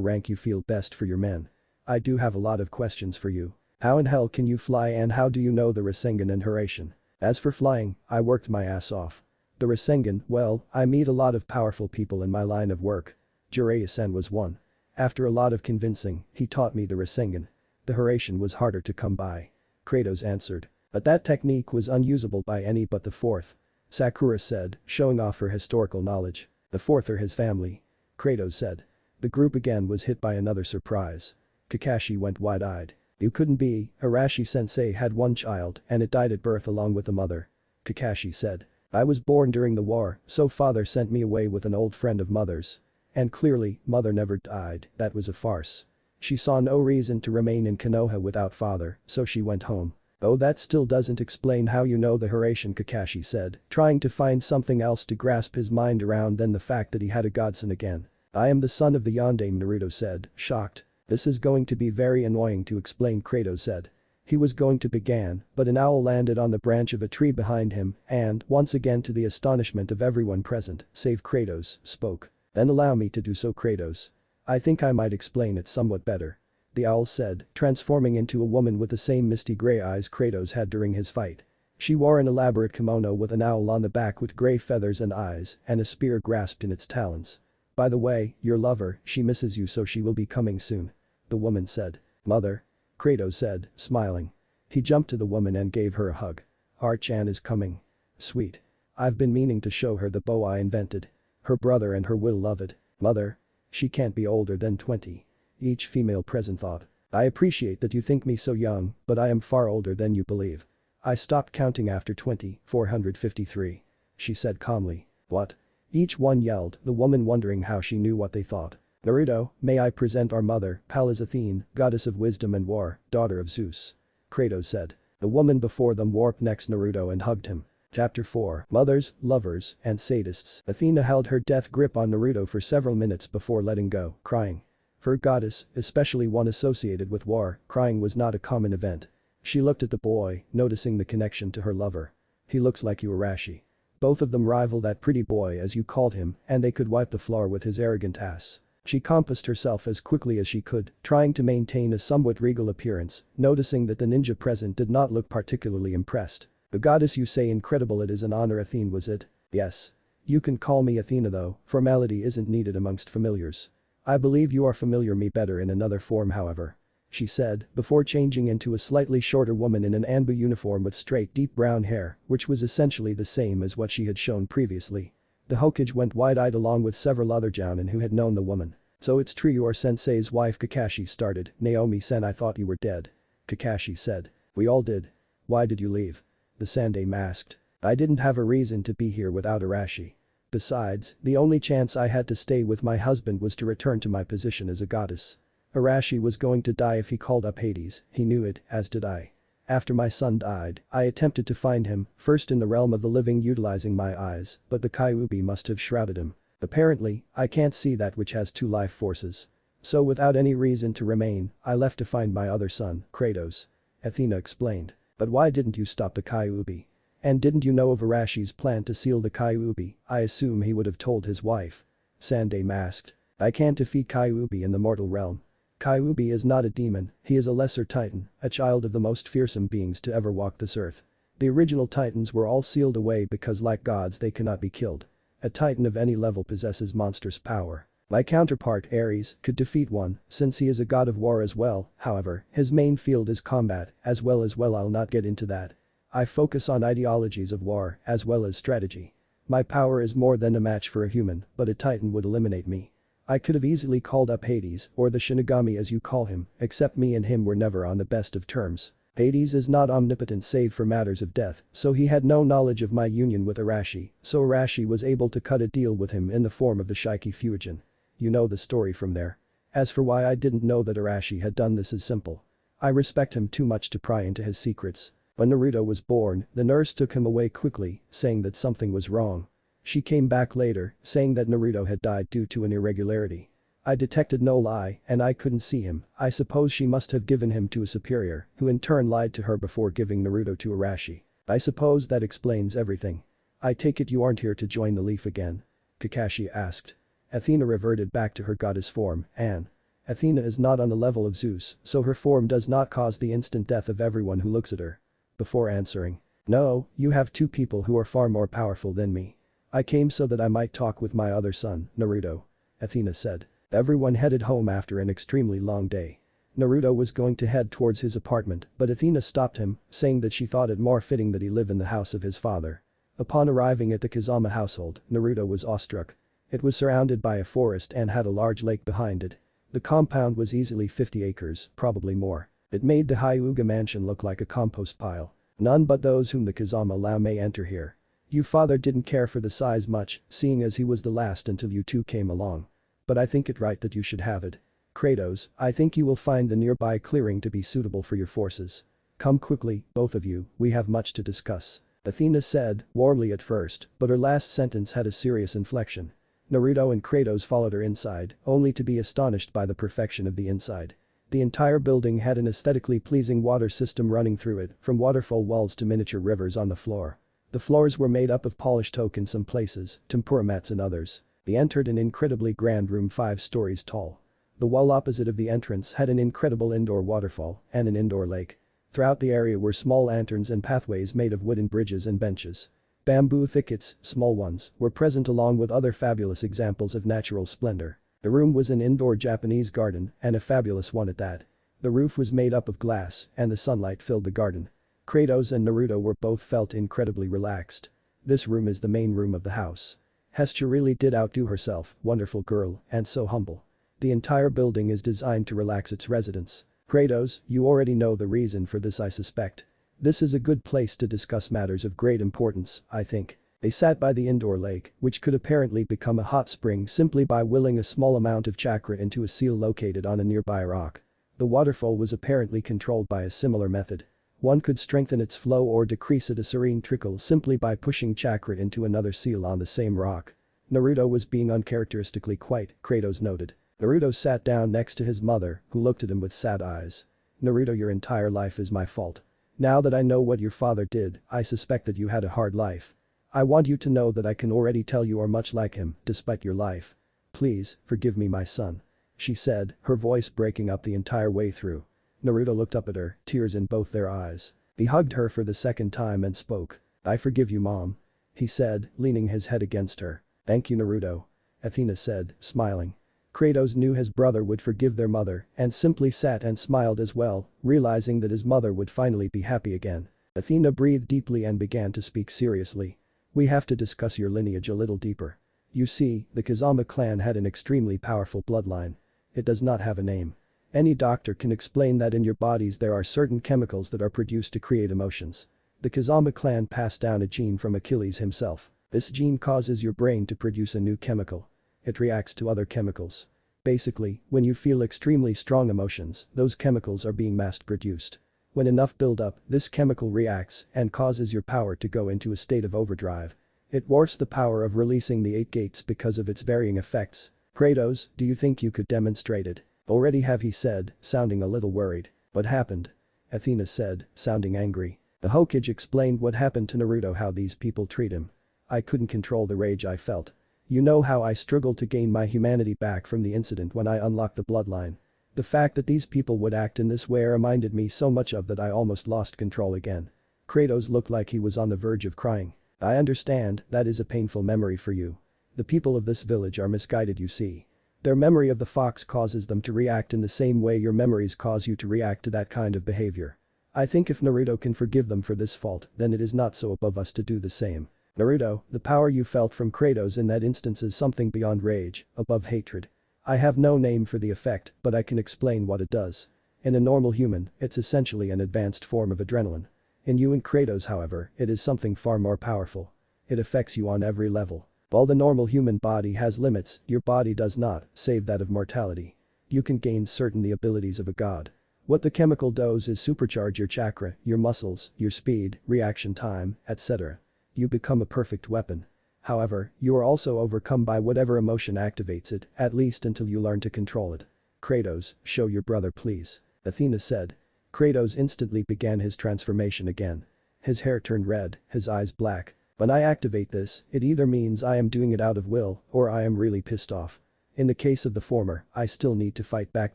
rank you feel best for your men. I do have a lot of questions for you. How in hell can you fly, and how do you know the Rasengan and Hiraishin? As for flying, I worked my ass off. The Rasengan, well, I meet a lot of powerful people in my line of work. Jiraiya-sen was one. After a lot of convincing, he taught me the Rasengan. The Hiraishin was harder to come by. Kratos answered. But that technique was unusable by any but the fourth. Sakura said, showing off her historical knowledge. The fourth are his family. Kratos said. The group again was hit by another surprise. Kakashi went wide-eyed. You couldn't be, Arashi-sensei had one child and it died at birth along with the mother. Kakashi said. I was born during the war, so father sent me away with an old friend of mother's. And clearly, mother never died, that was a farce. She saw no reason to remain in Konoha without father, so she went home. Oh, that still doesn't explain how you know the Hiraishin, Kakashi said, trying to find something else to grasp his mind around than the fact that he had a godson again. I am the son of the Yondaime, Naruto said, shocked. This is going to be very annoying to explain, Kratos said. He was going to begin, but an owl landed on the branch of a tree behind him and, once again to the astonishment of everyone present, save Kratos, spoke. Then allow me to do so, Kratos. I think I might explain it somewhat better. The owl said, transforming into a woman with the same misty gray eyes Kratos had during his fight. She wore an elaborate kimono with an owl on the back with gray feathers and eyes and a spear grasped in its talons. By the way, your lover, she misses you, so she will be coming soon. The woman said. Mother? Kratos said, smiling. He jumped to the woman and gave her a hug. Archan is coming. Sweet. I've been meaning to show her the bow I invented. Her brother and her will love it. Mother? She can't be older than 20. Each female present thought. I appreciate that you think me so young, but I am far older than you believe. I stopped counting after 453. She said calmly. What? Each one yelled, the woman wondering how she knew what they thought. Naruto, may I present our mother, Pallas Athene, goddess of wisdom and war, daughter of Zeus. Kratos said. The woman before them warped next Naruto and hugged him. Chapter 4. Mothers, Lovers, and Sadists. Athena held her death grip on Naruto for several minutes before letting go, crying. For a goddess, especially one associated with war, crying was not a common event. She looked at the boy, noticing the connection to her lover. He looks like you, Arashi. Both of them rival that pretty boy as you called him, and they could wipe the floor with his arrogant ass. She compassed herself as quickly as she could, trying to maintain a somewhat regal appearance, noticing that the ninja present did not look particularly impressed. "The goddess you say incredible, it is an honor, Athene, was it?" "Yes. You can call me Athena though, formality isn't needed amongst familiars. I believe you are familiar me better in another form however," she said, before changing into a slightly shorter woman in an Anbu uniform with straight deep brown hair, which was essentially the same as what she had shown previously. The Hokage went wide-eyed along with several other jounin who had known the woman. "So it's true you are Sensei's wife," Kakashi started. "Naomi-sen, I thought you were dead." Kakashi said. "We all did. Why did you leave?" the Sandaime asked. "I didn't have a reason to be here without Arashi. Besides, the only chance I had to stay with my husband was to return to my position as a goddess. Arashi was going to die if he called up Hades, he knew it, as did I. After my son died, I attempted to find him, first in the realm of the living utilizing my eyes, but the Kyuubi must have shrouded him. Apparently, I can't see that which has two life forces. So without any reason to remain, I left to find my other son, Kratos," Athena explained. "But why didn't you stop the Kyuubi? And didn't you know of Arashi's plan to seal the Kyuubi? I assume he would have told his wife." Sandaime asked. "I can't defeat Kyuubi in the mortal realm. Kyuubi is not a demon, he is a lesser titan, a child of the most fearsome beings to ever walk this earth. The original titans were all sealed away because like gods they cannot be killed. A titan of any level possesses monstrous power. My counterpart, Ares, could defeat one, since he is a god of war as well, however, his main field is combat, as well I'll not get into that. I focus on ideologies of war, as well as strategy. My power is more than a match for a human, but a titan would eliminate me. I could have easily called up Hades, or the Shinigami as you call him, except me and him were never on the best of terms. Hades is not omnipotent save for matters of death, so he had no knowledge of my union with Arashi, so Arashi was able to cut a deal with him in the form of the Shiki Fuijin. You know the story from there. As for why I didn't know that Arashi had done this is simple. I respect him too much to pry into his secrets. When Naruto was born, the nurse took him away quickly, saying that something was wrong. She came back later, saying that Naruto had died due to an irregularity. I detected no lie, and I couldn't see him. I suppose she must have given him to a superior, who in turn lied to her before giving Naruto to Arashi. I suppose that explains everything. I take it you aren't here to join the Leaf again?" Kakashi asked. Athena reverted back to her goddess form, and Athena is not on the level of Zeus, so her form does not cause the instant death of everyone who looks at her. Before answering, "No, you have two people who are far more powerful than me. I came so that I might talk with my other son, Naruto," Athena said. Everyone headed home after an extremely long day. Naruto was going to head towards his apartment, but Athena stopped him, saying that she thought it more fitting that he live in the house of his father. Upon arriving at the Kazama household, Naruto was awestruck. It was surrounded by a forest and had a large lake behind it. The compound was easily 50 acres, probably more. It made the Hyuga mansion look like a compost pile. None but those whom the Kazama allow may enter here. Your father didn't care for the size much, seeing as he was the last until you two came along. But I think it right that you should have it. Kratos, I think you will find the nearby clearing to be suitable for your forces. Come quickly, both of you, we have much to discuss," Athena said, warmly at first, but her last sentence had a serious inflection. Naruto and Kratos followed her inside, only to be astonished by the perfection of the inside. The entire building had an aesthetically pleasing water system running through it, from waterfall walls to miniature rivers on the floor. The floors were made up of polished oak in some places, tempura mats in others. They entered an incredibly grand room 5 stories tall. The wall opposite of the entrance had an incredible indoor waterfall and an indoor lake. Throughout the area were small lanterns and pathways made of wooden bridges and benches. Bamboo thickets, small ones, were present along with other fabulous examples of natural splendor. The room was an indoor Japanese garden, and a fabulous one at that. The roof was made up of glass, and the sunlight filled the garden. Kratos and Naruto were both felt incredibly relaxed. This room is the main room of the house. Hestia really did outdo herself, wonderful girl, and so humble. The entire building is designed to relax its residents. Kratos, you already know the reason for this I suspect. This is a good place to discuss matters of great importance, I think. They sat by the indoor lake, which could apparently become a hot spring simply by willing a small amount of chakra into a seal located on a nearby rock. The waterfall was apparently controlled by a similar method. One could strengthen its flow or decrease it a serene trickle simply by pushing chakra into another seal on the same rock. Naruto was being uncharacteristically quiet, Kratos noted. Naruto sat down next to his mother, who looked at him with sad eyes. Naruto, your entire life is my fault. Now that I know what your father did, I suspect that you had a hard life. I want you to know that I can already tell you are much like him, despite your life. Please, forgive me my son. She said, her voice breaking up the entire way through. Naruto looked up at her, tears in both their eyes. He hugged her for the second time and spoke. I forgive you mom. He said, leaning his head against her. Thank you Naruto. Athena said, smiling. Kratos knew his brother would forgive their mother and simply sat and smiled as well, realizing that his mother would finally be happy again. Athena breathed deeply and began to speak seriously. We have to discuss your lineage a little deeper. You see, the Kazama clan had an extremely powerful bloodline. It does not have a name. Any doctor can explain that in your bodies there are certain chemicals that are produced to create emotions. The Kazama clan passed down a gene from Achilles himself. This gene causes your brain to produce a new chemical. It reacts to other chemicals. Basically, when you feel extremely strong emotions, those chemicals are being mass-produced. When enough build up, this chemical reacts and causes your power to go into a state of overdrive. It dwarfs the power of releasing the 8 gates because of its varying effects. Kratos, do you think you could demonstrate it? Already have, he said, sounding a little worried. What happened? Athena said, sounding angry. The Hokage explained what happened to Naruto, how these people treat him. I couldn't control the rage I felt. You know how I struggled to gain my humanity back from the incident when I unlocked the bloodline. The fact that these people would act in this way reminded me so much of that I almost lost control again. Kratos looked like he was on the verge of crying. I understand, that is a painful memory for you. The people of this village are misguided, you see. Their memory of the fox causes them to react in the same way your memories cause you to react to that kind of behavior. I think if Naruto can forgive them for this fault, then it is not so above us to do the same. Naruto, the power you felt from Kratos in that instance is something beyond rage, above hatred. I have no name for the effect, but I can explain what it does. In a normal human, it's essentially an advanced form of adrenaline. In you and Kratos, however, it is something far more powerful. It affects you on every level. While the normal human body has limits, your body does not, save that of mortality. You can gain certain the abilities of a god. What the chemical does is supercharge your chakra, your muscles, your speed, reaction time, etc. You become a perfect weapon. However, you are also overcome by whatever emotion activates it, at least until you learn to control it. Kratos, show your brother please. Athena said. Kratos instantly began his transformation again. His hair turned red, his eyes black. When I activate this, it either means I am doing it out of will or I am really pissed off. In the case of the former, I still need to fight back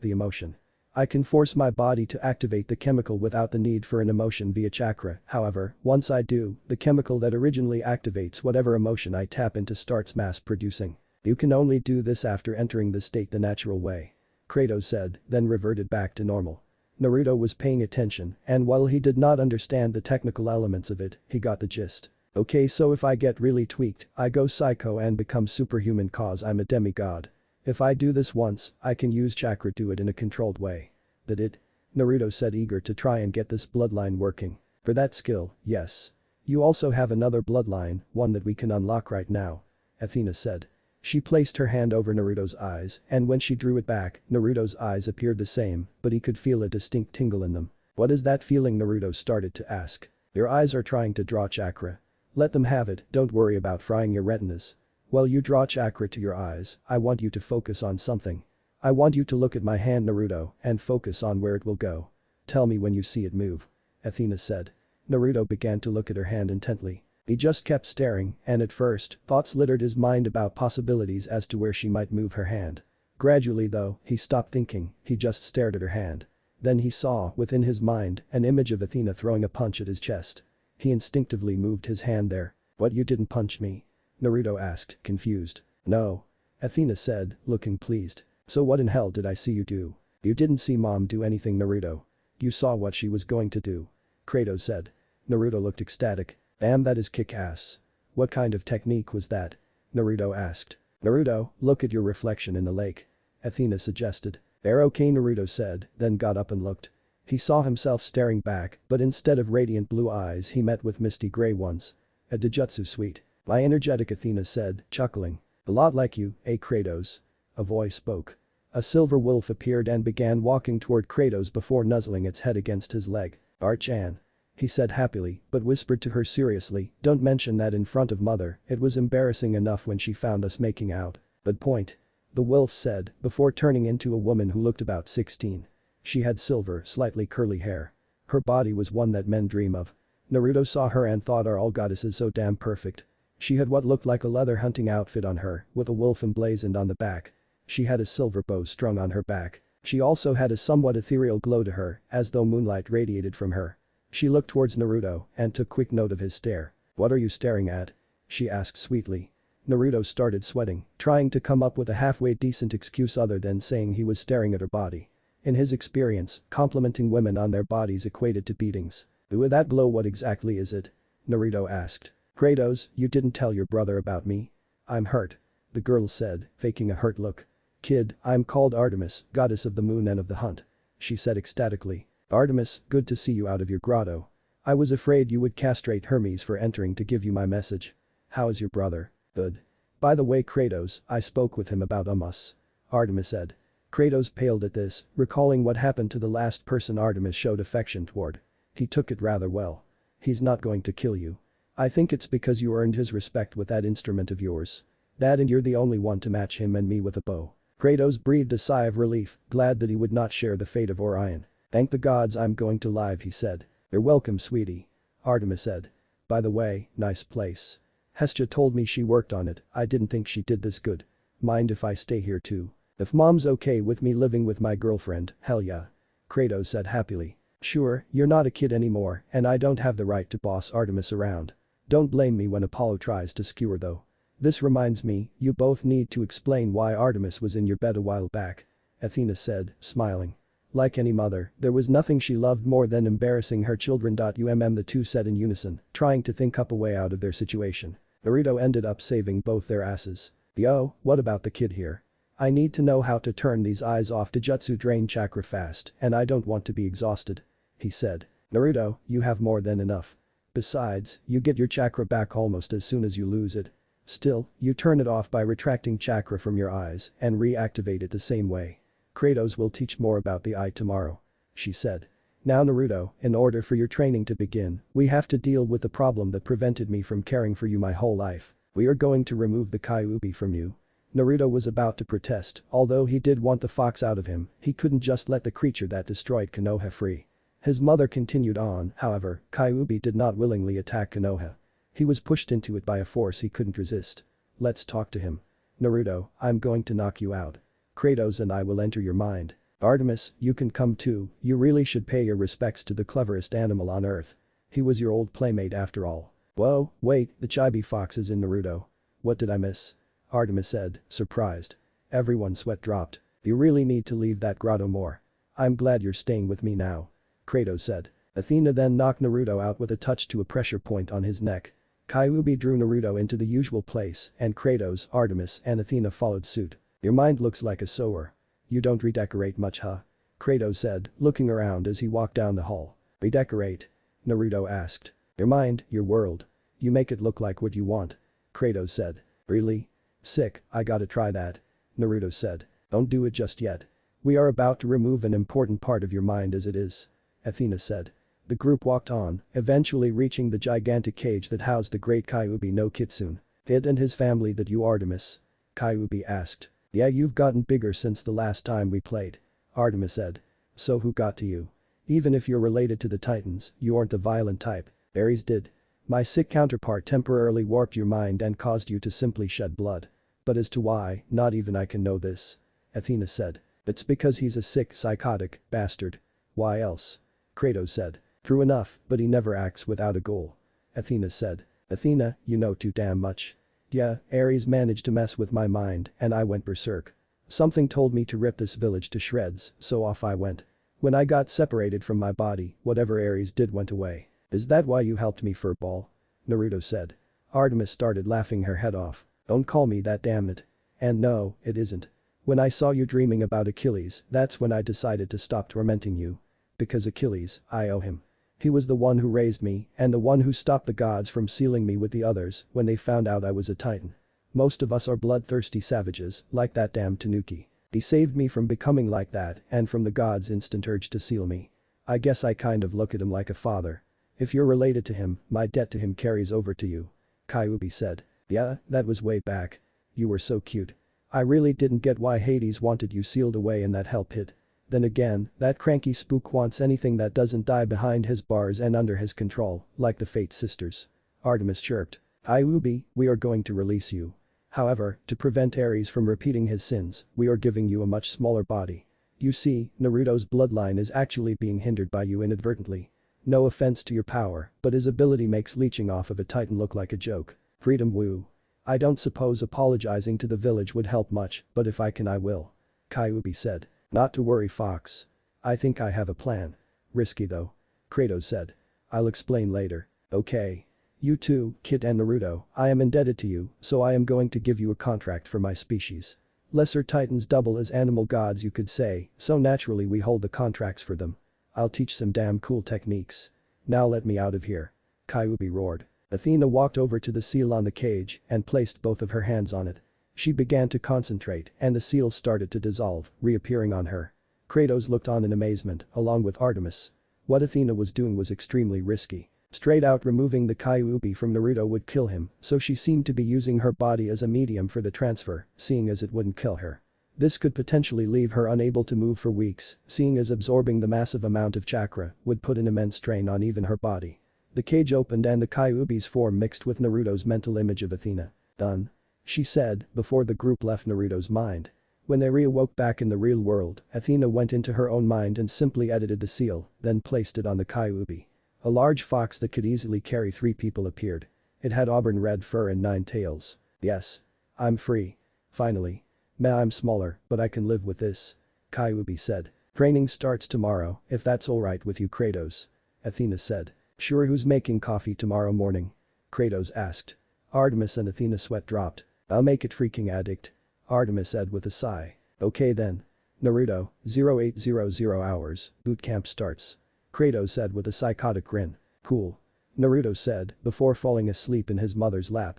the emotion. I can force my body to activate the chemical without the need for an emotion via chakra, however, once I do, the chemical that originally activates whatever emotion I tap into starts mass producing. You can only do this after entering the state the natural way. Kratos said, then reverted back to normal. Naruto was paying attention, and while he did not understand the technical elements of it, he got the gist. Okay, so if I get really tweaked, I go psycho and become superhuman cause I'm a demigod. If I do this once, I can use chakra to do it in a controlled way. That it? Naruto said, eager to try and get this bloodline working. For that skill, yes. You also have another bloodline, one that we can unlock right now. Athena said. She placed her hand over Naruto's eyes, and when she drew it back, Naruto's eyes appeared the same, but he could feel a distinct tingle in them. What is that feeling? Naruto started to ask. Your eyes are trying to draw chakra. Let them have it, don't worry about frying your retinas. While you draw chakra to your eyes, I want you to focus on something. I want you to look at my hand Naruto and focus on where it will go. Tell me when you see it move. Athena said. Naruto began to look at her hand intently. He just kept staring, and at first, thoughts littered his mind about possibilities as to where she might move her hand. Gradually though, he stopped thinking, he just stared at her hand. Then he saw, within his mind, an image of Athena throwing a punch at his chest. He instinctively moved his hand there. What, you didn't punch me? Naruto asked, confused. No. Athena said, looking pleased. So what in hell did I see you do? You didn't see mom do anything Naruto. You saw what she was going to do. Kratos said. Naruto looked ecstatic. Damn, that is kick-ass. What kind of technique was that? Naruto asked. Naruto, look at your reflection in the lake. Athena suggested. They're okay Naruto said, then got up and looked. He saw himself staring back, but instead of radiant blue eyes he met with misty gray ones. A Dejutsu suite. My energetic Athena said, chuckling. A lot like you, Kratos. A voice spoke. A silver wolf appeared and began walking toward Kratos before nuzzling its head against his leg. Archan. He said happily, but whispered to her seriously, don't mention that in front of mother, it was embarrassing enough when she found us making out. But point. The wolf said, before turning into a woman who looked about 16. She had silver, slightly curly hair. Her body was one that men dream of. Naruto saw her and thought, are all goddesses so damn perfect? She had what looked like a leather hunting outfit on her, with a wolf emblazoned on the back. She had a silver bow strung on her back. She also had a somewhat ethereal glow to her, as though moonlight radiated from her. She looked towards Naruto and took quick note of his stare. "What are you staring at?" she asked sweetly. Naruto started sweating, trying to come up with a halfway decent excuse other than saying he was staring at her body. In his experience, complimenting women on their bodies equated to beatings. "With that glow, what exactly is it?" Naruto asked. "Kratos, you didn't tell your brother about me?" "I'm hurt," the girl said, faking a hurt look. "Kid, I'm called Artemis, goddess of the moon and of the hunt," she said ecstatically. "Artemis, good to see you out of your grotto. I was afraid you would castrate Hermes for entering to give you my message. How is your brother?" "Good. By the way, Kratos, I spoke with him about us," Artemis said. Kratos paled at this, recalling what happened to the last person Artemis showed affection toward. He took it rather well. "He's not going to kill you. I think it's because you earned his respect with that instrument of yours. That and you're the only one to match him and me with a bow." Kratos breathed a sigh of relief, glad that he would not share the fate of Orion. "Thank the gods I'm going to live," he said. "You're welcome, sweetie," Artemis said. "By the way, nice place. Hestia told me she worked on it. I didn't think she did this good. Mind if I stay here too?" "If mom's okay with me living with my girlfriend, hell yeah," Kratos said happily. "Sure, you're not a kid anymore and I don't have the right to boss Artemis around. Don't blame me when Apollo tries to skewer though. This reminds me, you both need to explain why Artemis was in your bed a while back," Athena said, smiling. Like any mother, there was nothing she loved more than embarrassing her children. The two said in unison, trying to think up a way out of their situation. Naruto ended up saving both their asses. "Yo, what about the kid here? I need to know how to turn these eyes off to jutsu drain chakra fast and I don't want to be exhausted," he said. "Naruto, you have more than enough. Besides, you get your chakra back almost as soon as you lose it. Still, you turn it off by retracting chakra from your eyes and reactivate it the same way. Kratos will teach more about the eye tomorrow," she said. "Now Naruto, in order for your training to begin, we have to deal with the problem that prevented me from caring for you my whole life. We are going to remove the Kyuubi from you." Naruto was about to protest, although he did want the fox out of him, he couldn't just let the creature that destroyed Konoha free. His mother continued on, however, Kyuubi did not willingly attack Konoha. He was pushed into it by a force he couldn't resist. "Let's talk to him. Naruto, I'm going to knock you out. Kratos and I will enter your mind. Artemis, you can come too, you really should pay your respects to the cleverest animal on earth. He was your old playmate after all." "Whoa, wait, the chibi fox is in Naruto. What did I miss?" Artemis said, surprised. Everyone's sweat dropped. "You really need to leave that grotto more. I'm glad you're staying with me now," Kratos said. Athena then knocked Naruto out with a touch to a pressure point on his neck. Kyuubi drew Naruto into the usual place and Kratos, Artemis and Athena followed suit. "Your mind looks like a sewer. You don't redecorate much huh?" Kratos said, looking around as he walked down the hall. "Redecorate?" Naruto asked. "Your mind, your world. You make it look like what you want," Kratos said. "Really? Sick, I gotta try that," Naruto said. "Don't do it just yet. We are about to remove an important part of your mind as it is," Athena said. The group walked on, eventually reaching the gigantic cage that housed the great Kyuubi no Kitsune. "It and his family that you Artemis?" Kyuubi asked. "Yeah, you've gotten bigger since the last time we played," Artemis said. "So who got to you? Even if you're related to the Titans, you aren't the violent type. Ares did. My sick counterpart temporarily warped your mind and caused you to simply shed blood. But as to why, not even I can know this," Athena said. "It's because he's a sick, psychotic bastard. Why else?" Kratos said. "True enough, but he never acts without a goal," Athena said. "Athena, you know too damn much. Yeah, Ares managed to mess with my mind and I went berserk. Something told me to rip this village to shreds, so off I went. When I got separated from my body, whatever Ares did went away." "Is that why you helped me furball?" Naruto said. Artemis started laughing her head off. "Don't call me that, damn it. And no, it isn't. When I saw you dreaming about Achilles, that's when I decided to stop tormenting you. Because Achilles, I owe him. He was the one who raised me and the one who stopped the gods from sealing me with the others when they found out I was a titan. Most of us are bloodthirsty savages, like that damn Tanuki. He saved me from becoming like that and from the gods' instant urge to seal me. I guess I kind of look at him like a father. If you're related to him, my debt to him carries over to you," Kyuubi said. "Yeah, that was way back. You were so cute. I really didn't get why Hades wanted you sealed away in that hell pit. Then again, that cranky spook wants anything that doesn't die behind his bars and under his control, like the Fate sisters," Artemis chirped. Kyuubi, we are going to release you. However, to prevent Ares from repeating his sins, we are giving you a much smaller body. You see, Naruto's bloodline is actually being hindered by you inadvertently. No offense to your power, but his ability makes leeching off of a titan look like a joke. Freedom woo. I don't suppose apologizing to the village would help much, but if I can I will. Kyuubi said. Not to worry Fox. I think I have a plan. Risky though. Kratos said. I'll explain later. Okay. You two, Kid and Naruto, I am indebted to you, so I am going to give you a contract for my species. Lesser titans double as animal gods you could say, so naturally we hold the contracts for them. I'll teach some damn cool techniques. Now let me out of here. Kyuubi roared. Athena walked over to the seal on the cage and placed both of her hands on it. She began to concentrate and the seal started to dissolve, reappearing on her. Kratos looked on in amazement, along with Artemis. What Athena was doing was extremely risky. Straight out removing the Kyuubi from Naruto would kill him, so she seemed to be using her body as a medium for the transfer, seeing as it wouldn't kill her. This could potentially leave her unable to move for weeks, seeing as absorbing the massive amount of chakra would put an immense strain on even her body. The cage opened and the Kyuubi's form mixed with Naruto's mental image of Athena. Done. She said, before the group left Naruto's mind. When they reawoke back in the real world, Athena went into her own mind and simply edited the seal, then placed it on the Kyuubi. A large fox that could easily carry 3 people appeared. It had auburn red fur and 9 tails. Yes. I'm free. Finally. Meh, I'm smaller, but I can live with this. Kyuubi said. Training starts tomorrow, if that's alright with you Kratos. Athena said. Sure, who's making coffee tomorrow morning? Kratos asked. Artemis and Athena sweat dropped. I'll make it freaking addict. Artemis said with a sigh. Okay then. Naruto, 0800 hours, boot camp starts. Kratos said with a psychotic grin. Cool. Naruto said before falling asleep in his mother's lap.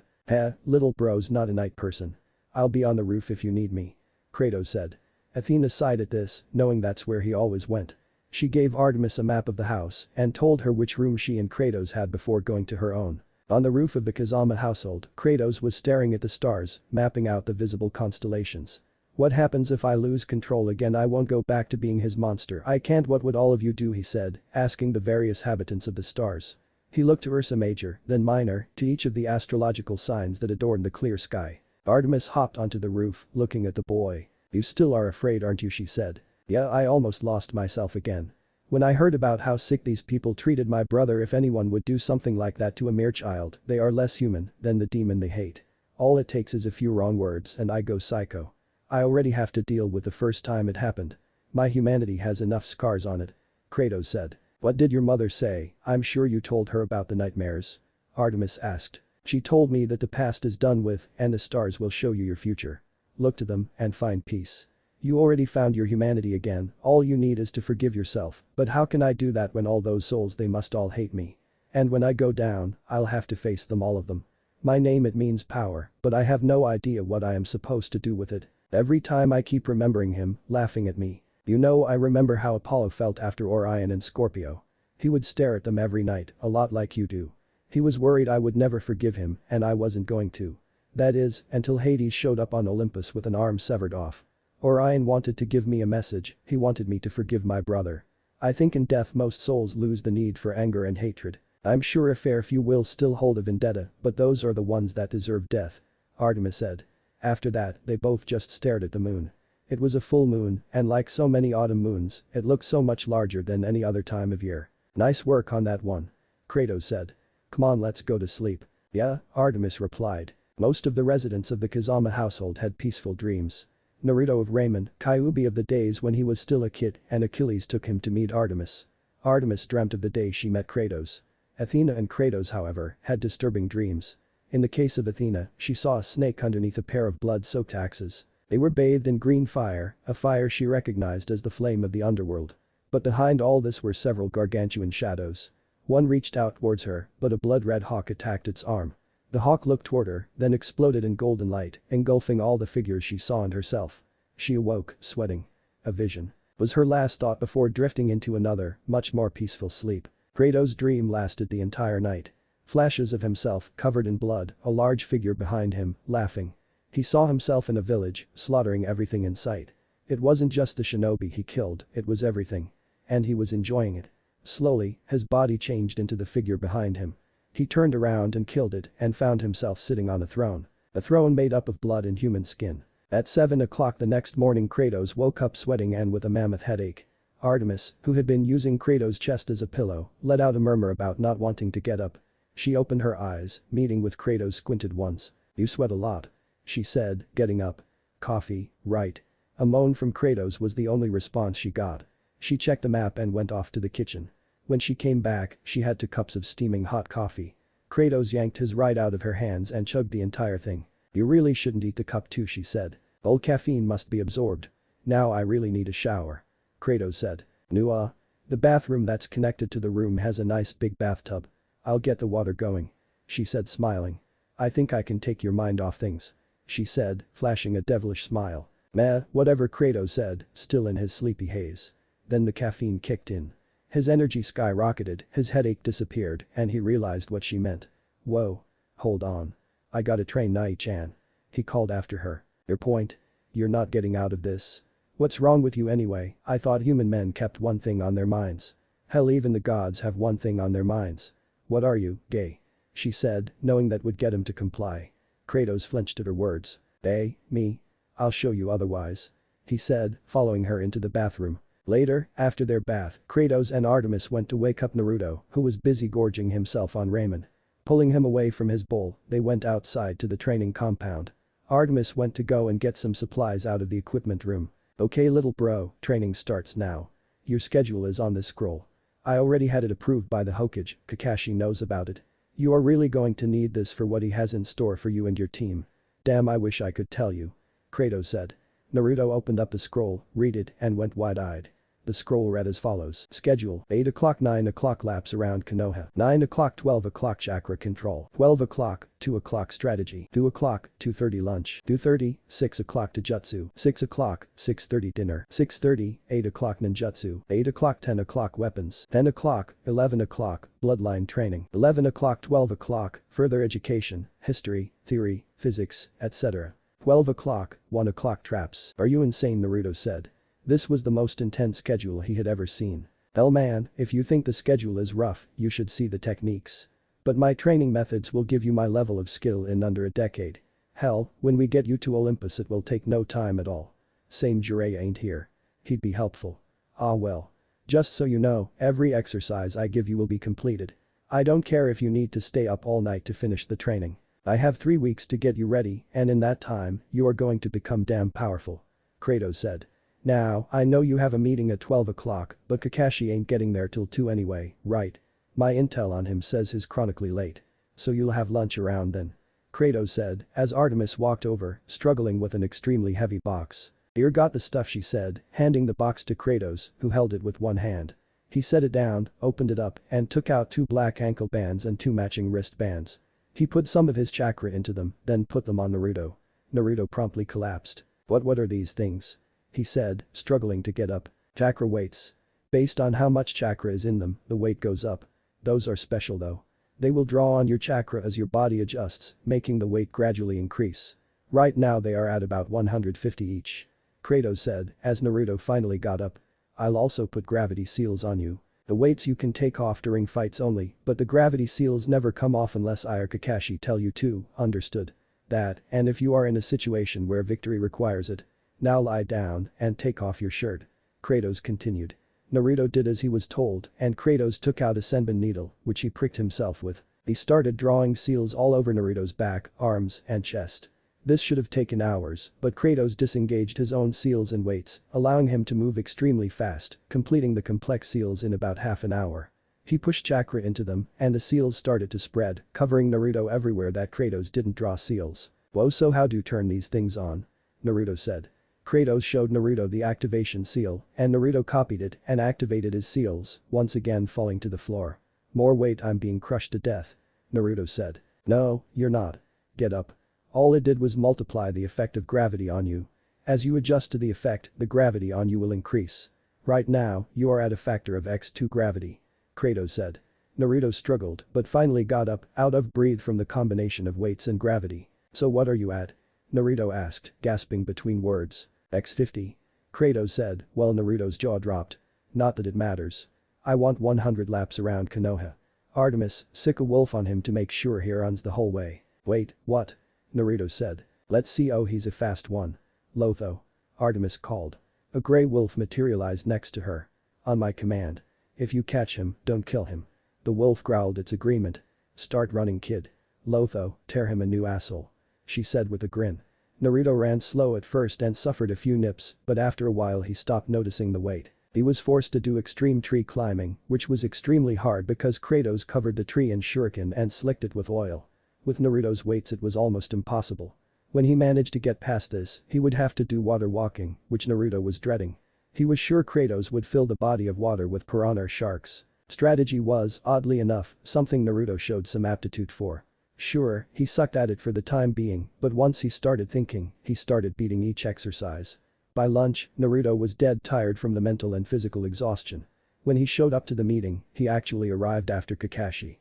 Little bro's not a night person. I'll be on the roof if you need me. Kratos said. Athena sighed at this, knowing that's where he always went. She gave Artemis a map of the house and told her which room she and Kratos had before going to her own. On the roof of the Kazama household, Kratos was staring at the stars, mapping out the visible constellations. What happens if I lose control again? I won't go back to being his monster. I can't. What would all of you do? He said, asking the various habitants of the stars. He looked to Ursa Major, then Minor, to each of the astrological signs that adorned the clear sky. Artemis hopped onto the roof, looking at the boy. You still are afraid, aren't you? She said. Yeah, I almost lost myself again. When I heard about how sick these people treated my brother, if anyone would do something like that to a mere child, they are less human than the demon they hate. All it takes is a few wrong words and I go psycho. I already have to deal with the first time it happened. My humanity has enough scars on it. Kratos said. What did your mother say? I'm sure you told her about the nightmares. Artemis asked. She told me that the past is done with and the stars will show you your future. Look to them and find peace. You already found your humanity again, all you need is to forgive yourself, but how can I do that when all those souls, they must all hate me. And when I go down, I'll have to face them, all of them. My name, it means power, but I have no idea what I am supposed to do with it. Every time I keep remembering him, laughing at me. You know, I remember how Apollo felt after Orion and Scorpio. He would stare at them every night, a lot like you do. He was worried I would never forgive him and I wasn't going to. That is, until Hades showed up on Olympus with an arm severed off. Orion wanted to give me a message, he wanted me to forgive my brother. I think in death most souls lose the need for anger and hatred. I'm sure a fair few will still hold a vendetta, but those are the ones that deserve death. Artemis said. After that, they both just stared at the moon. It was a full moon, and like so many autumn moons, it looked so much larger than any other time of year. Nice work on that one. Kratos said. Come on, let's go to sleep. Yeah, Artemis replied. Most of the residents of the Kazama household had peaceful dreams. Naruto of Raymond, Kyuubi of the days when he was still a kid, and Achilles took him to meet Artemis. Artemis dreamt of the day she met Kratos. Athena and Kratos, however, had disturbing dreams. In the case of Athena, she saw a snake underneath a pair of blood-soaked axes. They were bathed in green fire, a fire she recognized as the flame of the underworld. But behind all this were several gargantuan shadows. One reached out towards her, but a blood-red hawk attacked its arm. The hawk looked toward her, then exploded in golden light, engulfing all the figures she saw and herself. She awoke, sweating. A vision was her last thought before drifting into another, much more peaceful sleep. Kratos' dream lasted the entire night. Flashes of himself, covered in blood, a large figure behind him, laughing. He saw himself in a village, slaughtering everything in sight. It wasn't just the shinobi he killed, it was everything. And he was enjoying it. Slowly, his body changed into the figure behind him. He turned around and killed it and found himself sitting on a throne. A throne made up of blood and human skin. At 7 o'clock the next morning Kratos woke up sweating and with a mammoth headache. Artemis, who had been using Kratos' chest as a pillow, let out a murmur about not wanting to get up. She opened her eyes, meeting with Kratos squinted once. "You sweat a lot," she said, getting up. "Coffee, right?" A moan from Kratos was the only response she got. She checked the map and went off to the kitchen. When she came back, she had 2 cups of steaming hot coffee. Kratos yanked his right out of her hands and chugged the entire thing. "You really shouldn't eat the cup too," she said. "All caffeine must be absorbed. Now I really need a shower." Kratos said. "No, the bathroom that's connected to the room has a nice big bathtub. I'll get the water going," she said smiling. "I think I can take your mind off things," she said, flashing a devilish smile. "Meh, whatever," Kratos said, still in his sleepy haze. Then the caffeine kicked in. His energy skyrocketed, his headache disappeared, and he realized what she meant. "Whoa. Hold on. I gotta train Nai-chan," he called after her. "Your point? You're not getting out of this? What's wrong with you anyway? I thought human men kept one thing on their minds. Hell, even the gods have one thing on their minds. What are you, gay?" she said, knowing that would get him to comply. Kratos flinched at her words. Me? I'll show you otherwise," he said, following her into the bathroom. Later, after their bath, Kratos and Artemis went to wake up Naruto, who was busy gorging himself on ramen. Pulling him away from his bowl, they went outside to the training compound. Artemis went to go and get some supplies out of the equipment room. "Okay little bro, training starts now. Your schedule is on this scroll. I already had it approved by the Hokage, Kakashi knows about it. You are really going to need this for what he has in store for you and your team. Damn, I wish I could tell you," Kratos said. Naruto opened up the scroll, read it, and went wide-eyed. The scroll read as follows. Schedule: 8 o'clock 9 o'clock laps around Konoha. 9 o'clock 12 o'clock chakra control. 12 o'clock 2 o'clock strategy. 2 o'clock 2:30 lunch. 2:30 6 o'clock Taijutsu. 6 o'clock 6:30 dinner. 6:30 8 o'clock ninjutsu. 8 o'clock 10 o'clock weapons. 10 o'clock 11 o'clock bloodline training. 11 o'clock 12 o'clock further education, history, theory, physics, etc. 12 o'clock 1 o'clock traps. "Are you insane?" Naruto said. This was the most intense schedule he had ever seen. "Hell man, if you think the schedule is rough, you should see the techniques. But my training methods will give you my level of skill in under a decade. Hell, when we get you to Olympus it will take no time at all. Same Jiraiya ain't here. He'd be helpful. Ah well. Just so you know, every exercise I give you will be completed. I don't care if you need to stay up all night to finish the training. I have 3 weeks to get you ready and in that time, you are going to become damn powerful," Kratos said. "Now, I know you have a meeting at 12 o'clock, but Kakashi ain't getting there till 2 anyway, right? My intel on him says he's chronically late. So you'll have lunch around then," Kratos said, as Artemis walked over, struggling with an extremely heavy box. "Here, got the stuff," she said, handing the box to Kratos, who held it with one hand. He set it down, opened it up, and took out 2 black ankle bands and 2 matching wrist bands. He put some of his chakra into them, then put them on Naruto. Naruto promptly collapsed. What are these things?" he said, struggling to get up. "Chakra weights. Based on how much chakra is in them, the weight goes up. Those are special though. They will draw on your chakra as your body adjusts, making the weight gradually increase. Right now they are at about 150 each," Kratos said, as Naruto finally got up. "I'll also put gravity seals on you. The weights you can take off during fights only, but the gravity seals never come off unless I or Kakashi tell you to, understood? That, and if you are in a situation where victory requires it. Now lie down and take off your shirt," Kratos continued. Naruto did as he was told and Kratos took out a senbon needle, which he pricked himself with. He started drawing seals all over Naruto's back, arms, and chest. This should have taken hours, but Kratos disengaged his own seals and weights, allowing him to move extremely fast, completing the complex seals in about half an hour. He pushed chakra into them and the seals started to spread, covering Naruto everywhere that Kratos didn't draw seals. "Whoa, so how do you turn these things on?" Naruto said. Kratos showed Naruto the activation seal and Naruto copied it and activated his seals, once again falling to the floor. "More weight, I'm being crushed to death," Naruto said. "No, you're not. Get up. All it did was multiply the effect of gravity on you. As you adjust to the effect, the gravity on you will increase. Right now, you are at a factor of x2 gravity," Kratos said. Naruto struggled but finally got up, out of breath from the combination of weights and gravity. "So what are you at?" Naruto asked, gasping between words. "X50. Kratos said, while Naruto's jaw dropped. "Not that it matters. I want 100 laps around Konoha. Artemis, sick a wolf on him to make sure he runs the whole way. Wait, what? Naruto said. Let's see, oh he's a fast one. Lotho. Artemis called. A gray wolf materialized next to her. On my command. If you catch him, don't kill him. The wolf growled its agreement. Start running kid. Lotho, tear him a new asshole. She said with a grin. Naruto ran slow at first and suffered a few nips, but after a while he stopped noticing the weight. He was forced to do extreme tree climbing, which was extremely hard because Kratos covered the tree in shuriken and slicked it with oil. With Naruto's weights it was almost impossible. When he managed to get past this, he would have to do water walking, which Naruto was dreading. He was sure Kratos would fill the body of water with piranha sharks. Strategy was, oddly enough, something Naruto showed some aptitude for. Sure, he sucked at it for the time being, but once he started thinking, he started beating each exercise. By lunch, Naruto was dead tired from the mental and physical exhaustion. When he showed up to the meeting, he actually arrived after Kakashi.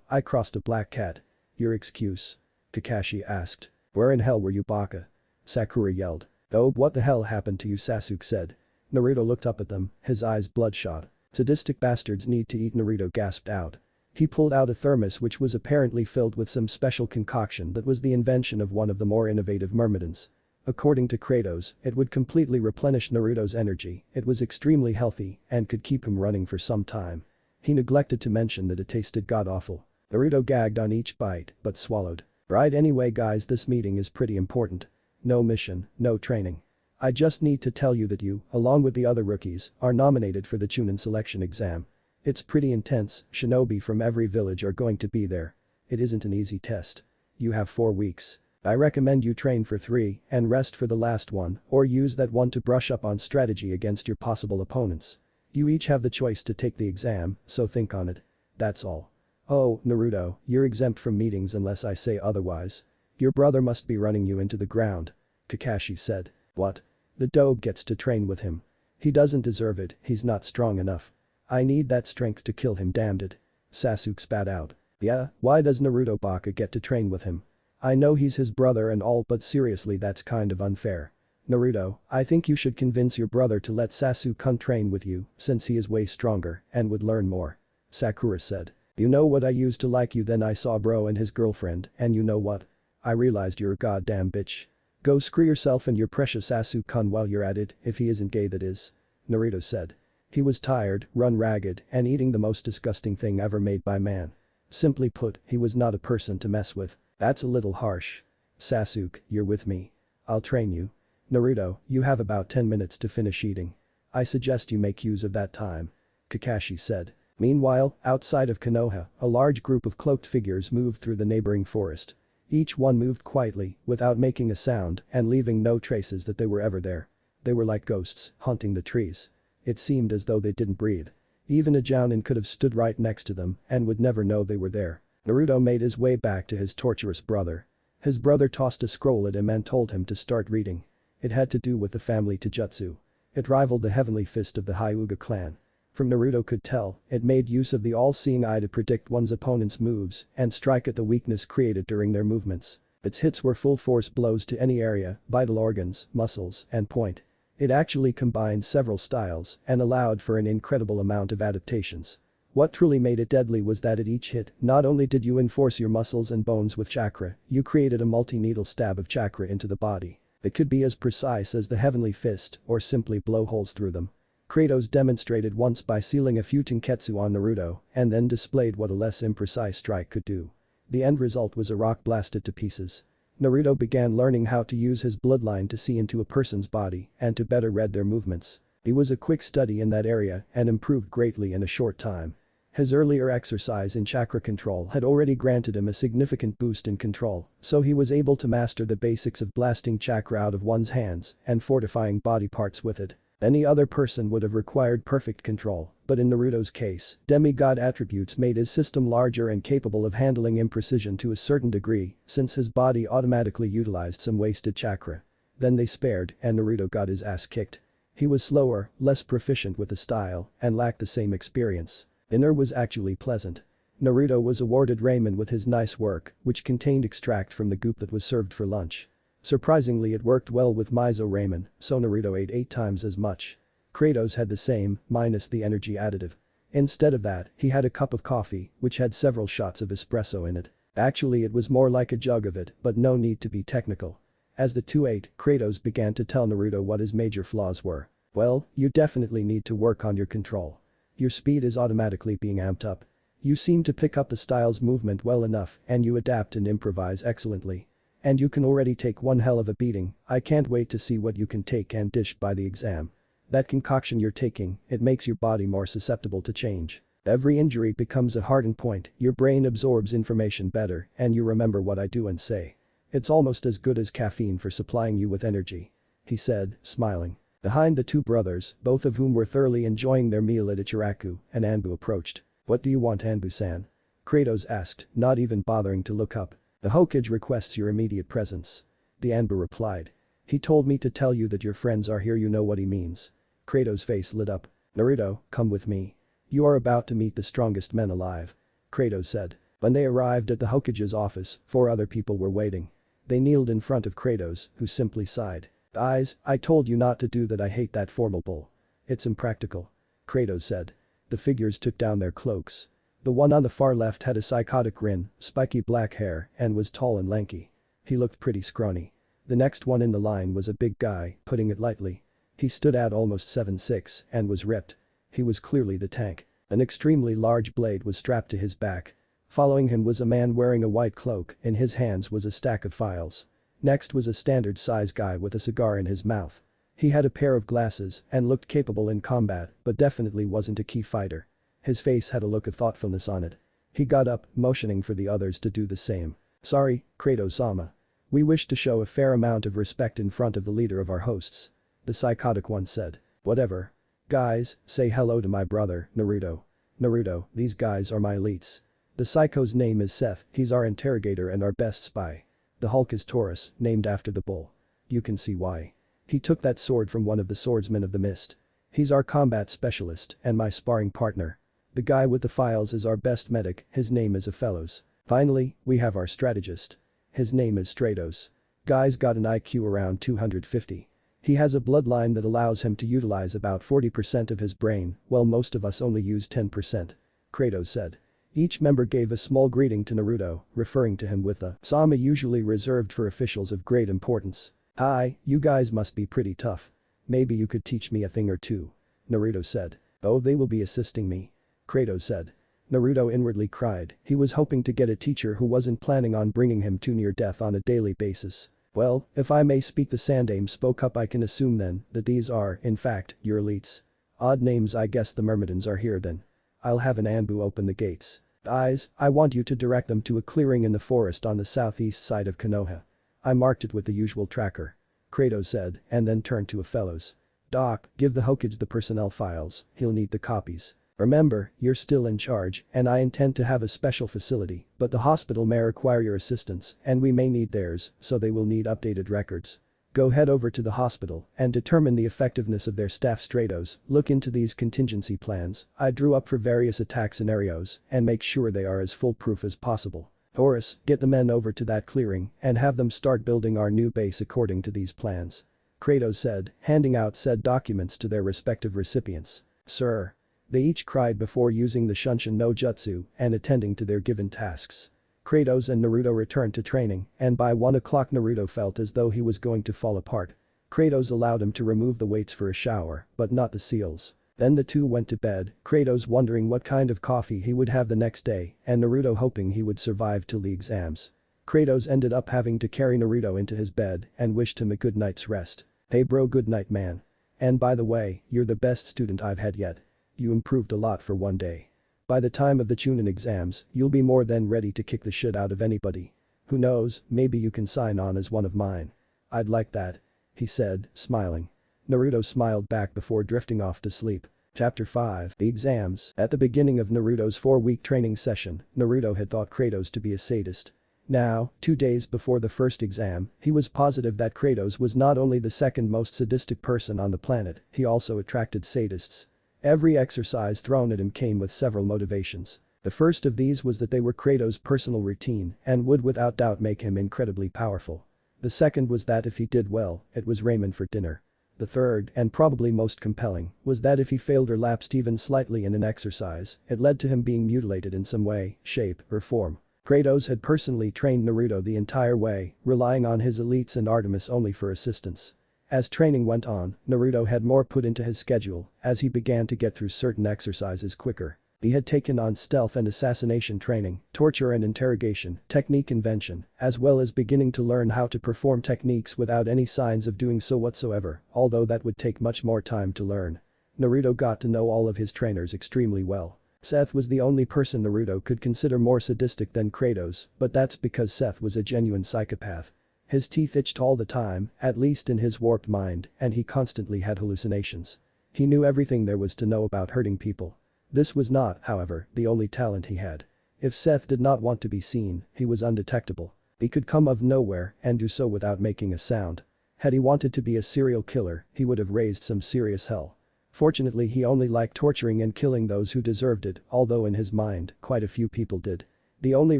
I crossed a black cat. Your excuse? Kakashi asked. Where in hell were you, Baka? Sakura yelled. Oh, what the hell happened to you, Sasuke said. Naruto looked up at them, his eyes bloodshot. Sadistic bastards need to eat, Naruto gasped out. He pulled out a thermos which was apparently filled with some special concoction that was the invention of one of the more innovative myrmidons. According to Kratos, it would completely replenish Naruto's energy, it was extremely healthy, and could keep him running for some time. He neglected to mention that it tasted god-awful. Naruto gagged on each bite, but swallowed. Right, anyway guys, this meeting is pretty important. No mission, no training. I just need to tell you that you, along with the other rookies, are nominated for the chunin selection exam. It's pretty intense, shinobi from every village are going to be there. It isn't an easy test. You have 4 weeks. I recommend you train for 3 and rest for the last one, or use that one to brush up on strategy against your possible opponents. You each have the choice to take the exam, so think on it. That's all. Oh, Naruto, you're exempt from meetings unless I say otherwise. Your brother must be running you into the ground. Kakashi said. What? The dope gets to train with him. He doesn't deserve it, he's not strong enough. I need that strength to kill him, damned it. Sasuke spat out. Yeah, why does Naruto Baka get to train with him? I know he's his brother and all, but seriously that's kind of unfair. Naruto, I think you should convince your brother to let Sasuke train with you since he is way stronger and would learn more. Sakura said. You know what, I used to like you, then I saw bro and his girlfriend, and you know what? I realized you're a goddamn bitch. Go screw yourself and your precious Sasuke while you're at it, if he isn't gay that is. Naruto said. He was tired, run ragged, and eating the most disgusting thing ever made by man. Simply put, he was not a person to mess with. That's a little harsh. Sasuke, you're with me. I'll train you. Naruto, you have about 10 minutes to finish eating. I suggest you make use of that time. Kakashi said. Meanwhile, outside of Konoha, a large group of cloaked figures moved through the neighboring forest. Each one moved quietly, without making a sound, and leaving no traces that they were ever there. They were like ghosts, haunting the trees. It seemed as though they didn't breathe. Even a Jounin could have stood right next to them and would never know they were there. Naruto made his way back to his torturous brother. His brother tossed a scroll at him and told him to start reading. It had to do with the family Taijutsu. It rivaled the heavenly fist of the Hyuga clan. From Naruto could tell, it made use of the all-seeing eye to predict one's opponent's moves and strike at the weakness created during their movements. Its hits were full-force blows to any area, vital organs, muscles, and point. It actually combined several styles and allowed for an incredible amount of adaptations. What truly made it deadly was that at each hit, not only did you enforce your muscles and bones with chakra, you created a multi-needle stab of chakra into the body. It could be as precise as the heavenly fist or simply blow holes through them. Kratos demonstrated once by sealing a few tenketsu on Naruto and then displayed what a less imprecise strike could do. The end result was a rock blasted to pieces. Naruto began learning how to use his bloodline to see into a person's body and to better read their movements. He was a quick study in that area and improved greatly in a short time. His earlier exercise in chakra control had already granted him a significant boost in control, so he was able to master the basics of blasting chakra out of one's hands and fortifying body parts with it. Any other person would have required perfect control, but in Naruto's case, demigod attributes made his system larger and capable of handling imprecision to a certain degree, since his body automatically utilized some wasted chakra. Then they spared and Naruto got his ass kicked. He was slower, less proficient with the style, and lacked the same experience. Dinner was actually pleasant. Naruto was awarded ramen with his nice work, which contained extract from the goop that was served for lunch. Surprisingly, it worked well with miso ramen, so Naruto ate 8 times as much. Kratos had the same, minus the energy additive. Instead of that, he had a cup of coffee, which had several shots of espresso in it. Actually it was more like a jug of it, but no need to be technical. As the two ate, Kratos began to tell Naruto what his major flaws were. Well, you definitely need to work on your control. Your speed is automatically being amped up. You seem to pick up the style's movement well enough and you adapt and improvise excellently. And you can already take one hell of a beating, I can't wait to see what you can take and dish by the exam. That concoction you're taking, it makes your body more susceptible to change. Every injury becomes a hardened point, your brain absorbs information better and you remember what I do and say. It's almost as good as caffeine for supplying you with energy. He said, smiling. Behind the two brothers, both of whom were thoroughly enjoying their meal at Ichiraku, an Anbu approached. What do you want, Anbu-san? Kratos asked, not even bothering to look up. The Hokage requests your immediate presence. The Anbu replied. He told me to tell you that your friends are here, you know what he means. Kratos' face lit up. Naruto, come with me. You are about to meet the strongest men alive. Kratos said. When they arrived at the Hokage's office, 4 other people were waiting. They kneeled in front of Kratos, who simply sighed. I told you not to do that, I hate that formal bull. It's impractical. Kratos said. The figures took down their cloaks. The one on the far left had a psychotic grin, spiky black hair, and was tall and lanky. He looked pretty scrawny. The next one in the line was a big guy, putting it lightly. He stood at almost 7'6" and was ripped. He was clearly the tank. An extremely large blade was strapped to his back. Following him was a man wearing a white cloak, in his hands was a stack of files. Next was a standard size guy with a cigar in his mouth. He had a pair of glasses and looked capable in combat but definitely wasn't a key fighter. His face had a look of thoughtfulness on it. He got up, motioning for the others to do the same. Sorry, Kratos-sama. We wish to show a fair amount of respect in front of the leader of our hosts. The psychotic one said. Whatever. Guys, say hello to my brother, Naruto. Naruto, these guys are my elites. The psycho's name is Seth, he's our interrogator and our best spy. The Hulk is Taurus, named after the bull. You can see why. He took that sword from one of the swordsmen of the mist. He's our combat specialist and my sparring partner. The guy with the files is our best medic, his name is Aphelos. Finally, we have our strategist. His name is Stratos. Guy's got an IQ around 250. He has a bloodline that allows him to utilize about 40% of his brain, while most of us only use 10%. Kratos said. Each member gave a small greeting to Naruto, referring to him with a "sama" usually reserved for officials of great importance. Hi, you guys must be pretty tough. Maybe you could teach me a thing or two. Naruto said. Oh, they will be assisting me. Kratos said. Naruto inwardly cried, he was hoping to get a teacher who wasn't planning on bringing him to near death on a daily basis. Well, if I may speak, the Sandaime spoke up, I can assume then that these are, in fact, your elites. Odd names, I guess the Myrmidons are here then. I'll have an Anbu open the gates. I want you to direct them to a clearing in the forest on the southeast side of Konoha. I marked it with the usual tracker. Kratos said and then turned to Aphelos. Doc, give the Hokage the personnel files, he'll need the copies. Remember, you're still in charge and I intend to have a special facility, but the hospital may require your assistance and we may need theirs, so they will need updated records. Go head over to the hospital and determine the effectiveness of their staff. Stratos, look into these contingency plans I drew up for various attack scenarios and make sure they are as foolproof as possible. Horus, get the men over to that clearing and have them start building our new base according to these plans. Kratos said, handing out said documents to their respective recipients. Sir. They each cried before using the Shunshin no Jutsu and attending to their given tasks. Kratos and Naruto returned to training and by 1 o'clock Naruto felt as though he was going to fall apart. Kratos allowed him to remove the weights for a shower, but not the seals. Then the two went to bed, Kratos wondering what kind of coffee he would have the next day and Naruto hoping he would survive till the exams. Kratos ended up having to carry Naruto into his bed and wished him a good night's rest. Hey bro, good night man. And by the way, you're the best student I've had yet. You improved a lot for one day. By the time of the chunin exams, you'll be more than ready to kick the shit out of anybody. Who knows, maybe you can sign on as one of mine. I'd like that. He said, smiling. Naruto smiled back before drifting off to sleep. Chapter 5. The exams. At the beginning of Naruto's 4-week training session, Naruto had thought Kratos to be a sadist. Now, 2 days before the first exam, he was positive that Kratos was not only the second most sadistic person on the planet, he also attracted sadists. Every exercise thrown at him came with several motivations. The first of these was that they were Kratos' personal routine and would without doubt make him incredibly powerful. The second was that if he did well, it was ramen for dinner. The third, and probably most compelling, was that if he failed or lapsed even slightly in an exercise, it led to him being mutilated in some way, shape, or form. Kratos had personally trained Naruto the entire way, relying on his elites and Artemis only for assistance. As training went on, Naruto had more put into his schedule as he began to get through certain exercises quicker. He had taken on stealth and assassination training, torture and interrogation, technique invention, as well as beginning to learn how to perform techniques without any signs of doing so whatsoever, although that would take much more time to learn. Naruto got to know all of his trainers extremely well. Seth was the only person Naruto could consider more sadistic than Kratos, but that's because Seth was a genuine psychopath. His teeth itched all the time, at least in his warped mind, and he constantly had hallucinations. He knew everything there was to know about hurting people. This was not, however, the only talent he had. If Seth did not want to be seen, he was undetectable. He could come out of nowhere and do so without making a sound. Had he wanted to be a serial killer, he would have raised some serious hell. Fortunately, he only liked torturing and killing those who deserved it, although in his mind, quite a few people did. The only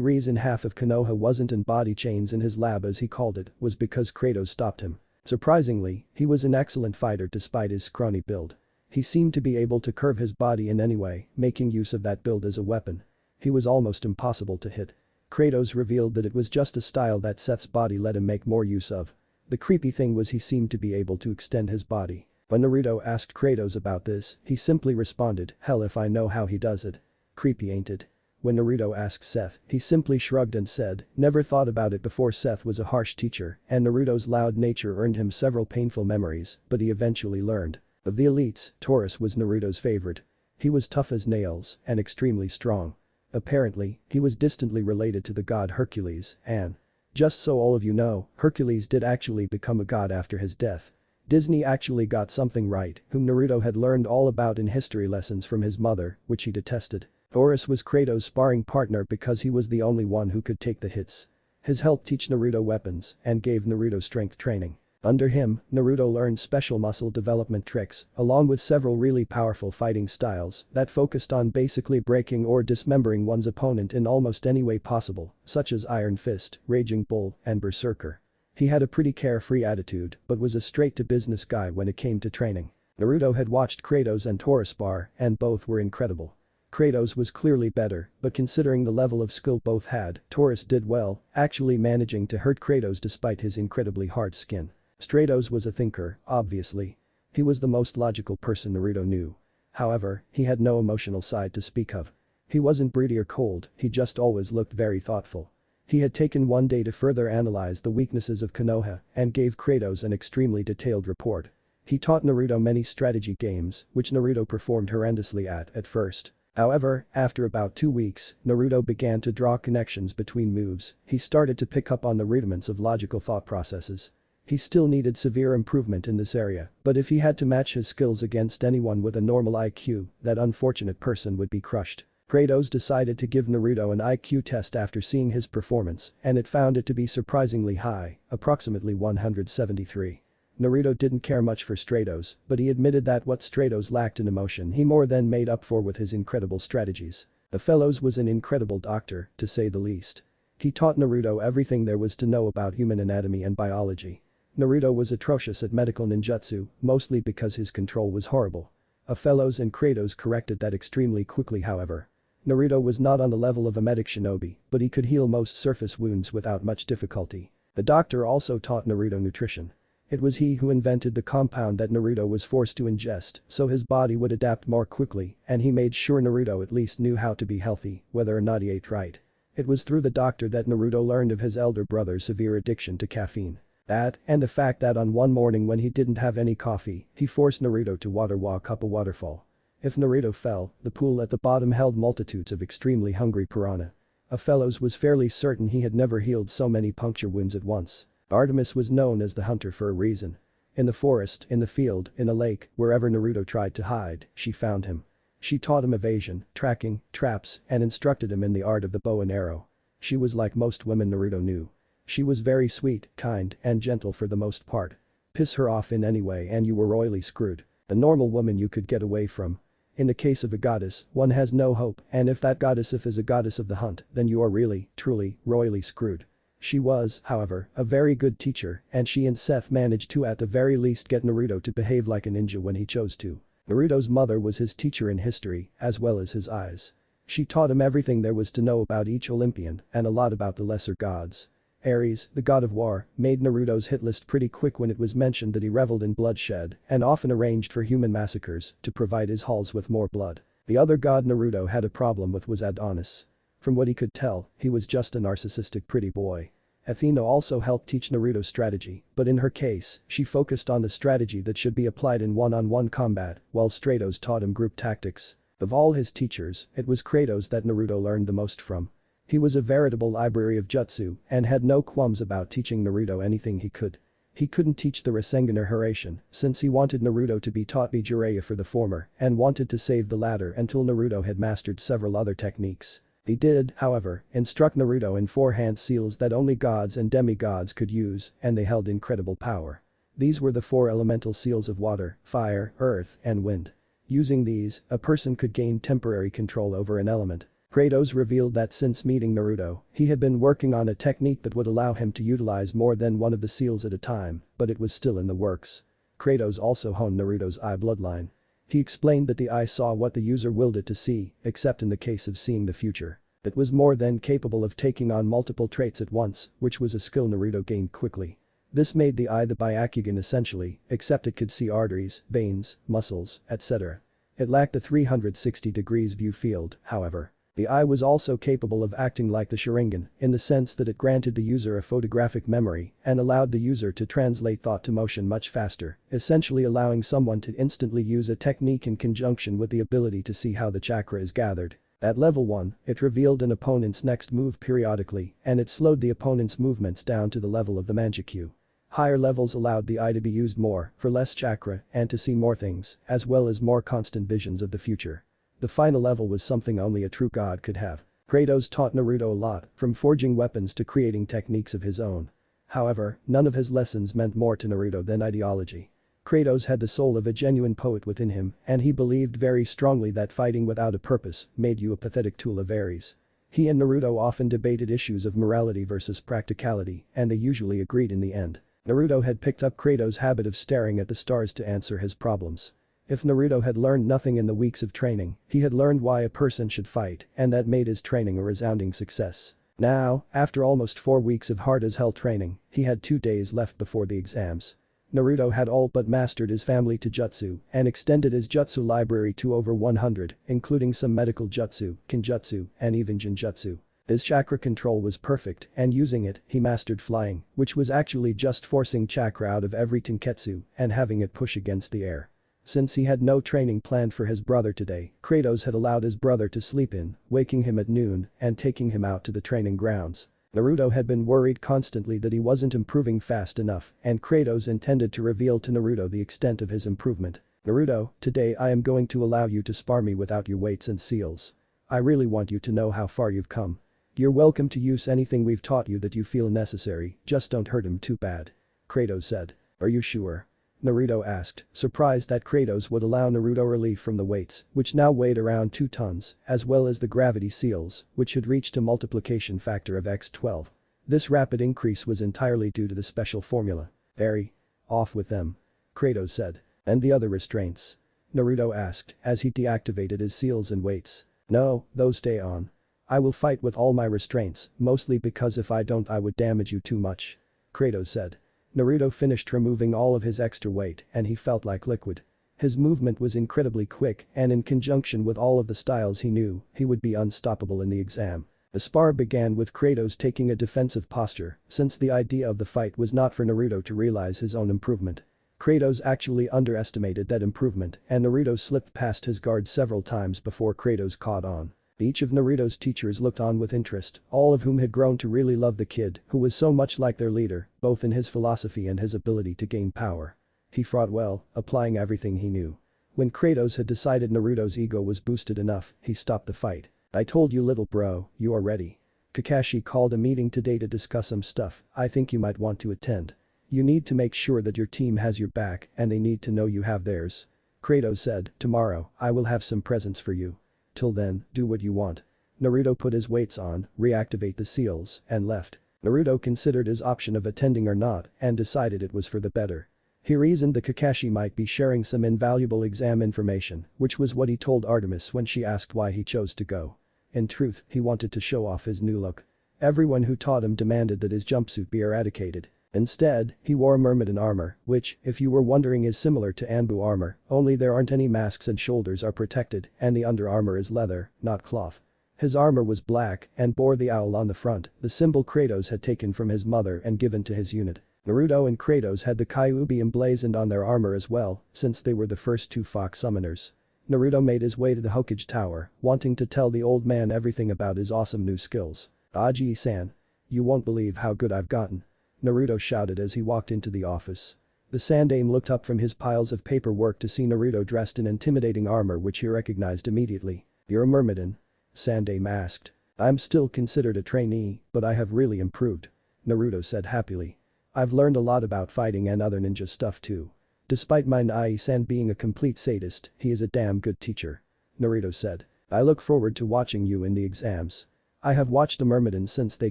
reason half of Konoha wasn't in body chains in his lab as he called it was because Kratos stopped him. Surprisingly, he was an excellent fighter despite his scrawny build. He seemed to be able to curve his body in any way, making use of that build as a weapon. He was almost impossible to hit. Kratos revealed that it was just a style that Seth's body let him make more use of. The creepy thing was he seemed to be able to extend his body. When Naruto asked Kratos about this, he simply responded, "Hell if I know how he does it." Creepy, ain't it? When Naruto asked Seth, he simply shrugged and said, "Never thought about it before." Seth was a harsh teacher, and Naruto's loud nature earned him several painful memories, but he eventually learned. Of the elites, Taurus was Naruto's favorite. He was tough as nails and extremely strong. Apparently, he was distantly related to the god Hercules, and just so all of you know, Hercules did actually become a god after his death. Disney actually got something right, whom Naruto had learned all about in history lessons from his mother, which he detested. Taurus was Kratos' sparring partner because he was the only one who could take the hits. His helped teach Naruto weapons and gave Naruto strength training. Under him, Naruto learned special muscle development tricks, along with several really powerful fighting styles that focused on basically breaking or dismembering one's opponent in almost any way possible, such as Iron Fist, Raging Bull, and Berserker. He had a pretty carefree attitude, but was a straight-to-business guy when it came to training. Naruto had watched Kratos and Taurus spar, and both were incredible. Kratos was clearly better, but considering the level of skill both had, Taurus did well, actually managing to hurt Kratos despite his incredibly hard skin. Kratos was a thinker, obviously. He was the most logical person Naruto knew. However, he had no emotional side to speak of. He wasn't broody or cold, he just always looked very thoughtful. He had taken one day to further analyze the weaknesses of Konoha and gave Kratos an extremely detailed report. He taught Naruto many strategy games, which Naruto performed horrendously at first. However, after about 2 weeks, Naruto began to draw connections between moves. He started to pick up on the rudiments of logical thought processes. He still needed severe improvement in this area, but if he had to match his skills against anyone with a normal IQ, that unfortunate person would be crushed. Kratos decided to give Naruto an IQ test after seeing his performance, and it found it to be surprisingly high, approximately 173. Naruto didn't care much for Kratos, but he admitted that what Kratos lacked in emotion he more than made up for with his incredible strategies. The fellows was an incredible doctor, to say the least. He taught Naruto everything there was to know about human anatomy and biology. Naruto was atrocious at medical ninjutsu, mostly because his control was horrible. Fellows and Kratos corrected that extremely quickly. However, Naruto was not on the level of a medic shinobi, but he could heal most surface wounds without much difficulty. The doctor also taught Naruto nutrition. It was he who invented the compound that Naruto was forced to ingest so his body would adapt more quickly, and he made sure Naruto at least knew how to be healthy, whether or not he ate right. It was through the doctor that Naruto learned of his elder brother's severe addiction to caffeine. That, and the fact that on one morning when he didn't have any coffee, he forced Naruto to water walk up a waterfall. If Naruto fell, the pool at the bottom held multitudes of extremely hungry piranha. Fellows was fairly certain he had never healed so many puncture wounds at once. Artemis was known as the hunter for a reason. In the forest, in the field, in a lake, wherever Naruto tried to hide, she found him. She taught him evasion, tracking, traps, and instructed him in the art of the bow and arrow. She was like most women Naruto knew. She was very sweet, kind, and gentle for the most part. Piss her off in any way and you were royally screwed. The normal woman you could get away from. In the case of a goddess, one has no hope, and if that goddess is a goddess of the hunt, then you are really, truly, royally screwed. She was, however, a very good teacher and she and Seth managed to at the very least get Naruto to behave like a ninja when he chose to. Naruto's mother was his teacher in history as well as his eyes. She taught him everything there was to know about each Olympian and a lot about the lesser gods. Ares, the god of war, made Naruto's hit list pretty quick when it was mentioned that he reveled in bloodshed and often arranged for human massacres to provide his halls with more blood. The other god Naruto had a problem with was Adonis. From what he could tell, he was just a narcissistic pretty boy. Athena also helped teach Naruto strategy, but in her case, she focused on the strategy that should be applied in one-on-one combat, while Stratos taught him group tactics. Of all his teachers, it was Kratos that Naruto learned the most from. He was a veritable library of jutsu and had no qualms about teaching Naruto anything he could. He couldn't teach the Rasengan or Hiraishin since he wanted Naruto to be taught by Jiraiya for the former and wanted to save the latter until Naruto had mastered several other techniques. He did, however, instruct Naruto in 4-hand seals that only gods and demigods could use and they held incredible power. These were the 4 elemental seals of water, fire, earth, and wind. Using these, a person could gain temporary control over an element. Kratos revealed that since meeting Naruto, he had been working on a technique that would allow him to utilize more than one of the seals at a time, but it was still in the works. Kratos also honed Naruto's eye bloodline. He explained that the eye saw what the user willed it to see, except in the case of seeing the future. It was more than capable of taking on multiple traits at once, which was a skill Naruto gained quickly. This made the eye the Byakugan essentially, except it could see arteries, veins, muscles, etc. It lacked the 360 degrees view field, however. The eye was also capable of acting like the Sharingan in the sense that it granted the user a photographic memory and allowed the user to translate thought to motion much faster, essentially allowing someone to instantly use a technique in conjunction with the ability to see how the chakra is gathered. At level 1, it revealed an opponent's next move periodically and it slowed the opponent's movements down to the level of the Manjikyu. Higher levels allowed the eye to be used more for less chakra and to see more things, as well as more constant visions of the future. The final level was something only a true god could have. Kratos taught Naruto a lot, from forging weapons to creating techniques of his own. However, none of his lessons meant more to Naruto than ideology. Kratos had the soul of a genuine poet within him and he believed very strongly that fighting without a purpose made you a pathetic tool of Ares. He and Naruto often debated issues of morality versus practicality and they usually agreed in the end. Naruto had picked up Kratos' habit of staring at the stars to answer his problems. If Naruto had learned nothing in the weeks of training, he had learned why a person should fight and that made his training a resounding success. Now, after almost 4 weeks of hard-as-hell training, he had 2 days left before the exams. Naruto had all but mastered his family to jutsu and extended his jutsu library to over 100, including some medical jutsu, kinjutsu, and even jinjutsu. His chakra control was perfect and using it, he mastered flying, which was actually just forcing chakra out of every tenketsu and having it push against the air. Since he had no training planned for his brother today, Kratos had allowed his brother to sleep in, waking him at noon and taking him out to the training grounds. Naruto had been worried constantly that he wasn't improving fast enough and Kratos intended to reveal to Naruto the extent of his improvement. Naruto, today I am going to allow you to spar me without your weights and seals. I really want you to know how far you've come. You're welcome to use anything we've taught you that you feel necessary, just don't hurt him too bad. Kratos said. Are you sure? Naruto asked, surprised that Kratos would allow Naruto relief from the weights, which now weighed around 2 tons, as well as the gravity seals, which had reached a multiplication factor of x12. This rapid increase was entirely due to the special formula. Eri. Off with them. Kratos said. And the other restraints? Naruto asked as he deactivated his seals and weights. No, those stay on. I will fight with all my restraints, mostly because if I don't I would damage you too much. Kratos said. Naruto finished removing all of his extra weight and he felt like liquid. His movement was incredibly quick and in conjunction with all of the styles he knew, he would be unstoppable in the exam. The spar began with Kratos taking a defensive posture, since the idea of the fight was not for Naruto to realize his own improvement. Kratos actually underestimated that improvement and Naruto slipped past his guard several times before Kratos caught on. Each of Naruto's teachers looked on with interest, all of whom had grown to really love the kid who was so much like their leader, both in his philosophy and his ability to gain power. He fought well, applying everything he knew. When Kratos had decided Naruto's ego was boosted enough, he stopped the fight. I told you little bro, you are ready. Kakashi called a meeting today to discuss some stuff I think you might want to attend. You need to make sure that your team has your back and they need to know you have theirs. Kratos said, tomorrow, I will have some presents for you. Till then, do what you want. Naruto put his weights on, reactivate the seals, and left. Naruto considered his option of attending or not and decided it was for the better. He reasoned that Kakashi might be sharing some invaluable exam information, which was what he told Artemis when she asked why he chose to go. In truth, he wanted to show off his new look. Everyone who taught him demanded that his jumpsuit be eradicated. Instead, he wore myrmidon armor, which, if you were wondering, is similar to Anbu armor, only there aren't any masks and shoulders are protected and the under armor is leather, not cloth. His armor was black and bore the owl on the front, the symbol Kratos had taken from his mother and given to his unit. Naruto and Kratos had the Kyuubi emblazoned on their armor as well, since they were the first two fox summoners. Naruto made his way to the Hokage Tower, wanting to tell the old man everything about his awesome new skills. Aji-san. You won't believe how good I've gotten. Naruto shouted as he walked into the office. The Sandaime looked up from his piles of paperwork to see Naruto dressed in intimidating armor which he recognized immediately. You're a myrmidon? Sandaime asked. I'm still considered a trainee, but I have really improved. Naruto said happily. I've learned a lot about fighting and other ninja stuff too. Despite my Nai-san being a complete sadist, he is a damn good teacher. Naruto said. I look forward to watching you in the exams. I have watched the Myrmidons since they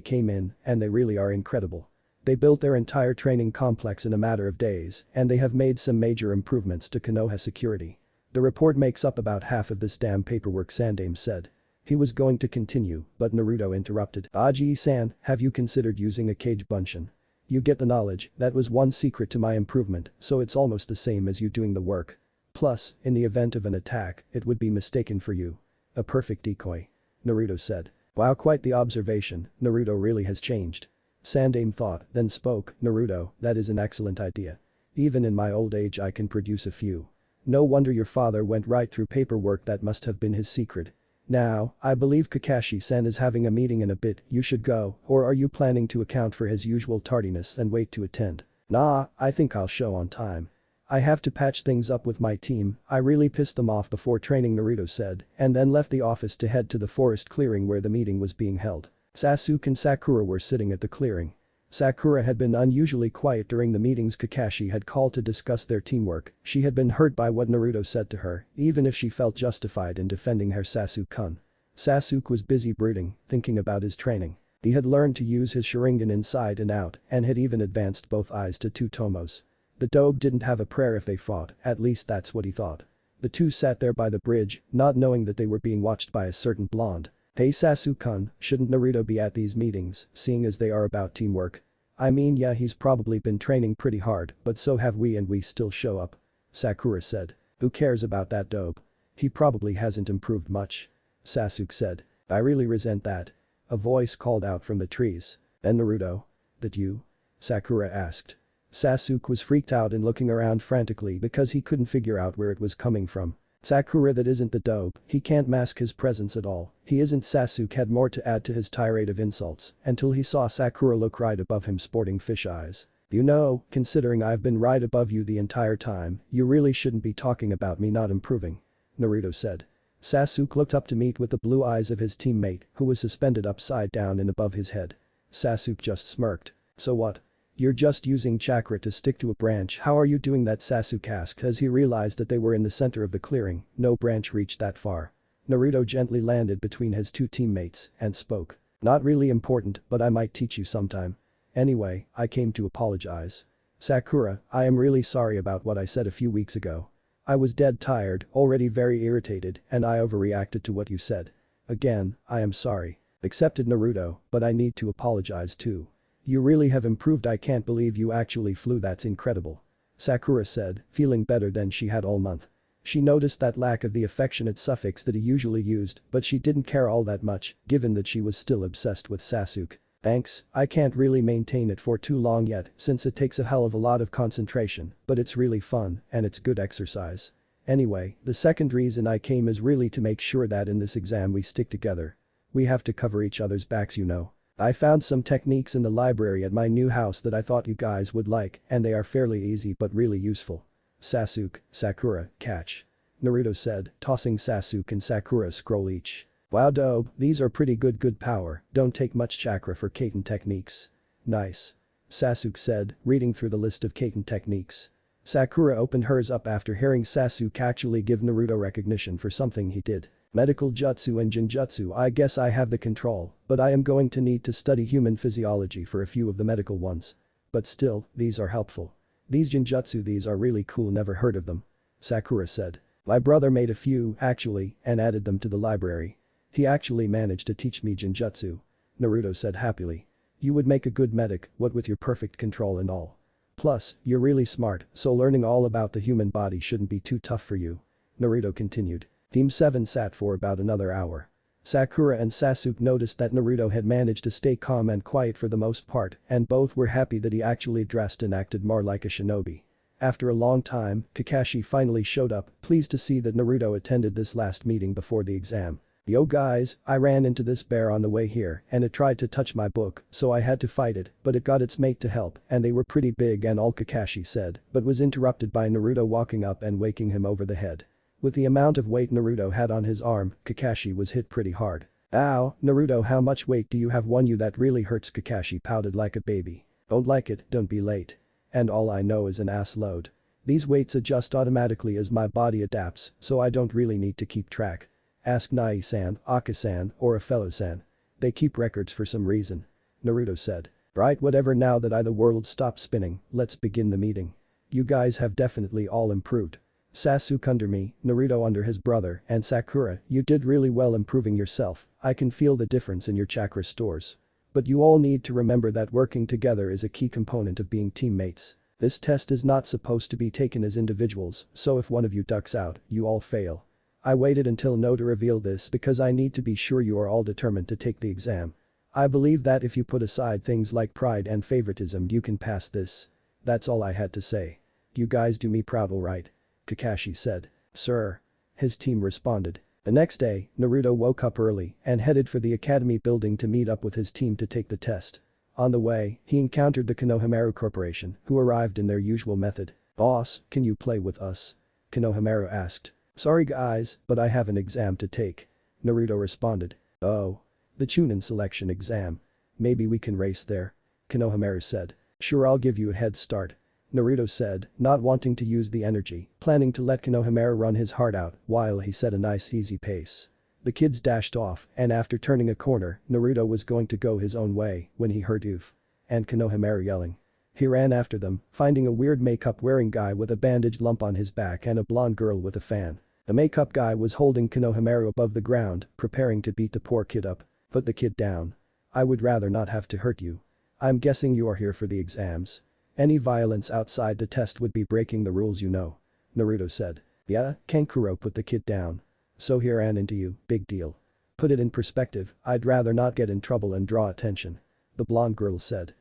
came in and they really are incredible. They built their entire training complex in a matter of days and they have made some major improvements to Konoha security. The report makes up about half of this damn paperwork, Sandaime said. He was going to continue, but Naruto interrupted. Aji-san, have you considered using a kage bunshin? You get the knowledge, that was one secret to my improvement, so it's almost the same as you doing the work. Plus, in the event of an attack, it would be mistaken for you. A perfect decoy. Naruto said. Wow, quite the observation, Naruto really has changed. Sandaime thought, then spoke, Naruto, that is an excellent idea. Even in my old age I can produce a few. No wonder your father went right through paperwork, that must have been his secret. Now, I believe Kakashi-san is having a meeting in a bit, you should go, or are you planning to account for his usual tardiness and wait to attend? Nah, I think I'll show on time. I have to patch things up with my team, I really pissed them off before training, Naruto said, and then left the office to head to the forest clearing where the meeting was being held. Sasuke and Sakura were sitting at the clearing. Sakura had been unusually quiet during the meetings Kakashi had called to discuss their teamwork. She had been hurt by what Naruto said to her, even if she felt justified in defending her Sasuke-kun. Sasuke was busy brooding, thinking about his training. He had learned to use his Sharingan inside and out and had even advanced both eyes to 2 tomos. The dobe didn't have a prayer if they fought, at least that's what he thought. The two sat there by the bridge, not knowing that they were being watched by a certain blonde. Hey Sasuke-kun, shouldn't Naruto be at these meetings, seeing as they are about teamwork? I mean, yeah, he's probably been training pretty hard, but so have we and we still show up. Sakura said. Who cares about that dope? He probably hasn't improved much. Sasuke said. I really resent that. A voice called out from the trees. And Naruto? That you? Sakura asked. Sasuke was freaked out and looking around frantically because he couldn't figure out where it was coming from. Sakura, that isn't the dope, he can't mask his presence at all, he isn't. Sasuke had more to add to his tirade of insults until he saw Sakura look right above him sporting fish eyes. You know, considering I've been right above you the entire time, you really shouldn't be talking about me not improving. Naruto said. Sasuke looked up to meet with the blue eyes of his teammate who was suspended upside down and above his head. Sasuke just smirked. So what? You're just using chakra to stick to a branch. How are you doing that? Sasuke asked as he realized that they were in the center of the clearing, no branch reached that far. Naruto gently landed between his two teammates and spoke. Not really important, but I might teach you sometime. Anyway, I came to apologize. Sakura, I am really sorry about what I said a few weeks ago. I was dead tired, already very irritated, and I overreacted to what you said. Again, I am sorry. Accepted Naruto, but I need to apologize too. You really have improved. I can't believe you actually flew, that's incredible. Sakura said, feeling better than she had all month. She noticed that lack of the affectionate suffix that he usually used, but she didn't care all that much, given that she was still obsessed with Sasuke. Thanks, I can't really maintain it for too long yet since it takes a hell of a lot of concentration, but it's really fun and it's good exercise. Anyway, the second reason I came is really to make sure that in this exam we stick together. We have to cover each other's backs, you know. I found some techniques in the library at my new house that I thought you guys would like and they are fairly easy but really useful. Sasuke, Sakura, catch. Naruto said, tossing Sasuke and Sakura a scroll each. Wow dope, these are pretty good power, don't take much chakra for Kaiten techniques. Nice. Sasuke said, reading through the list of Kaiten techniques. Sakura opened hers up after hearing Sasuke actually give Naruto recognition for something he did. Medical jutsu and jinjutsu, I guess I have the control, but I am going to need to study human physiology for a few of the medical ones. But still, these are helpful. These jinjutsu, these are really cool, never heard of them. Sakura said. My brother made a few, actually, and added them to the library. He actually managed to teach me jinjutsu. Naruto said happily. You would make a good medic, what with your perfect control and all. Plus, you're really smart, so learning all about the human body shouldn't be too tough for you. Naruto continued. Team 7 sat for about another hour. Sakura and Sasuke noticed that Naruto had managed to stay calm and quiet for the most part, and both were happy that he actually dressed and acted more like a shinobi. After a long time, Kakashi finally showed up, pleased to see that Naruto attended this last meeting before the exam. Yo guys, I ran into this bear on the way here and it tried to touch my book, so I had to fight it, but it got its mate to help and they were pretty big and all, Kakashi said, but was interrupted by Naruto walking up and waking him over the head. With the amount of weight Naruto had on his arm, Kakashi was hit pretty hard. Ow, Naruto, how much weight do you have? One you that really hurts, Kakashi pouted like a baby. Don't like it, don't be late. And all I know is an ass load. These weights adjust automatically as my body adapts, so I don't really need to keep track. Ask Nai-san, Aka-san, or a fellow-san. They keep records for some reason. Naruto said. Right, whatever, now that the world stopped spinning, let's begin the meeting. You guys have definitely all improved. Sasuke under me, Naruto under his brother, and Sakura, you did really well improving yourself. I can feel the difference in your chakra stores. But you all need to remember that working together is a key component of being teammates. This test is not supposed to be taken as individuals, so if one of you ducks out, you all fail. I waited until now to reveal this because I need to be sure you are all determined to take the exam. I believe that if you put aside things like pride and favoritism, you can pass this. That's all I had to say. You guys do me proud, alright? Kakashi said. Sir. His team responded. The next day, Naruto woke up early and headed for the academy building to meet up with his team to take the test. On the way, he encountered the Konohamaru Corporation, who arrived in their usual method. Boss, can you play with us? Konohamaru asked. Sorry guys, but I have an exam to take. Naruto responded. Oh. The chunin selection exam. Maybe we can race there. Konohamaru said. Sure, I'll give you a head start. Naruto said, not wanting to use the energy, planning to let Konohamaru run his heart out while he set a nice easy pace. The kids dashed off and after turning a corner, Naruto was going to go his own way when he heard Oof and Konohamaru yelling. He ran after them, finding a weird makeup wearing guy with a bandaged lump on his back and a blonde girl with a fan. The makeup guy was holding Konohamaru above the ground, preparing to beat the poor kid up. Put the kid down. I would rather not have to hurt you. I'm guessing you are here for the exams. Any violence outside the test would be breaking the rules, you know. Naruto said. Yeah, Kankuro put the kid down. So he ran into you, big deal. Put it in perspective, I'd rather not get in trouble and draw attention. The blonde girl said.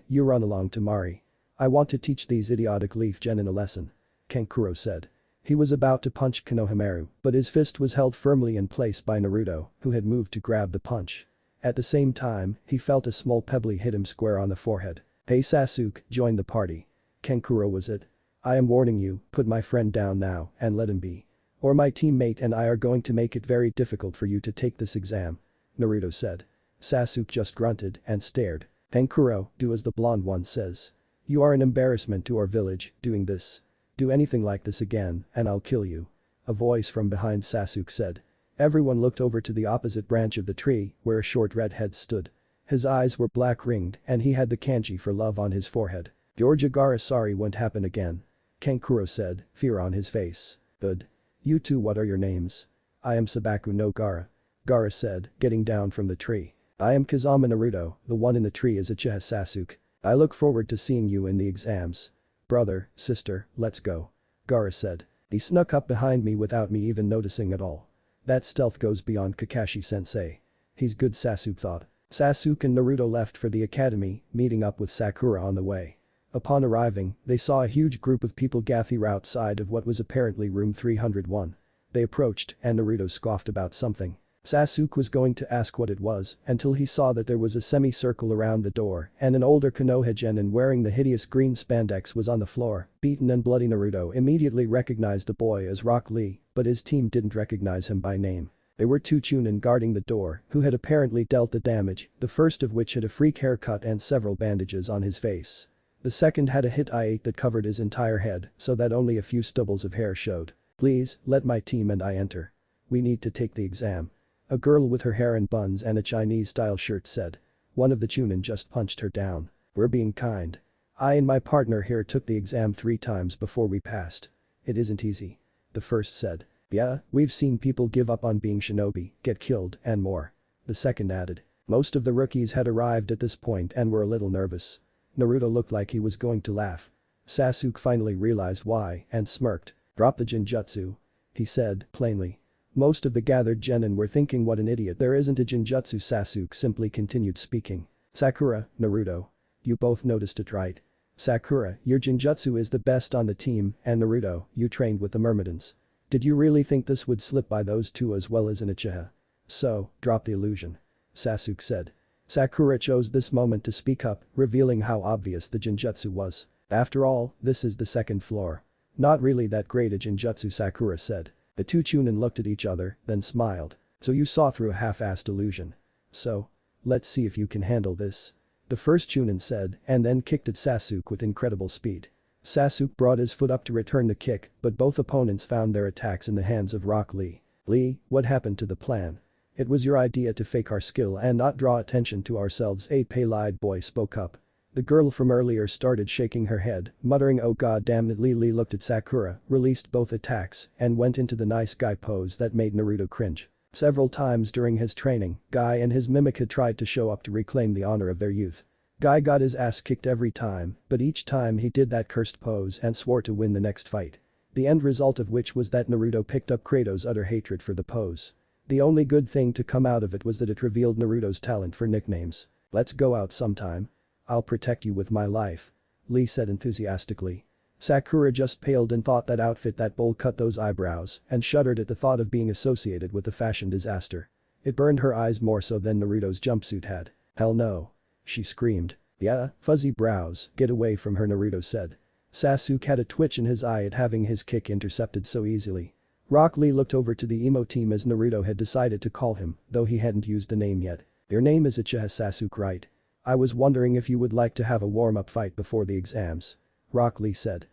You run along to Mari. I want to teach these idiotic leaf genin a lesson. Kankuro said. He was about to punch Konohamaru, but his fist was held firmly in place by Naruto, who had moved to grab the punch. At the same time, he felt a small pebbly hit him square on the forehead. Hey Sasuke, join the party. Kankuro was it. I am warning you, put my friend down now and let him be. Or my teammate and I are going to make it very difficult for you to take this exam. Naruto said. Sasuke just grunted and stared. Kankuro, do as the blonde one says. You are an embarrassment to our village, doing this. Do anything like this again and I'll kill you. A voice from behind Sasuke said. Everyone looked over to the opposite branch of the tree where a short redhead stood. His eyes were black ringed and he had the kanji for love on his forehead. George Agara, sorry, won't happen again. Kankuro said, fear on his face. Good. You two, what are your names? I am Sabaku no Gara. Gara said, getting down from the tree. I am Kazama Naruto, the one in the tree is Uchiha Sasuke. I look forward to seeing you in the exams. Brother, sister, let's go. Gara said. He snuck up behind me without me even noticing at all. That stealth goes beyond Kakashi-sensei. He's good, Sasuke thought. Sasuke and Naruto left for the academy, meeting up with Sakura on the way. Upon arriving, they saw a huge group of people gather outside of what was apparently room 301. They approached and Naruto scoffed about something. Sasuke was going to ask what it was until he saw that there was a semicircle around the door and an older Konoha genin wearing the hideous green spandex was on the floor, beaten and bloody. Naruto immediately recognized the boy as Rock Lee, but his team didn't recognize him by name. There were two chunin guarding the door who had apparently dealt the damage, the first of which had a freak haircut and several bandages on his face. The second had a hit I-8 that covered his entire head so that only a few stubbles of hair showed. Please, let my team and I enter. We need to take the exam. A girl with her hair in buns and a Chinese-style shirt said. One of the chunin just punched her down. We're being kind. I and my partner here took the exam 3 times before we passed. It isn't easy. The first said. Yeah, we've seen people give up on being shinobi, get killed, and more. The second added. Most of the rookies had arrived at this point and were a little nervous. Naruto looked like he was going to laugh. Sasuke finally realized why and smirked. Drop the jinjutsu. He said, plainly. Most of the gathered genin were thinking what an idiot, there isn't a jinjutsu. Sasuke simply continued speaking. Sakura, Naruto. You both noticed it right. Sakura, your jinjutsu is the best on the team, and Naruto, you trained with the Myrmidons. Did you really think this would slip by those two as well as an Uchiha? So, drop the illusion. Sasuke said. Sakura chose this moment to speak up, revealing how obvious the jinjutsu was. After all, this is the second floor. Not really that great a jinjutsu, Sakura said. The two chunin looked at each other, then smiled. So you saw through a half-assed illusion. So? Let's see if you can handle this. The first chunin said and then kicked at Sasuke with incredible speed. Sasuke brought his foot up to return the kick, but both opponents found their attacks in the hands of Rock Lee. Lee, what happened to the plan? It was your idea to fake our skill and not draw attention to ourselves, a pale-eyed boy spoke up. The girl from earlier started shaking her head, muttering oh god damn it. Lee looked at Sakura, released both attacks, and went into the nice guy pose that made Naruto cringe. Several times during his training, Guy and his mimic had tried to show up to reclaim the honor of their youth. Guy got his ass kicked every time, but each time he did that cursed pose and swore to win the next fight. The end result of which was that Naruto picked up Kratos' utter hatred for the pose. The only good thing to come out of it was that it revealed Naruto's talent for nicknames. Let's go out sometime. I'll protect you with my life. Lee said enthusiastically. Sakura just paled and thought that outfit, that bowl cut those eyebrows, and shuddered at the thought of being associated with a fashion disaster. It burned her eyes more so than Naruto's jumpsuit had. Hell no. She screamed. Yeah, fuzzy brows, get away from her, Naruto said. Sasuke had a twitch in his eye at having his kick intercepted so easily. Rock Lee looked over to the emo team as Naruto had decided to call him, though he hadn't used the name yet. Your name is Uchiha Sasuke, right? I was wondering if you would like to have a warm-up fight before the exams. Rock Lee said.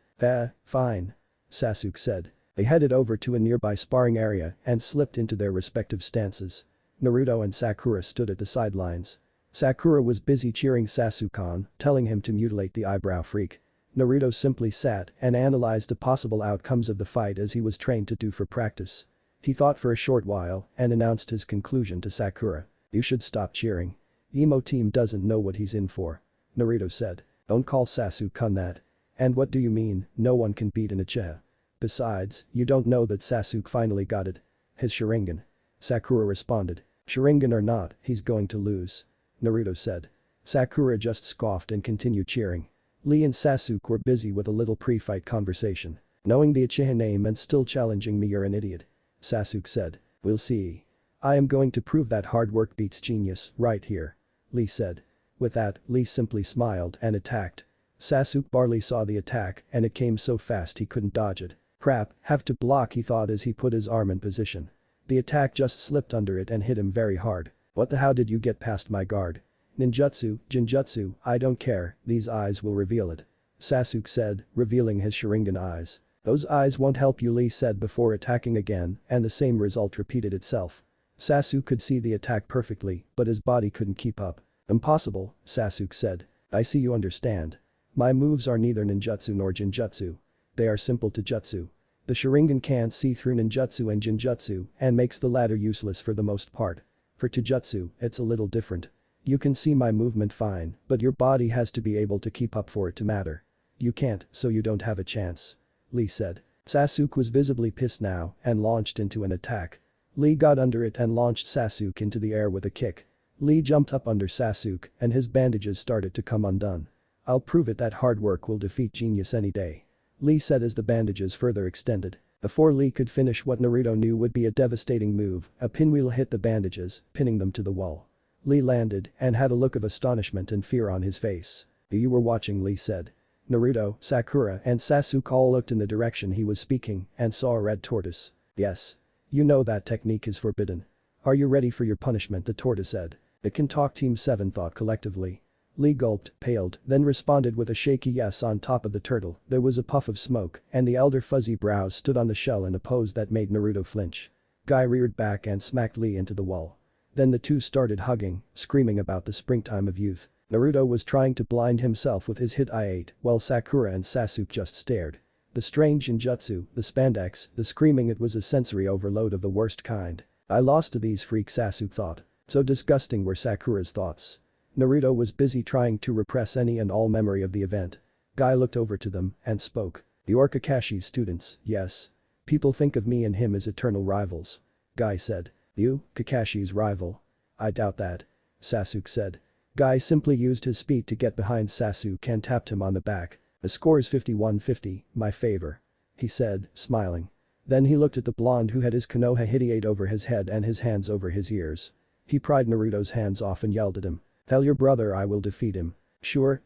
Fine. Sasuke said. They headed over to a nearby sparring area and slipped into their respective stances. Naruto and Sakura stood at the sidelines. Sakura was busy cheering Sasuke on, telling him to mutilate the eyebrow freak. Naruto simply sat and analyzed the possible outcomes of the fight as he was trained to do for practice. He thought for a short while and announced his conclusion to Sakura. You should stop cheering. Emo team doesn't know what he's in for. Naruto said. Don't call Sasuke on that. And what do you mean, no one can beat an Uchiha? Besides, you don't know that Sasuke finally got it. His Sharingan. Sakura responded. Sharingan or not, he's going to lose. Naruto said. Sakura just scoffed and continued cheering. Lee and Sasuke were busy with a little pre-fight conversation. Knowing the Uchiha name and still challenging me, you're an idiot. Sasuke said. We'll see. I am going to prove that hard work beats genius, right here. Lee said. With that, Lee simply smiled and attacked. Sasuke barely saw the attack and it came so fast he couldn't dodge it. Crap, have to block, he thought as he put his arm in position. The attack just slipped under it and hit him very hard. What the how did you get past my guard? Ninjutsu, Jinjutsu, I don't care, these eyes will reveal it. Sasuke said, revealing his Sharingan eyes. Those eyes won't help you, Lee said before attacking again, and the same result repeated itself. Sasuke could see the attack perfectly, but his body couldn't keep up. Impossible, Sasuke said. I see you understand. My moves are neither ninjutsu nor jinjutsu. They are simple taijutsu. The Sharingan can't see through ninjutsu and jinjutsu and makes the latter useless for the most part. For taijutsu, it's a little different. You can see my movement fine, but your body has to be able to keep up for it to matter. You can't, so you don't have a chance. Lee said. Sasuke was visibly pissed now and launched into an attack. Lee got under it and launched Sasuke into the air with a kick. Lee jumped up under Sasuke and his bandages started to come undone. I'll prove it that hard work will defeat genius any day. Lee said as the bandages further extended. Before Lee could finish what Naruto knew would be a devastating move, a pinwheel hit the bandages, pinning them to the wall. Lee landed and had a look of astonishment and fear on his face. You were watching, Lee said. Naruto, Sakura and Sasuke all looked in the direction he was speaking and saw a red tortoise. Yes. You know that technique is forbidden. Are you ready for your punishment, the tortoise said. It can talk, Team 7 thought collectively. Lee gulped, paled, then responded with a shaky yes on top of the turtle. There was a puff of smoke, and the elder fuzzy brows stood on the shell in a pose that made Naruto flinch. Guy reared back and smacked Lee into the wall. Then the two started hugging, screaming about the springtime of youth. Naruto was trying to blind himself with his hit I-8, while Sakura and Sasuke just stared. The strange ninjutsu, the spandex, the screaming, it was a sensory overload of the worst kind. I lost to these freaks, Sasuke thought. So disgusting were Sakura's thoughts. Naruto was busy trying to repress any and all memory of the event. Guy looked over to them and spoke. "You're Kakashi's students, yes? People think of me and him as eternal rivals." Guy said. "You, Kakashi's rival? I doubt that," Sasuke said. Guy simply used his speed to get behind Sasuke and tapped him on the back. "The score is 51-50, my favor," he said, smiling. Then he looked at the blonde who had his Konoha Hideate over his head and his hands over his ears. He pried Naruto's hands off and yelled at him. "Tell your brother I will defeat him." Sure,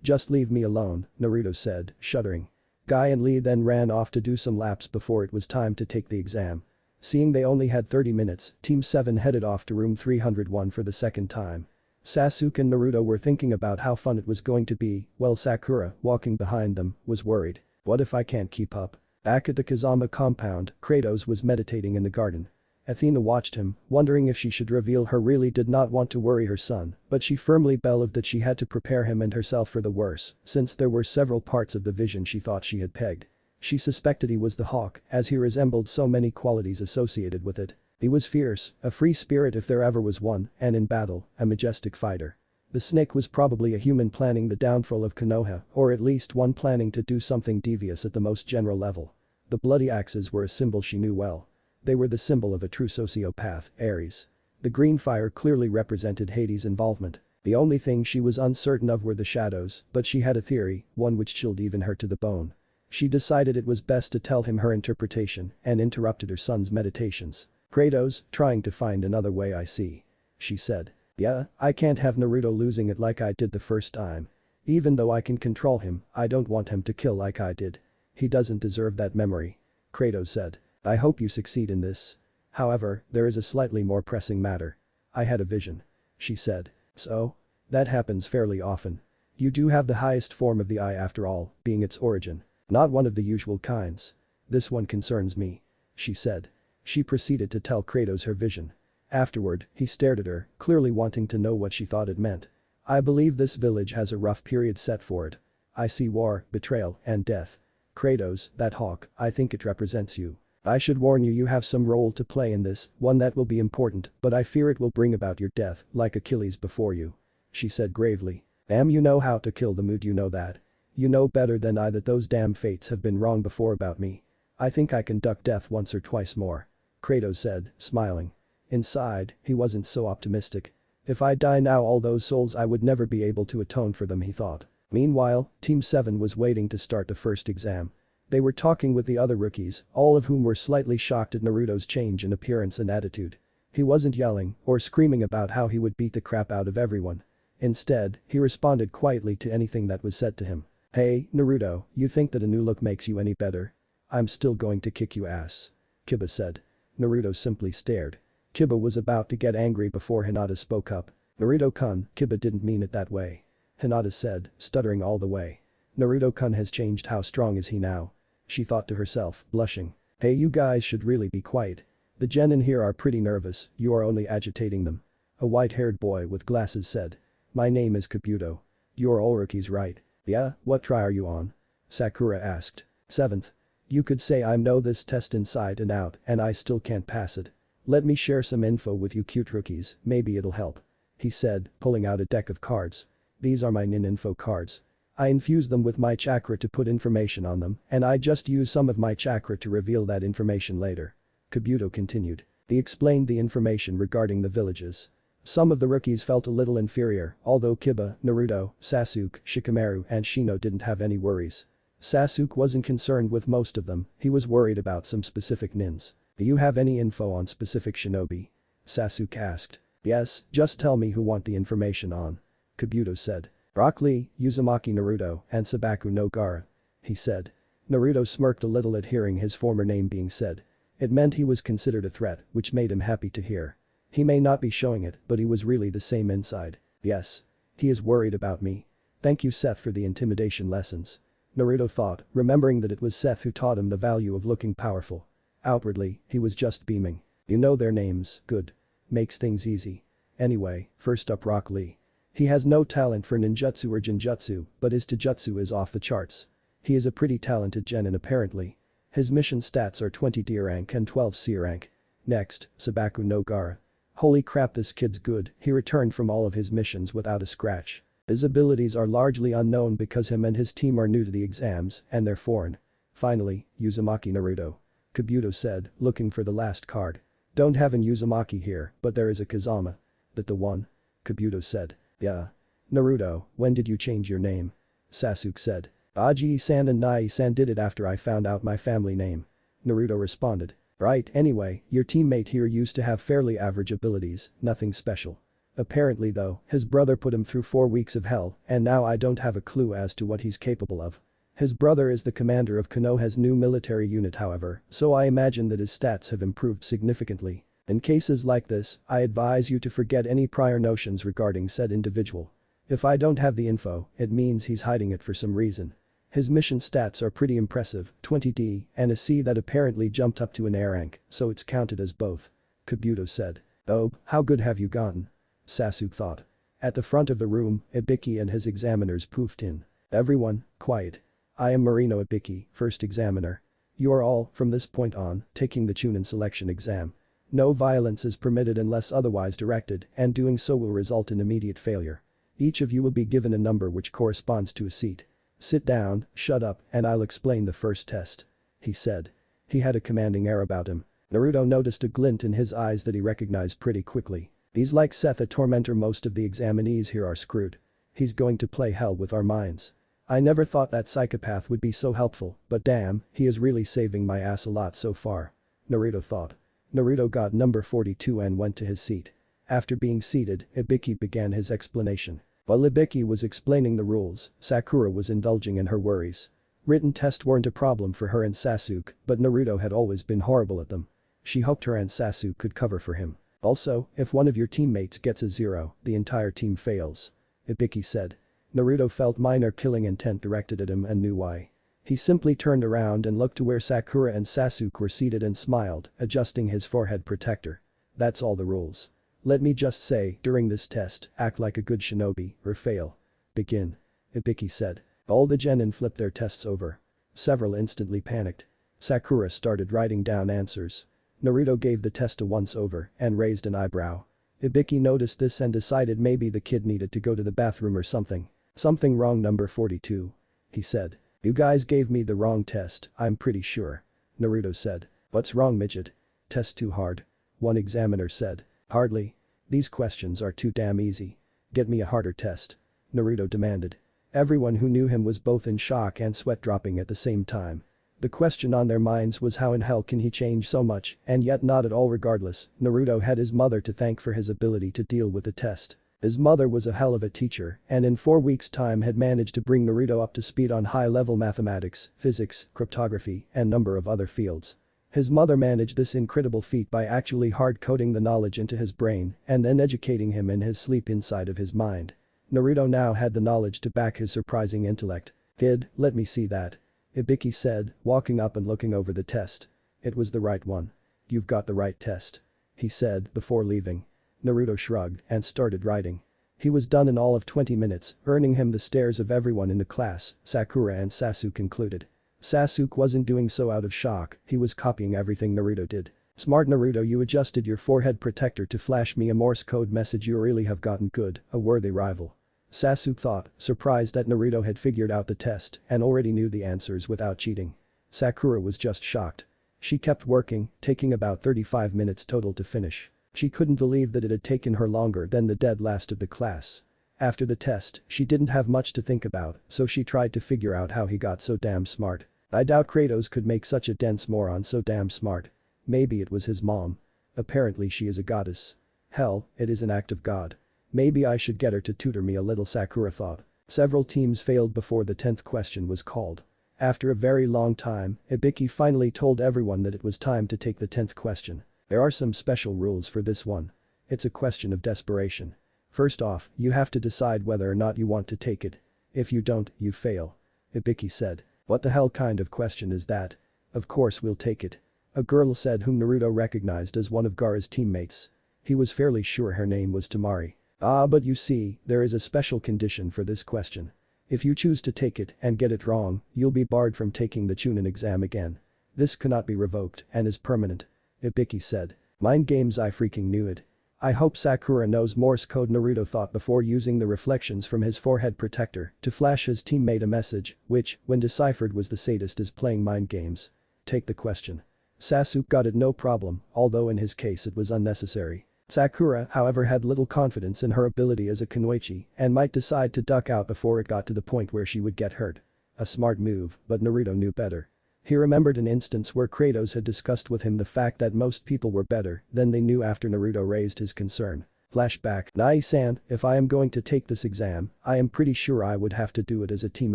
just leave me alone," Naruto said, shuddering. Guy and Lee then ran off to do some laps before it was time to take the exam. Seeing they only had 30 minutes, Team 7 headed off to room 301 for the second time. Sasuke and Naruto were thinking about how fun it was going to be, while Sakura, walking behind them, was worried. "What if I can't keep up?" Back at the Kazama compound, Kratos was meditating in the garden. Athena watched him, wondering if she should reveal her really did not want to worry her son, but she firmly believed that she had to prepare him and herself for the worse, since there were several parts of the vision she thought she had pegged. She suspected he was the hawk, as he resembled so many qualities associated with it. He was fierce, a free spirit if there ever was one, and in battle, a majestic fighter. The snake was probably a human planning the downfall of Konoha, or at least one planning to do something devious at the most general level. The bloody axes were a symbol she knew well. They were the symbol of a true sociopath, Ares. The green fire clearly represented Hades' involvement. The only thing she was uncertain of were the shadows, but she had a theory, one which chilled even her to the bone. She decided it was best to tell him her interpretation and interrupted her son's meditations. "Kratos, trying to find another way, I see," she said. "Yeah, I can't have Naruto losing it like I did the first time. Even though I can control him, I don't want him to kill like I did. He doesn't deserve that memory," Kratos said. "I hope you succeed in this. However, there is a slightly more pressing matter. I had a vision," she said. "So? That happens fairly often. You do have the highest form of the eye after all, being its origin. Not one of the usual kinds. This one concerns me," she said. She proceeded to tell Kratos her vision. Afterward, he stared at her, clearly wanting to know what she thought it meant. "I believe this village has a rough period set for it. I see war, betrayal, and death. Kratos, that hawk, I think it represents you. I should warn you, you have some role to play in this, one that will be important, but I fear it will bring about your death, like Achilles before you," she said gravely. You know how to kill the mood, you know that. You know better than I that those damn fates have been wrong before about me. I think I can duck death once or twice more," Kratos said, smiling. Inside, he wasn't so optimistic. If I die now, all those souls, I would never be able to atone for them, he thought. Meanwhile, Team 7 was waiting to start the first exam. They were talking with the other rookies, all of whom were slightly shocked at Naruto's change in appearance and attitude. He wasn't yelling or screaming about how he would beat the crap out of everyone. Instead, he responded quietly to anything that was said to him. "Hey, Naruto, you think that a new look makes you any better? I'm still going to kick you ass," Kiba said. Naruto simply stared. Kiba was about to get angry before Hinata spoke up. "Naruto-kun, Kiba didn't mean it that way," Hinata said, stuttering all the way. "Naruto-kun has changed. How strong is he now?" she thought to herself, blushing. "Hey, you guys should really be quiet. The gen in here are pretty nervous, you are only agitating them," a white-haired boy with glasses said. "My name is Kabuto. You're all rookies, right?" "Yeah, what try are you on?" Sakura asked. "7th. You could say I know this test inside and out and I still can't pass it. Let me share some info with you cute rookies, maybe it'll help," he said, pulling out a deck of cards. "These are my nin info cards. I infuse them with my chakra to put information on them, and I just use some of my chakra to reveal that information later," Kabuto continued. He explained the information regarding the villages. Some of the rookies felt a little inferior, although Kiba, Naruto, Sasuke, Shikamaru and Shino didn't have any worries. Sasuke wasn't concerned with most of them, he was worried about some specific nins. "Do you have any info on specific shinobi?" Sasuke asked. "Yes, just tell me who want the information on," Kabuto said. "Rock Lee, Uzumaki Naruto, and Sabaku no Gaara," he said. Naruto smirked a little at hearing his former name being said. It meant he was considered a threat, which made him happy to hear. He may not be showing it, but he was really the same inside. "Yes," He is worried about me. Thank you Seth for the intimidation lessons. Naruto thought, remembering that it was Seth who taught him the value of looking powerful. Outwardly, he was just beaming. You know their names, good. Makes things easy. Anyway, first up Rock Lee. He has no talent for ninjutsu or genjutsu, but his taijutsu is off the charts. He is a pretty talented genin apparently. His mission stats are 20 D rank and 12 C rank. Next, Sabaku no Gaara. Holy crap this kid's good, he returned from all of his missions without a scratch. His abilities are largely unknown because him and his team are new to the exams and they're foreign. Finally, Uzumaki Naruto. Kabuto said, looking for the last card. Don't have an Uzumaki here, but there is a Kazama. That the one? Kabuto said. Yeah. Naruto, when did you change your name? Sasuke said. Aji-san and Nai-san did it after I found out my family name. Naruto responded. Right, anyway, your teammate here used to have fairly average abilities, nothing special. Apparently though, his brother put him through 4 weeks of hell and now I don't have a clue as to what he's capable of. His brother is the commander of Konoha's new military unit however, so I imagine that his stats have improved significantly. In cases like this, I advise you to forget any prior notions regarding said individual. If I don't have the info, it means he's hiding it for some reason. His mission stats are pretty impressive, 20 D and a C that apparently jumped up to an A rank, so it's counted as both. Kabuto said. Oh, how good have you gotten? Sasuke thought. At the front of the room, Ibiki and his examiners poofed in. Everyone, quiet. I am Marino Ibiki, first examiner. You are all, from this point on, taking the chunin selection exam. No violence is permitted unless otherwise directed and doing so will result in immediate failure. Each of you will be given a number which corresponds to a seat. Sit down, shut up, and I'll explain the first test. He said. He had a commanding air about him. Naruto noticed a glint in his eyes that he recognized pretty quickly. He's like Seth a tormentor, most of the examinees here are screwed. He's going to play hell with our minds. I never thought that psychopath would be so helpful, but damn, he is really saving my ass a lot so far. Naruto thought. Naruto got number 42 and went to his seat. After being seated, Ibiki began his explanation. While Ibiki was explaining the rules, Sakura was indulging in her worries. Written tests weren't a problem for her and Sasuke, but Naruto had always been horrible at them. She hoped her and Sasuke could cover for him. Also, if one of your teammates gets a 0, the entire team fails. Ibiki said. Naruto felt minor killing intent directed at him and knew why. He simply turned around and looked to where Sakura and Sasuke were seated and smiled, adjusting his forehead protector. That's all the rules. Let me just say, during this test, act like a good shinobi, or fail. Begin. Ibiki said. All the genin flipped their tests over. Several instantly panicked. Sakura started writing down answers. Naruto gave the test a once over and raised an eyebrow. Ibiki noticed this and decided maybe the kid needed to go to the bathroom or something. Something wrong number 42. He said. You guys gave me the wrong test, I'm pretty sure. Naruto said. What's wrong midget? Test too hard. One examiner said. Hardly. These questions are too damn easy. Get me a harder test. Naruto demanded. Everyone who knew him was both in shock and sweat dropping at the same time. The question on their minds was how in hell can he change so much, and yet not at all regardless, Naruto had his mother to thank for his ability to deal with the test. His mother was a hell of a teacher and in 4 weeks' time had managed to bring Naruto up to speed on high-level mathematics, physics, cryptography, and number of other fields. His mother managed this incredible feat by actually hard-coding the knowledge into his brain and then educating him in his sleep inside of his mind. Naruto now had the knowledge to back his surprising intellect. Kid, let me see that. Ibiki said, walking up and looking over the test. It was the right one. You've got the right test. He said before leaving. Naruto shrugged and started writing. He was done in all of 20 minutes, earning him the stares of everyone in the class, Sakura and Sasuke included. Sasuke wasn't doing so out of shock, he was copying everything Naruto did. Smart Naruto, you adjusted your forehead protector to flash me a Morse code message, you really have gotten good, a worthy rival. Sasuke thought, surprised that Naruto had figured out the test and already knew the answers without cheating. Sakura was just shocked. She kept working, taking about 35 minutes total to finish. She couldn't believe that it had taken her longer than the dead last of the class. After the test, she didn't have much to think about, so she tried to figure out how he got so damn smart. I doubt Kratos could make such a dense moron so damn smart. Maybe it was his mom. Apparently she is a goddess. Hell, it is an act of God. Maybe I should get her to tutor me a little, Sakura thought. Several teams failed before the 10th question was called. After a very long time, Ibiki finally told everyone that it was time to take the 10th question. There are some special rules for this one. It's a question of desperation. First off, you have to decide whether or not you want to take it. If you don't, you fail. Ibiki said. What the hell kind of question is that? Of course we'll take it. A girl said whom Naruto recognized as one of Gaara's teammates. He was fairly sure her name was Tamari. Ah, but you see, there is a special condition for this question. If you choose to take it and get it wrong, you'll be barred from taking the chunin exam again. This cannot be revoked and is permanent. Ibiki said. Mind games, I freaking knew it. I hope Sakura knows Morse code, Naruto thought before using the reflections from his forehead protector to flash his teammate a message, which, when deciphered, was the sadist is playing mind games. Take the question. Sasuke got it no problem, although in his case it was unnecessary. Sakura, however, had little confidence in her ability as a kunoichi and might decide to duck out before it got to the point where she would get hurt. A smart move, but Naruto knew better. He remembered an instance where Kratos had discussed with him the fact that most people were better than they knew after Naruto raised his concern. Flashback. Nai-san, if I am going to take this exam, I am pretty sure I would have to do it as a team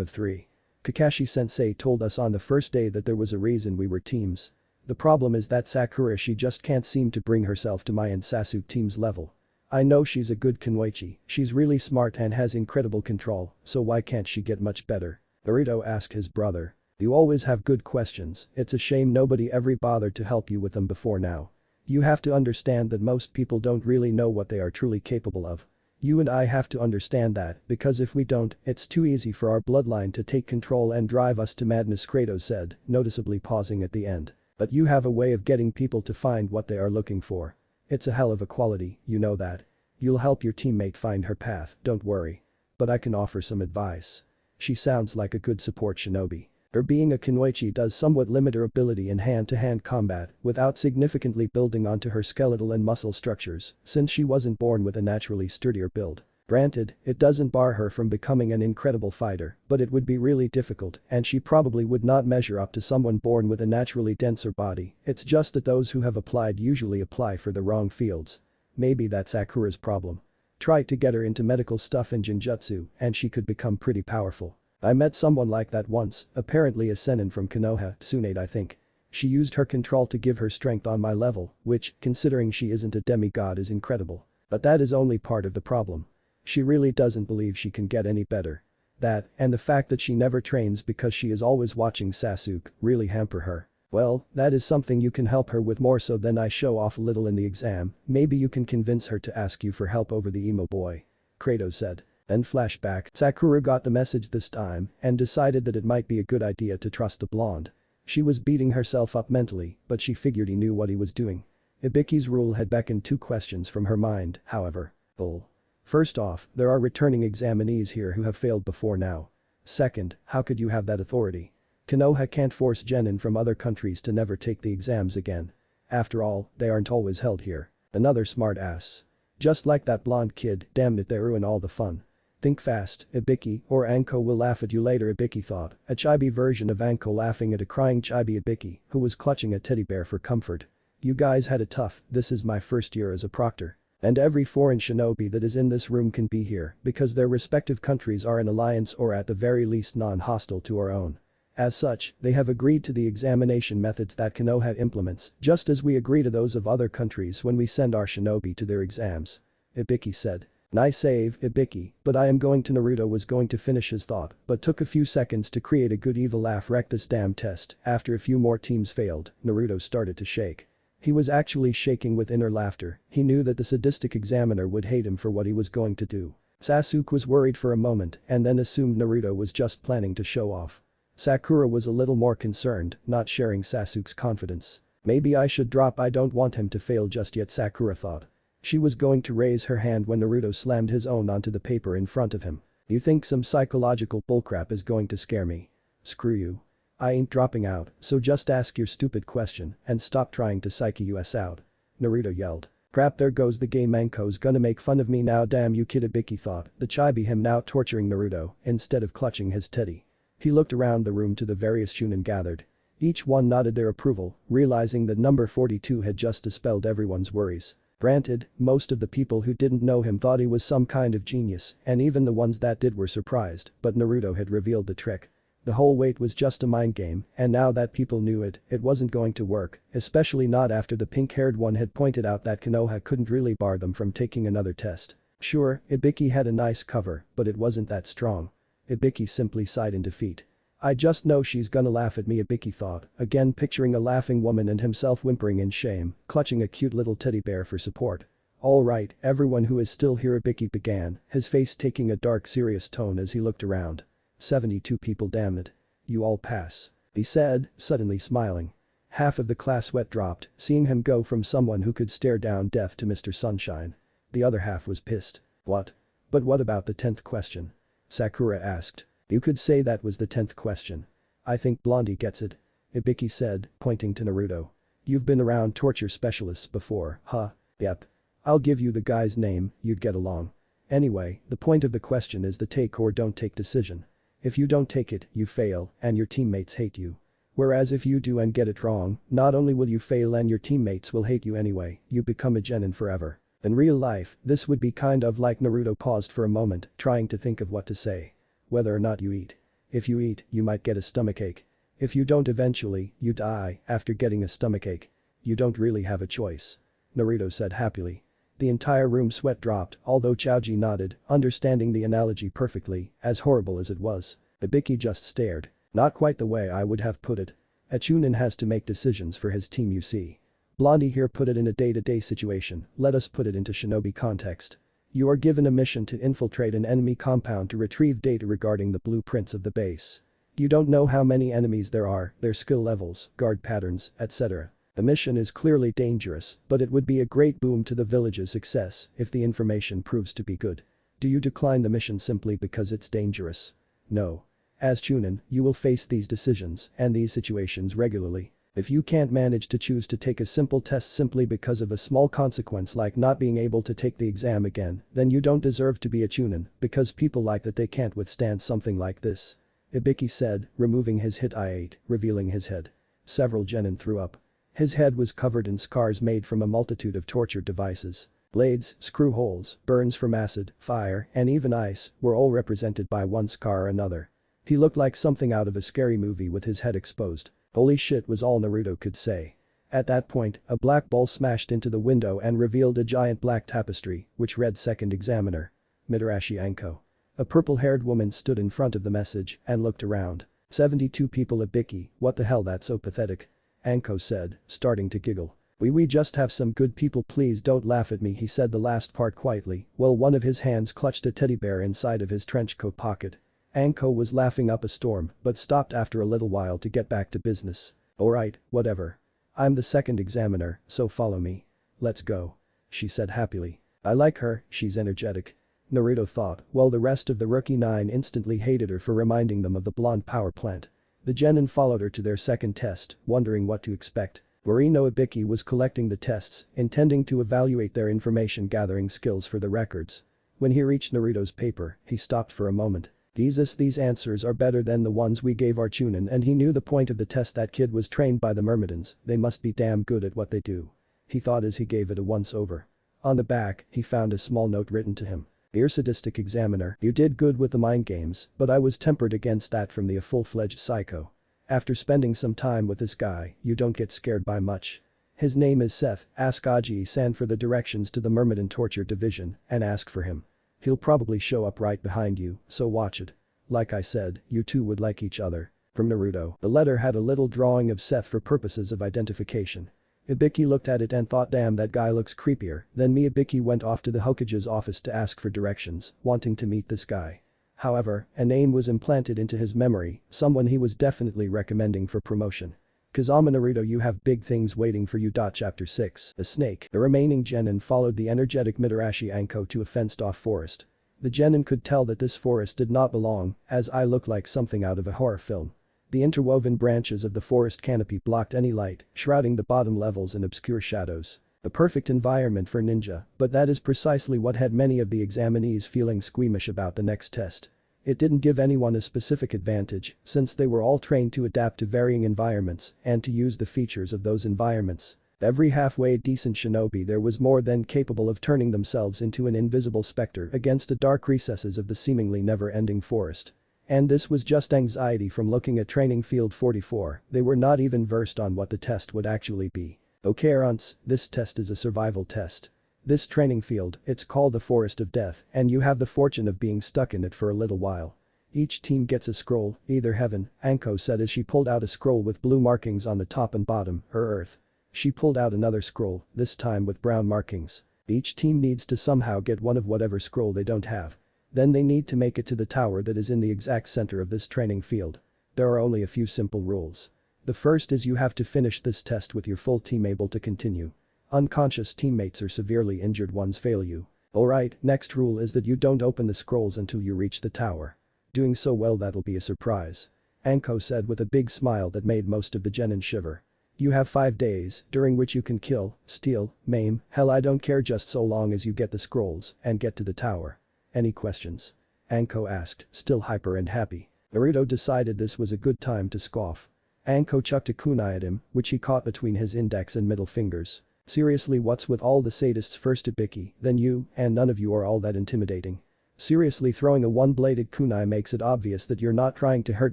of 3. Kakashi-sensei told us on the first day that there was a reason we were teams. The problem is that Sakura, she just can't seem to bring herself to my and Sasuke team's level. I know she's a good kunoichi, she's really smart and has incredible control, so why can't she get much better? Naruto asked his brother. You always have good questions, it's a shame nobody ever bothered to help you with them before now. You have to understand that most people don't really know what they are truly capable of. You and I have to understand that, because if we don't, it's too easy for our bloodline to take control and drive us to madness, Kratos said, noticeably pausing at the end. But you have a way of getting people to find what they are looking for. It's a hell of a quality, you know that. You'll help your teammate find her path, don't worry. But I can offer some advice. She sounds like a good support shinobi. Her being a kunoichi does somewhat limit her ability in hand-to-hand combat without significantly building onto her skeletal and muscle structures, since she wasn't born with a naturally sturdier build. Granted, it doesn't bar her from becoming an incredible fighter, but it would be really difficult and she probably would not measure up to someone born with a naturally denser body. It's just that those who have applied usually apply for the wrong fields. Maybe that's Sakura's problem. Try to get her into medical stuff and Jinjutsu and she could become pretty powerful. I met someone like that once, apparently a senin from Konoha, Tsunade I think. She used her control to give her strength on my level, which, considering she isn't a demigod, is incredible. But that is only part of the problem. She really doesn't believe she can get any better. That, and the fact that she never trains because she is always watching Sasuke, really hamper her. Well, that is something you can help her with more so than I show off a little in the exam. Maybe you can convince her to ask you for help over the emo boy. Kratos said. Then flashback, Sakura got the message this time and decided that it might be a good idea to trust the blonde. She was beating herself up mentally, but she figured he knew what he was doing. Ibiki's rule had beckoned 2 questions from her mind, however. Bull. First off, there are returning examinees here who have failed before now. Second, how could you have that authority? Konoha can't force genin from other countries to never take the exams again. After all, they aren't always held here. Another smart ass. Just like that blonde kid, damn it, they ruin all the fun. Think fast, Ibiki, or Anko will laugh at you later, Ibiki thought, a chibi version of Anko laughing at a crying chibi Ibiki who was clutching a teddy bear for comfort. You guys had it tough, this is my first year as a proctor. And every foreign shinobi that is in this room can be here because their respective countries are in alliance or at the very least non-hostile to our own. As such, they have agreed to the examination methods that Konoha implements, just as we agree to those of other countries when we send our shinobi to their exams. Ibiki said. Nice save, Ibiki, but I am going to. Naruto was going to finish his thought, but took a few seconds to create a good evil laugh. Wreck this damn test. After a few more teams failed, Naruto started to shake. He was actually shaking with inner laughter. He knew that the sadistic examiner would hate him for what he was going to do. Sasuke was worried for a moment and then assumed Naruto was just planning to show off. Sakura was a little more concerned, not sharing Sasuke's confidence. Maybe I should drop, I don't want him to fail just yet, Sakura thought. She was going to raise her hand when Naruto slammed his own onto the paper in front of him. You think some psychological bullcrap is going to scare me? Screw you. I ain't dropping out, so just ask your stupid question and stop trying to psyche us out. Naruto yelled. Crap, there goes the game, Anko's gonna make fun of me now, damn you kid, Ibiki thought, the chibi him now torturing Naruto instead of clutching his teddy. He looked around the room to the various chunin gathered. Each one nodded their approval, realizing that number 42 had just dispelled everyone's worries. Granted, most of the people who didn't know him thought he was some kind of genius, and even the ones that did were surprised, but Naruto had revealed the trick. The whole wait was just a mind game, and now that people knew it, it wasn't going to work, especially not after the pink-haired one had pointed out that Konoha couldn't really bar them from taking another test. Sure, Ibiki had a nice cover, but it wasn't that strong. Ibiki simply sighed in defeat. I just know she's gonna laugh at me, Ibiki thought, again picturing a laughing woman and himself whimpering in shame, clutching a cute little teddy bear for support. Alright, everyone who is still here, Ibiki began, his face taking a dark serious tone as he looked around. 72 people, damn it. You all pass. He said, suddenly smiling. Half of the class sweat dropped, seeing him go from someone who could stare down death to Mr. Sunshine. The other half was pissed. What? But what about the 10th question? Sakura asked. You could say that was the 10th question. I think Blondie gets it. Ibiki said, pointing to Naruto. You've been around torture specialists before, huh? Yep. I'll give you the guy's name, you'd get along. Anyway, the point of the question is the take or don't take decision. If you don't take it, you fail, and your teammates hate you. Whereas if you do and get it wrong, not only will you fail and your teammates will hate you anyway, you become a genin forever. In real life, this would be kind of like Naruto paused for a moment, trying to think of what to say. Whether or not you eat. If you eat, you might get a stomachache. If you don't eventually, you die after getting a stomachache. You don't really have a choice. Naruto said happily. The entire room sweat dropped, although Chaoji nodded, understanding the analogy perfectly, as horrible as it was. Ibiki just stared. Not quite the way I would have put it. A chunin has to make decisions for his team, you see. Blondie here put it in a day-to-day situation, let us put it into shinobi context. You are given a mission to infiltrate an enemy compound to retrieve data regarding the blueprints of the base. You don't know how many enemies there are, their skill levels, guard patterns, etc. The mission is clearly dangerous, but it would be a great boom to the village's success if the information proves to be good. Do you decline the mission simply because it's dangerous? No. As chunin, you will face these decisions and these situations regularly. If you can't manage to choose to take a simple test simply because of a small consequence like not being able to take the exam again, then you don't deserve to be a chunin, because people like that they can't withstand something like this. Ibiki said, removing his hit I-8, revealing his head. Several genin threw up. His head was covered in scars made from a multitude of torture devices. Blades, screw holes, burns from acid, fire, and even ice were all represented by one scar or another. He looked like something out of a scary movie with his head exposed. Holy shit was all Naruto could say. At that point, a black ball smashed into the window and revealed a giant black tapestry, which read Second Examiner. Mitarashi Anko. A purple-haired woman stood in front of the message and looked around. 72 people, Ibiki, what the hell, that's so pathetic. Anko said, starting to giggle. We just have some good people, please don't laugh at me, he said the last part quietly, while one of his hands clutched a teddy bear inside of his trench coat pocket. Anko was laughing up a storm but stopped after a little while to get back to business. Alright, whatever. I'm the second examiner, so follow me. Let's go. She said happily. I like her, she's energetic. Naruto thought, while the rest of the rookie 9 instantly hated her for reminding them of the blonde power plant. The genin followed her to their second test, wondering what to expect. Morino Ibiki was collecting the tests, intending to evaluate their information gathering skills for the records. When he reached Naruto's paper, he stopped for a moment. Jesus, these answers are better than the ones we gave our chunin, and he knew the point of the test. That kid was trained by the Myrmidons, they must be damn good at what they do. He thought as he gave it a once-over. On the back, he found a small note written to him. Dear sadistic examiner, you did good with the mind games, but I was tempered against that from the full-fledged psycho. After spending some time with this guy, you don't get scared by much. His name is Seth, ask Aji-san for the directions to the Myrmidon torture division, and ask for him. He'll probably show up right behind you, so watch it. Like I said, you two would like each other. From Naruto. The letter had a little drawing of Seth for purposes of identification. Ibiki looked at it and thought, damn, that guy looks creepier than me. Ibiki went off to the Hokage's office to ask for directions, wanting to meet this guy. However, a name was implanted into his memory, someone he was definitely recommending for promotion. Kazama Naruto, you have big things waiting for you. Chapter 6. The Snake. The remaining genin followed the energetic Mitarashi Anko to a fenced-off forest. The genin could tell that this forest did not belong, as I looked like something out of a horror film. The interwoven branches of the forest canopy blocked any light, shrouding the bottom levels in obscure shadows. The perfect environment for ninja, but that is precisely what had many of the examinees feeling squeamish about the next test. It didn't give anyone a specific advantage, since they were all trained to adapt to varying environments and to use the features of those environments. Every halfway decent shinobi there was more than capable of turning themselves into an invisible specter against the dark recesses of the seemingly never-ending forest. And this was just anxiety from looking at Training Field 44, they were not even versed on what the test would actually be. Okay, Arants, this test is a survival test. This training field, it's called the Forest of Death, and you have the fortune of being stuck in it for a little while. Each team gets a scroll, either heaven, Anko said as she pulled out a scroll with blue markings on the top and bottom, or earth. She pulled out another scroll, this time with brown markings. Each team needs to somehow get one of whatever scroll they don't have. Then they need to make it to the tower that is in the exact center of this training field. There are only a few simple rules. The first is you have to finish this test with your full team able to continue. Unconscious teammates or severely injured ones fail you. Alright, next rule is that you don't open the scrolls until you reach the tower. Doing so well that'll be a surprise. Anko said with a big smile that made most of the genin shiver. You have 5 days, during which you can kill, steal, maim, hell I don't care just so long as you get the scrolls and get to the tower. Any questions? Anko asked, still hyper and happy. Naruto decided this was a good time to scoff. Anko chucked a kunai at him, which he caught between his index and middle fingers. Seriously, what's with all the sadists? First Ibiki, then you, and none of you are all that intimidating. Seriously, throwing a one-bladed kunai makes it obvious that you're not trying to hurt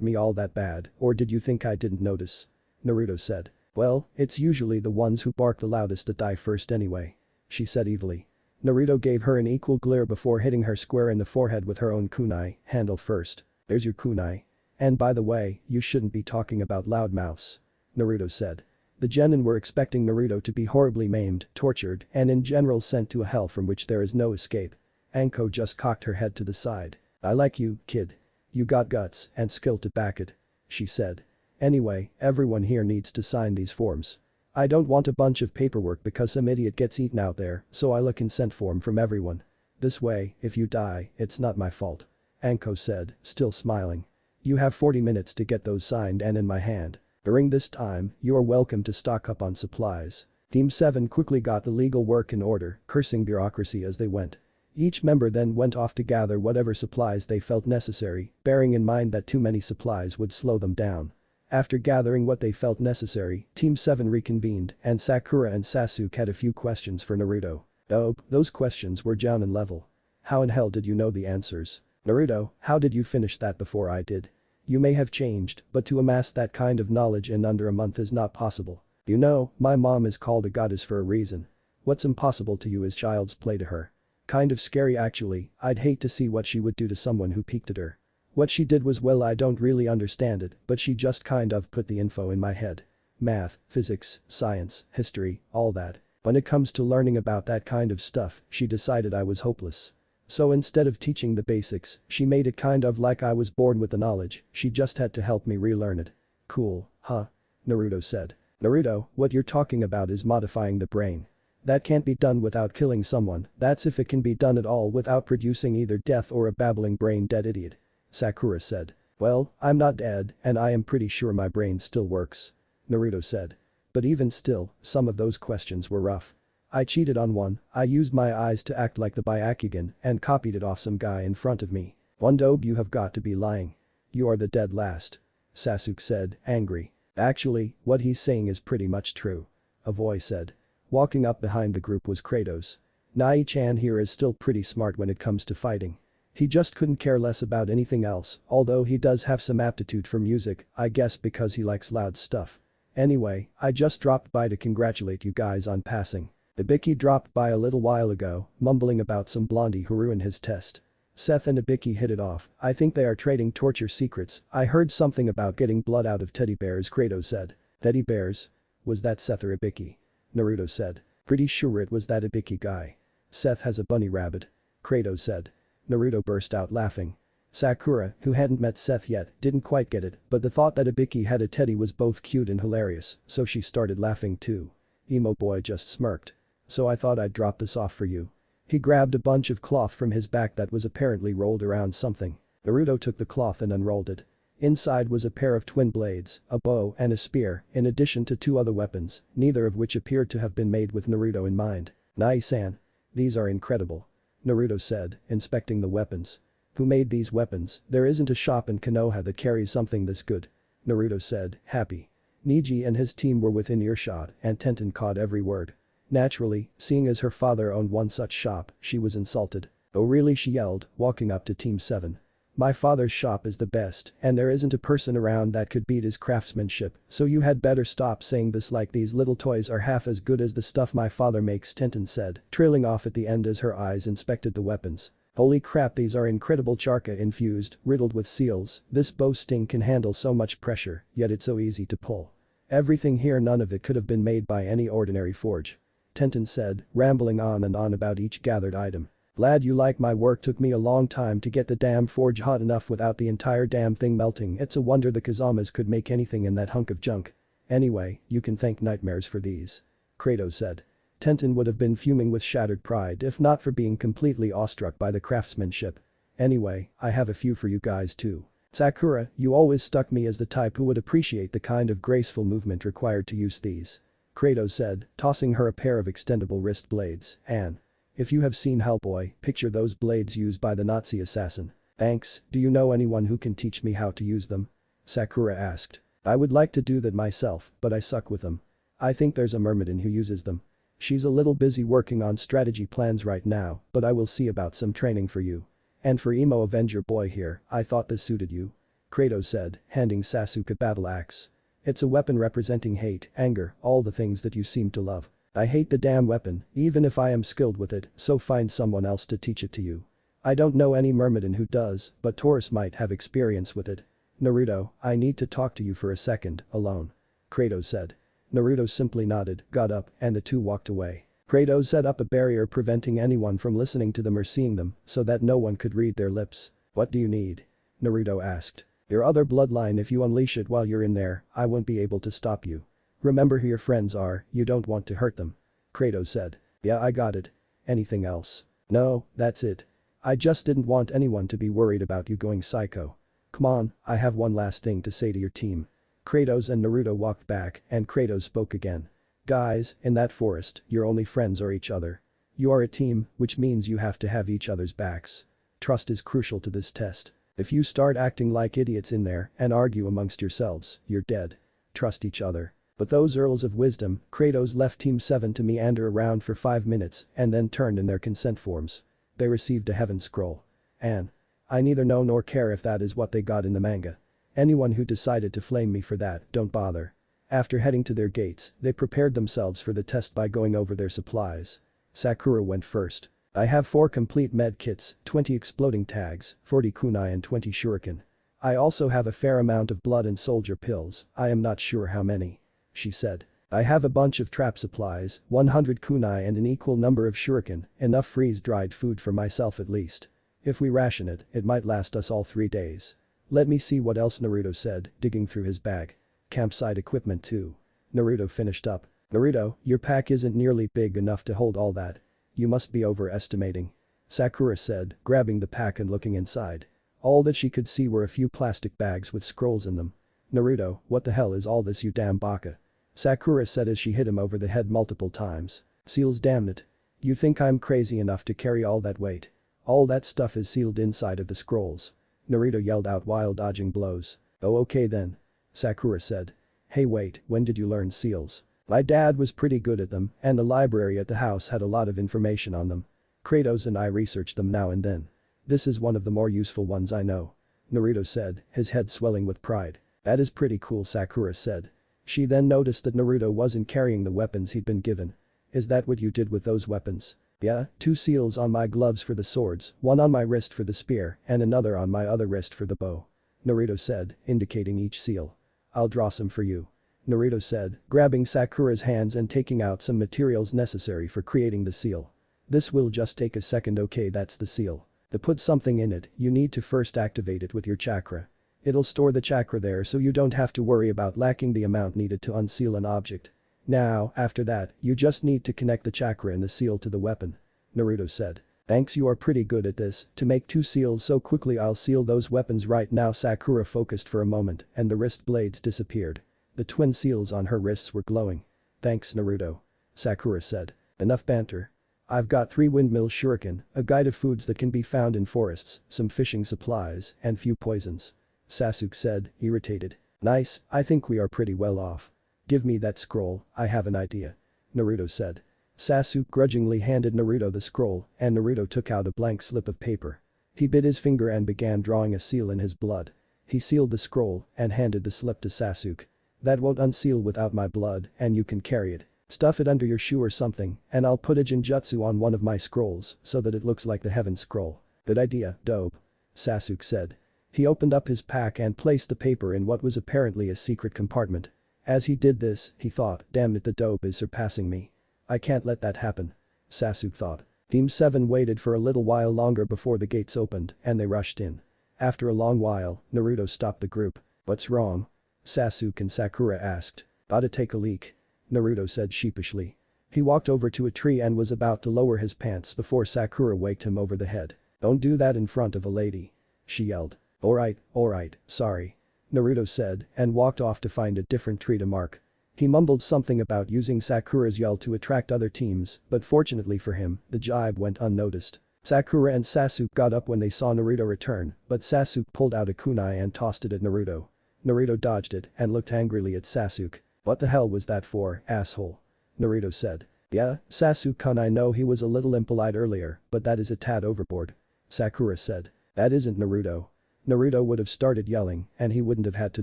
me all that bad, or did you think I didn't notice? Naruto said. Well, it's usually the ones who bark the loudest that die first anyway. She said evilly. Naruto gave her an equal glare before hitting her square in the forehead with her own kunai, handle first. There's your kunai. And by the way, you shouldn't be talking about loudmouths. Naruto said. The genin were expecting Naruto to be horribly maimed, tortured, and in general sent to a hell from which there is no escape. Anko just cocked her head to the side. I like you, kid. You got guts and skill to back it. She said. Anyway, everyone here needs to sign these forms. I don't want a bunch of paperwork because some idiot gets eaten out there, so I'll a consent form from everyone. This way, if you die, it's not my fault. Anko said, still smiling. You have 40 minutes to get those signed and in my hand. During this time, you are welcome to stock up on supplies. Team 7 quickly got the legal work in order, cursing bureaucracy as they went. Each member then went off to gather whatever supplies they felt necessary, bearing in mind that too many supplies would slow them down. After gathering what they felt necessary, Team 7 reconvened and Sakura and Sasuke had a few questions for Naruto. Oh, those questions were jounin level. How in hell did you know the answers? Naruto, how did you finish that before I did? You may have changed, but to amass that kind of knowledge in under a month is not possible. You know, my mom is called a goddess for a reason. What's impossible to you is child's play to her. Kind of scary actually, I'd hate to see what she would do to someone who peeked at her. What she did was well I don't really understand it, but she just kind of put the info in my head. Math, physics, science, history, all that. When it comes to learning about that kind of stuff, she decided I was hopeless. So instead of teaching the basics, she made it kind of like I was born with the knowledge, she just had to help me relearn it. Cool, huh? Naruto said. Naruto, what you're talking about is modifying the brain. That can't be done without killing someone, that's if it can be done at all without producing either death or a babbling brain dead idiot. Sakura said. Well, I'm not dead, and I am pretty sure my brain still works. Naruto said. But even still, some of those questions were rough. I cheated on one, I used my eyes to act like the Byakugan and copied it off some guy in front of me. Wondobe, you have got to be lying. You are the dead last. Sasuke said, angry. Actually, what he's saying is pretty much true. A voice said. Walking up behind the group was Kratos. Nai-chan here is still pretty smart when it comes to fighting. He just couldn't care less about anything else, although he does have some aptitude for music, I guess because he likes loud stuff. Anyway, I just dropped by to congratulate you guys on passing. Ibiki dropped by a little while ago, mumbling about some blondie who ruined his test. Seth and Ibiki hit it off, I think they are trading torture secrets, I heard something about getting blood out of teddy bears, Kratos said. Teddy bears? Was that Seth or Ibiki? Naruto said. Pretty sure it was that Ibiki guy. Seth has a bunny rabbit. Kratos said. Naruto burst out laughing. Sakura, who hadn't met Seth yet, didn't quite get it, but the thought that Ibiki had a teddy was both cute and hilarious, so she started laughing too. Emo boy just smirked. So I thought I'd drop this off for you. He grabbed a bunch of cloth from his back that was apparently rolled around something. Naruto took the cloth and unrolled it. Inside was a pair of twin blades, a bow and a spear, in addition to 2 other weapons, neither of which appeared to have been made with Naruto in mind. Nai-san. These are incredible. Naruto said, inspecting the weapons. Who made these weapons? There isn't a shop in Konoha that carries something this good. Naruto said, happy. Neji and his team were within earshot and Tenten caught every word. Naturally, seeing as her father owned one such shop, she was insulted. Oh really, she yelled, walking up to Team 7. My father's shop is the best and there isn't a person around that could beat his craftsmanship, so you had better stop saying this like these little toys are half as good as the stuff my father makes, Tenten said, trailing off at the end as her eyes inspected the weapons. Holy crap, these are incredible charca infused, riddled with seals, this bow sting can handle so much pressure, yet it's so easy to pull. Everything here, none of it could have been made by any ordinary forge. Tenten said, rambling on and on about each gathered item. Glad you like my work, took me a long time to get the damn forge hot enough without the entire damn thing melting, it's a wonder the Kazamas could make anything in that hunk of junk. Anyway, you can thank nightmares for these. Kratos said. Tenten would have been fuming with shattered pride if not for being completely awestruck by the craftsmanship. Anyway, I have a few for you guys too. Sakura, you always struck me as the type who would appreciate the kind of graceful movement required to use these. Kratos said, tossing her a pair of extendable wrist blades, and if you have seen Hellboy, picture those blades used by the Nazi assassin. Thanks, do you know anyone who can teach me how to use them? Sakura asked. I would like to do that myself, but I suck with them. I think there's a myrmidon who uses them. She's a little busy working on strategy plans right now, but I will see about some training for you. And for Emo Avenger boy here, I thought this suited you. Kratos said, handing Sasuke a battle axe. It's a weapon representing hate, anger, all the things that you seem to love. I hate the damn weapon, even if I am skilled with it, so find someone else to teach it to you. I don't know any myrmidon who does, but Taurus might have experience with it. Naruto, I need to talk to you for a second, alone. Kratos said. Naruto simply nodded, got up, and the two walked away. Kratos set up a barrier preventing anyone from listening to them or seeing them, so that no one could read their lips. What do you need? Naruto asked. Your other bloodline, if you unleash it while you're in there, I won't be able to stop you. Remember who your friends are, you don't want to hurt them. Kratos said. Yeah, I got it. Anything else? No, that's it. I just didn't want anyone to be worried about you going psycho. Come on, I have one last thing to say to your team. Kratos and Naruto walked back and Kratos spoke again. Guys, in that forest, your only friends are each other. You are a team, which means you have to have each other's backs. Trust is crucial to this test. If you start acting like idiots in there and argue amongst yourselves, you're dead. Trust each other. But those Earls of Wisdom, Kratos left Team 7 to meander around for 5 minutes and then turned in their consent forms. They received a heaven scroll. And I neither know nor care if that is what they got in the manga. Anyone who decided to flame me for that, don't bother. After heading to their gates, they prepared themselves for the test by going over their supplies. Sakura went first. I have 4 complete med kits, 20 exploding tags, 40 kunai and 20 shuriken. I also have a fair amount of blood and soldier pills, I am not sure how many. She said. I have a bunch of trap supplies, 100 kunai and an equal number of shuriken, enough freeze-dried food for myself at least. If we ration it, it might last us all 3 days. Let me see what else, Naruto said, digging through his bag. Campsite equipment too. Naruto finished up. Naruto, your pack isn't nearly big enough to hold all that. You must be overestimating. Sakura said, grabbing the pack and looking inside. All that she could see were a few plastic bags with scrolls in them. Naruto, what the hell is all this, you damn baka? Sakura said as she hit him over the head multiple times. Seals, damn it. You think I'm crazy enough to carry all that weight? All that stuff is sealed inside of the scrolls. Naruto yelled out while dodging blows. Oh, okay then. Sakura said. Hey wait, when did you learn seals? My dad was pretty good at them and the library at the house had a lot of information on them. Kratos and I researched them now and then. This is one of the more useful ones I know. Naruto said, his head swelling with pride. That is pretty cool, Sakura said. She then noticed that Naruto wasn't carrying the weapons he'd been given. Is that what you did with those weapons? Yeah, 2 seals on my gloves for the swords, 1 on my wrist for the spear, and another on my other wrist for the bow. Naruto said, indicating each seal. I'll draw some for you. Naruto said, grabbing Sakura's hands and taking out some materials necessary for creating the seal. This will just take a second, okay, that's the seal. To put something in it, you need to first activate it with your chakra. It'll store the chakra there so you don't have to worry about lacking the amount needed to unseal an object. Now, after that, you just need to connect the chakra in the seal to the weapon. Naruto said. Thanks, you are pretty good at this, to make 2 seals so quickly. I'll seal those weapons right now. Sakura focused for a moment and the wrist blades disappeared. The twin seals on her wrists were glowing. Thanks, Naruto. Sakura said. Enough banter. I've got 3 windmill shuriken, a guide of foods that can be found in forests, some fishing supplies, and few poisons. Sasuke said, irritated. Nice, I think we are pretty well off. Give me that scroll, I have an idea. Naruto said. Sasuke grudgingly handed Naruto the scroll and Naruto took out a blank slip of paper. He bit his finger and began drawing a seal in his blood. He sealed the scroll and handed the slip to Sasuke. "That won't unseal without my blood, and you can carry it. Stuff it under your shoe or something, and I'll put a genjutsu on one of my scrolls so that it looks like the heaven scroll." "Good idea, dope," Sasuke said. He opened up his pack and placed the paper in what was apparently a secret compartment. As he did this, he thought, "Damn it, the dope is surpassing me. I can't let that happen," Sasuke thought. Team 7 waited for a little while longer before the gates opened, and they rushed in. After a long while, Naruto stopped the group. "What's wrong?" Sasuke and Sakura asked. "Gotta take a leak," Naruto said sheepishly. He walked over to a tree and was about to lower his pants before Sakura waked him over the head. "Don't do that in front of a lady," she yelled. Alright, sorry," Naruto said and walked off to find a different tree to mark. He mumbled something about using Sakura's yell to attract other teams, but fortunately for him, the jibe went unnoticed. Sakura and Sasuke got up when they saw Naruto return, but Sasuke pulled out a kunai and tossed it at Naruto. Naruto dodged it and looked angrily at Sasuke. "What the hell was that for, asshole?" Naruto said. "Yeah, Sasuke-kun, I know he was a little impolite earlier, but that is a tad overboard," Sakura said. "That isn't Naruto." Naruto would have started yelling, and he wouldn't have had to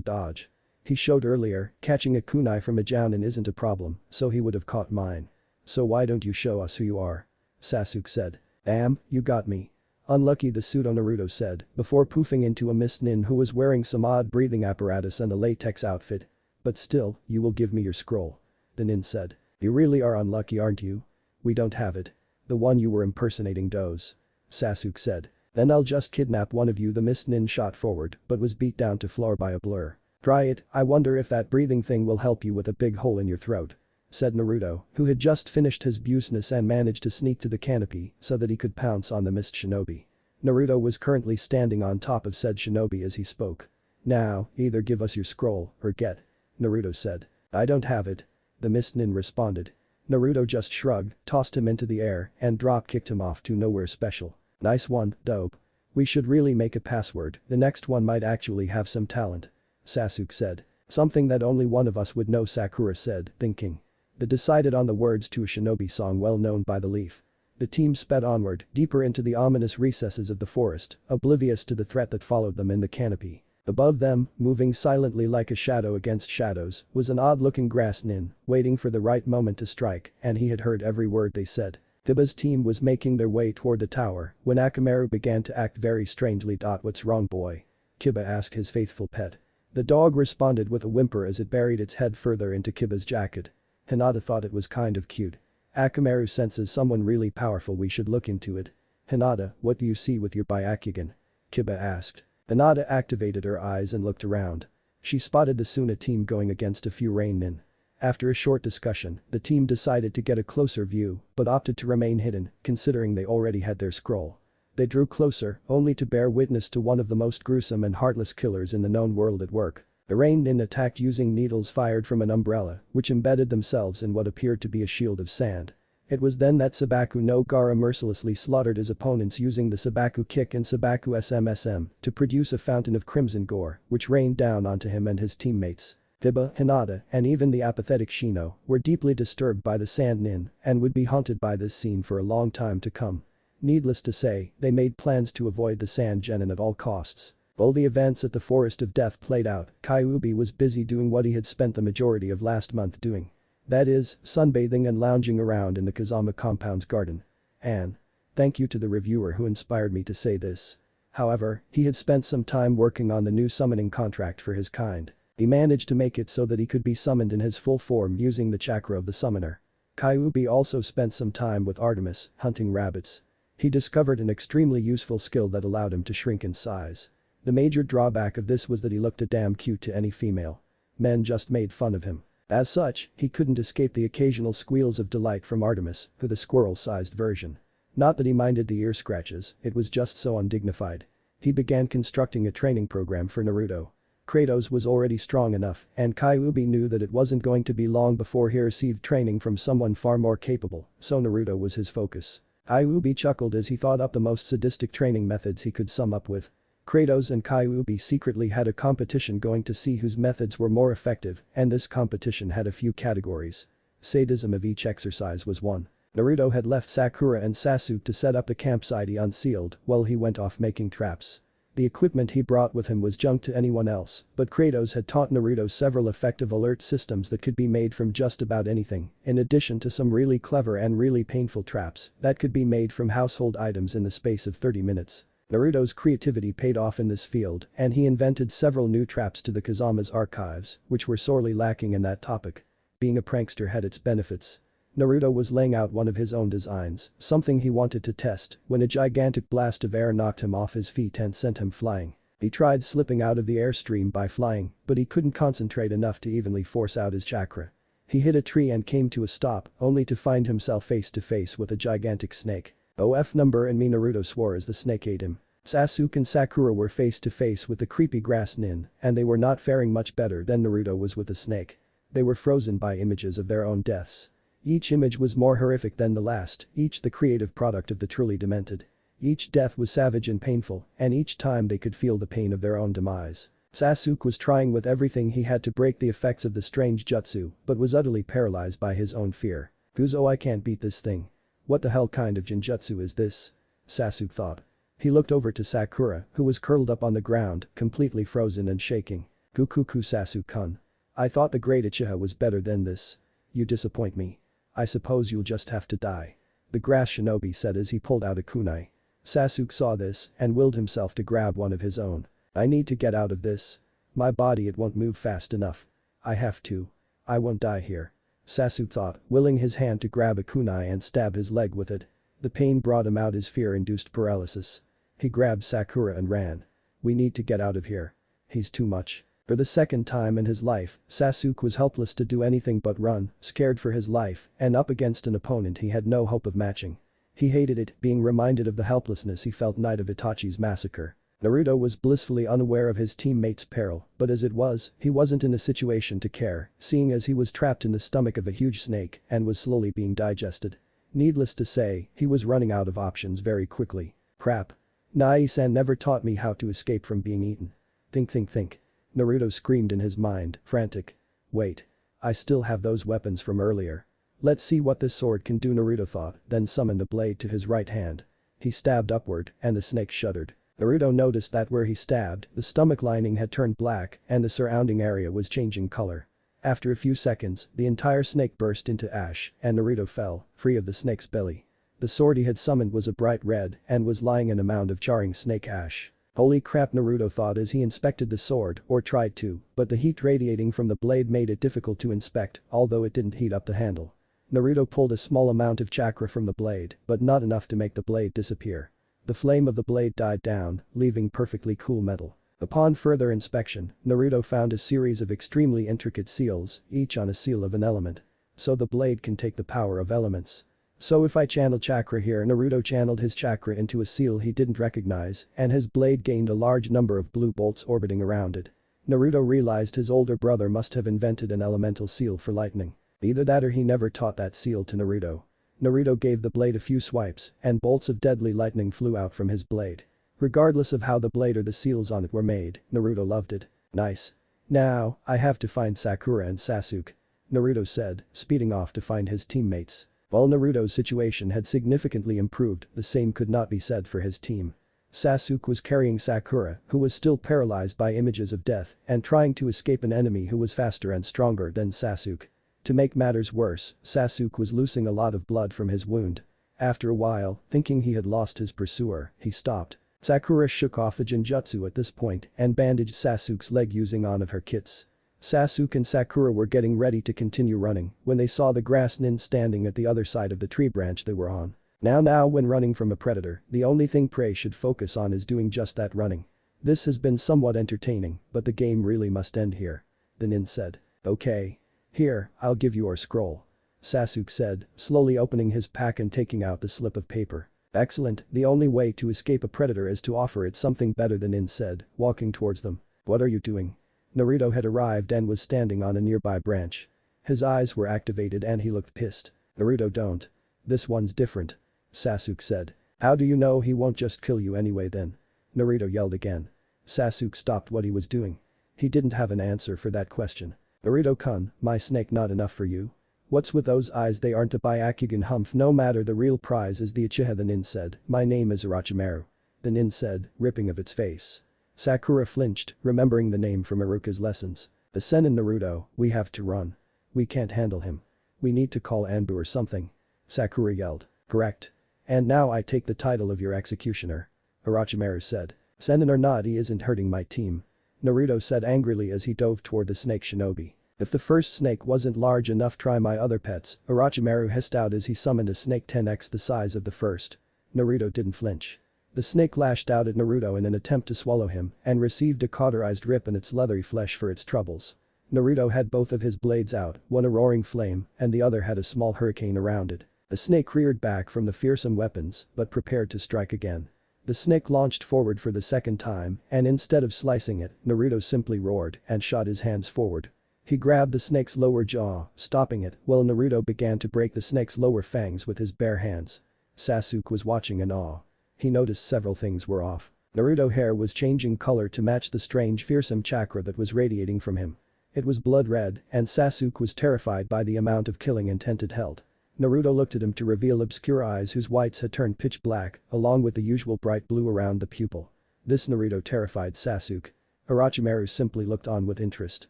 dodge. He showed earlier, catching a kunai from a jounin isn't a problem, so he would have caught mine. "So why don't you show us who you are?" Sasuke said. "Damn, you got me." "Unlucky," the pseudo Naruto said, before poofing into a mist nin who was wearing some odd breathing apparatus and a latex outfit. "But still, you will give me your scroll," the nin said. "You really are unlucky, aren't you?" "We don't have it. The one you were impersonating does," Sasuke said. "Then I'll just kidnap one of you." The mist nin shot forward but was beat down to floor by a blur. "Try it, I wonder if that breathing thing will help you with a big hole in your throat," said Naruto, who had just finished his business and managed to sneak to the canopy so that he could pounce on the mist shinobi. Naruto was currently standing on top of said shinobi as he spoke. "Now, either give us your scroll or get," Naruto said. "I don't have it," the mist nin responded. Naruto just shrugged, tossed him into the air, and drop-kicked him off to nowhere special. "Nice one, dope. We should really make a password, the next one might actually have some talent," Sasuke said. "Something that only one of us would know," Sakura said, thinking. They decided on the words to a shinobi song well known by the leaf. The team sped onward, deeper into the ominous recesses of the forest, oblivious to the threat that followed them in the canopy. Above them, moving silently like a shadow against shadows, was an odd-looking grass nin, waiting for the right moment to strike, and he had heard every word they said. Kiba's team was making their way toward the tower when Akamaru began to act very strangely. "What's wrong, boy?" Kiba asked his faithful pet. The dog responded with a whimper as it buried its head further into Kiba's jacket. Hinata thought it was kind of cute. "Akamaru senses someone really powerful, we should look into it." "Hinata, what do you see with your Byakugan?" Kiba asked. Hinata activated her eyes and looked around. She spotted the Suna team going against a few rain nin. After a short discussion, the team decided to get a closer view, but opted to remain hidden, considering they already had their scroll. They drew closer, only to bear witness to one of the most gruesome and heartless killers in the known world at work. The rain nin attacked using needles fired from an umbrella, which embedded themselves in what appeared to be a shield of sand. It was then that Sabaku no Gara mercilessly slaughtered his opponents using the Sabaku kick and Sabaku SMSM to produce a fountain of crimson gore, which rained down onto him and his teammates. Kiba, Hinata, and even the apathetic Shino were deeply disturbed by the sand nin and would be haunted by this scene for a long time to come. Needless to say, they made plans to avoid the sand genin at all costs. While the events at the Forest of Death played out, Kyuubi was busy doing what he had spent the majority of last month doing. That is, sunbathing and lounging around in the Kazama compound's garden. And thank you to the reviewer who inspired me to say this. However, he had spent some time working on the new summoning contract for his kind. He managed to make it so that he could be summoned in his full form using the chakra of the summoner. Kyuubi also spent some time with Artemis, hunting rabbits. He discovered an extremely useful skill that allowed him to shrink in size. The major drawback of this was that he looked a damn cute to any female. Men just made fun of him. As such, he couldn't escape the occasional squeals of delight from Artemis, who the squirrel-sized version. Not that he minded the ear scratches, it was just so undignified. He began constructing a training program for Naruto. Kratos was already strong enough, and Kyuubi knew that it wasn't going to be long before he received training from someone far more capable, so Naruto was his focus. Kyuubi chuckled as he thought up the most sadistic training methods he could sum up with. Kratos and Kyuubi secretly had a competition going to see whose methods were more effective, and this competition had a few categories. Sadism of each exercise was one. Naruto had left Sakura and Sasuke to set up the campsite he unsealed while he went off making traps. The equipment he brought with him was junk to anyone else, but Kratos had taught Naruto several effective alert systems that could be made from just about anything, in addition to some really clever and really painful traps that could be made from household items in the space of 30 minutes. Naruto's creativity paid off in this field, and he invented several new traps to the Kazama's archives, which were sorely lacking in that topic. Being a prankster had its benefits. Naruto was laying out one of his own designs, something he wanted to test, when a gigantic blast of air knocked him off his feet and sent him flying. He tried slipping out of the airstream by flying, but he couldn't concentrate enough to evenly force out his chakra. He hit a tree and came to a stop, only to find himself face to face with a gigantic snake. "OF number and me," Naruto swore as the snake ate him. Sasuke and Sakura were face to face with the creepy grass nin, and they were not faring much better than Naruto was with the snake. They were frozen by images of their own deaths. Each image was more horrific than the last, each the creative product of the truly demented. Each death was savage and painful, and each time they could feel the pain of their own demise. Sasuke was trying with everything he had to break the effects of the strange jutsu, but was utterly paralyzed by his own fear. "Oh, I can't beat this thing. What the hell kind of genjutsu is this?" Sasuke thought. He looked over to Sakura, who was curled up on the ground, completely frozen and shaking. "Kukuku Sasuke-kun. I thought the great Uchiha was better than this. You disappoint me. I suppose you'll just have to die," the grass shinobi said as he pulled out a kunai. Sasuke saw this and willed himself to grab one of his own. "I need to get out of this. My body, it won't move fast enough. I have to. I won't die here," Sasuke thought, willing his hand to grab a kunai and stab his leg with it. The pain brought him out his fear-induced paralysis. He grabbed Sakura and ran. "We need to get out of here. He's too much." For the second time in his life, Sasuke was helpless to do anything but run, scared for his life, and up against an opponent he had no hope of matching. He hated it, being reminded of the helplessness he felt night of Itachi's massacre. Naruto was blissfully unaware of his teammates' peril, but as it was, he wasn't in a situation to care, seeing as he was trapped in the stomach of a huge snake and was slowly being digested. Needless to say, he was running out of options very quickly. Crap. Nai-san never taught me how to escape from being eaten. Think. Naruto screamed in his mind, frantic. "Wait. I still have those weapons from earlier. Let's see what this sword can do," Naruto thought, then summoned a blade to his right hand. He stabbed upward, and the snake shuddered. Naruto noticed that where he stabbed, the stomach lining had turned black and the surrounding area was changing color. After a few seconds, the entire snake burst into ash, and Naruto fell, free of the snake's belly. The sword he had summoned was a bright red and was lying in a mound of charring snake ash. "Holy crap," Naruto thought as he inspected the sword, or tried to, but the heat radiating from the blade made it difficult to inspect, although it didn't heat up the handle. Naruto pulled a small amount of chakra from the blade, but not enough to make the blade disappear. The flame of the blade died down, leaving perfectly cool metal. Upon further inspection, Naruto found a series of extremely intricate seals, each on a seal of an element. So the blade can take the power of elements. So if I channel chakra here, Naruto channeled his chakra into a seal he didn't recognize, and his blade gained a large number of blue bolts orbiting around it. Naruto realized his older brother must have invented an elemental seal for lightning. Either that or he never taught that seal to Naruto. Naruto gave the blade a few swipes, and bolts of deadly lightning flew out from his blade. Regardless of how the blade or the seals on it were made, Naruto loved it. "Nice. Now, I have to find Sakura and Sasuke," Naruto said, speeding off to find his teammates. While Naruto's situation had significantly improved, the same could not be said for his team. Sasuke was carrying Sakura, who was still paralyzed by images of death, and trying to escape an enemy who was faster and stronger than Sasuke. To make matters worse, Sasuke was losing a lot of blood from his wound. After a while, thinking he had lost his pursuer, he stopped. Sakura shook off the genjutsu at this point and bandaged Sasuke's leg using one of her kits. Sasuke and Sakura were getting ready to continue running when they saw the grass nin standing at the other side of the tree branch they were on. Now when running from a predator, the only thing prey should focus on is doing just that, running. "This has been somewhat entertaining, but the game really must end here," the nin said. "Okay. Here, I'll give you your scroll," Sasuke said, slowly opening his pack and taking out the slip of paper. "Excellent, the only way to escape a predator is to offer it something better," the nin said, walking towards them. "What are you doing?" Naruto had arrived and was standing on a nearby branch. His eyes were activated and he looked pissed. "Naruto, don't. This one's different," Sasuke said. "How do you know he won't just kill you anyway then?" Naruto yelled again. Sasuke stopped what he was doing. He didn't have an answer for that question. "Naruto-kun, my snake not enough for you?" What's with those eyes, they aren't a Byakugan humph, no matter, the real prize is the Uchiha, the nin said. My name is Orochimaru. The nin said, ripping of its face. Sakura flinched, remembering the name from Iruka's lessons. The Sen and Naruto, we have to run. We can't handle him. We need to call Anbu or something. Sakura yelled. Correct. And now I take the title of your executioner. Orochimaru said. Senin or not, he isn't hurting my team. Naruto said angrily as he dove toward the snake shinobi. If the first snake wasn't large enough, try my other pets, Orochimaru hissed out as he summoned a snake 10x the size of the first. Naruto didn't flinch. The snake lashed out at Naruto in an attempt to swallow him and received a cauterized rip in its leathery flesh for its troubles. Naruto had both of his blades out, one a roaring flame and the other had a small hurricane around it. The snake reared back from the fearsome weapons but prepared to strike again. The snake launched forward for the second time and instead of slicing it, Naruto simply roared and shot his hands forward. He grabbed the snake's lower jaw, stopping it, while Naruto began to break the snake's lower fangs with his bare hands. Sasuke was watching in awe. He noticed several things were off. Naruto's hair was changing color to match the strange fearsome chakra that was radiating from him. It was blood red, and Sasuke was terrified by the amount of killing intent it held. Naruto looked at him to reveal obscure eyes whose whites had turned pitch black, along with the usual bright blue around the pupil. This Naruto terrified Sasuke. Orochimaru simply looked on with interest.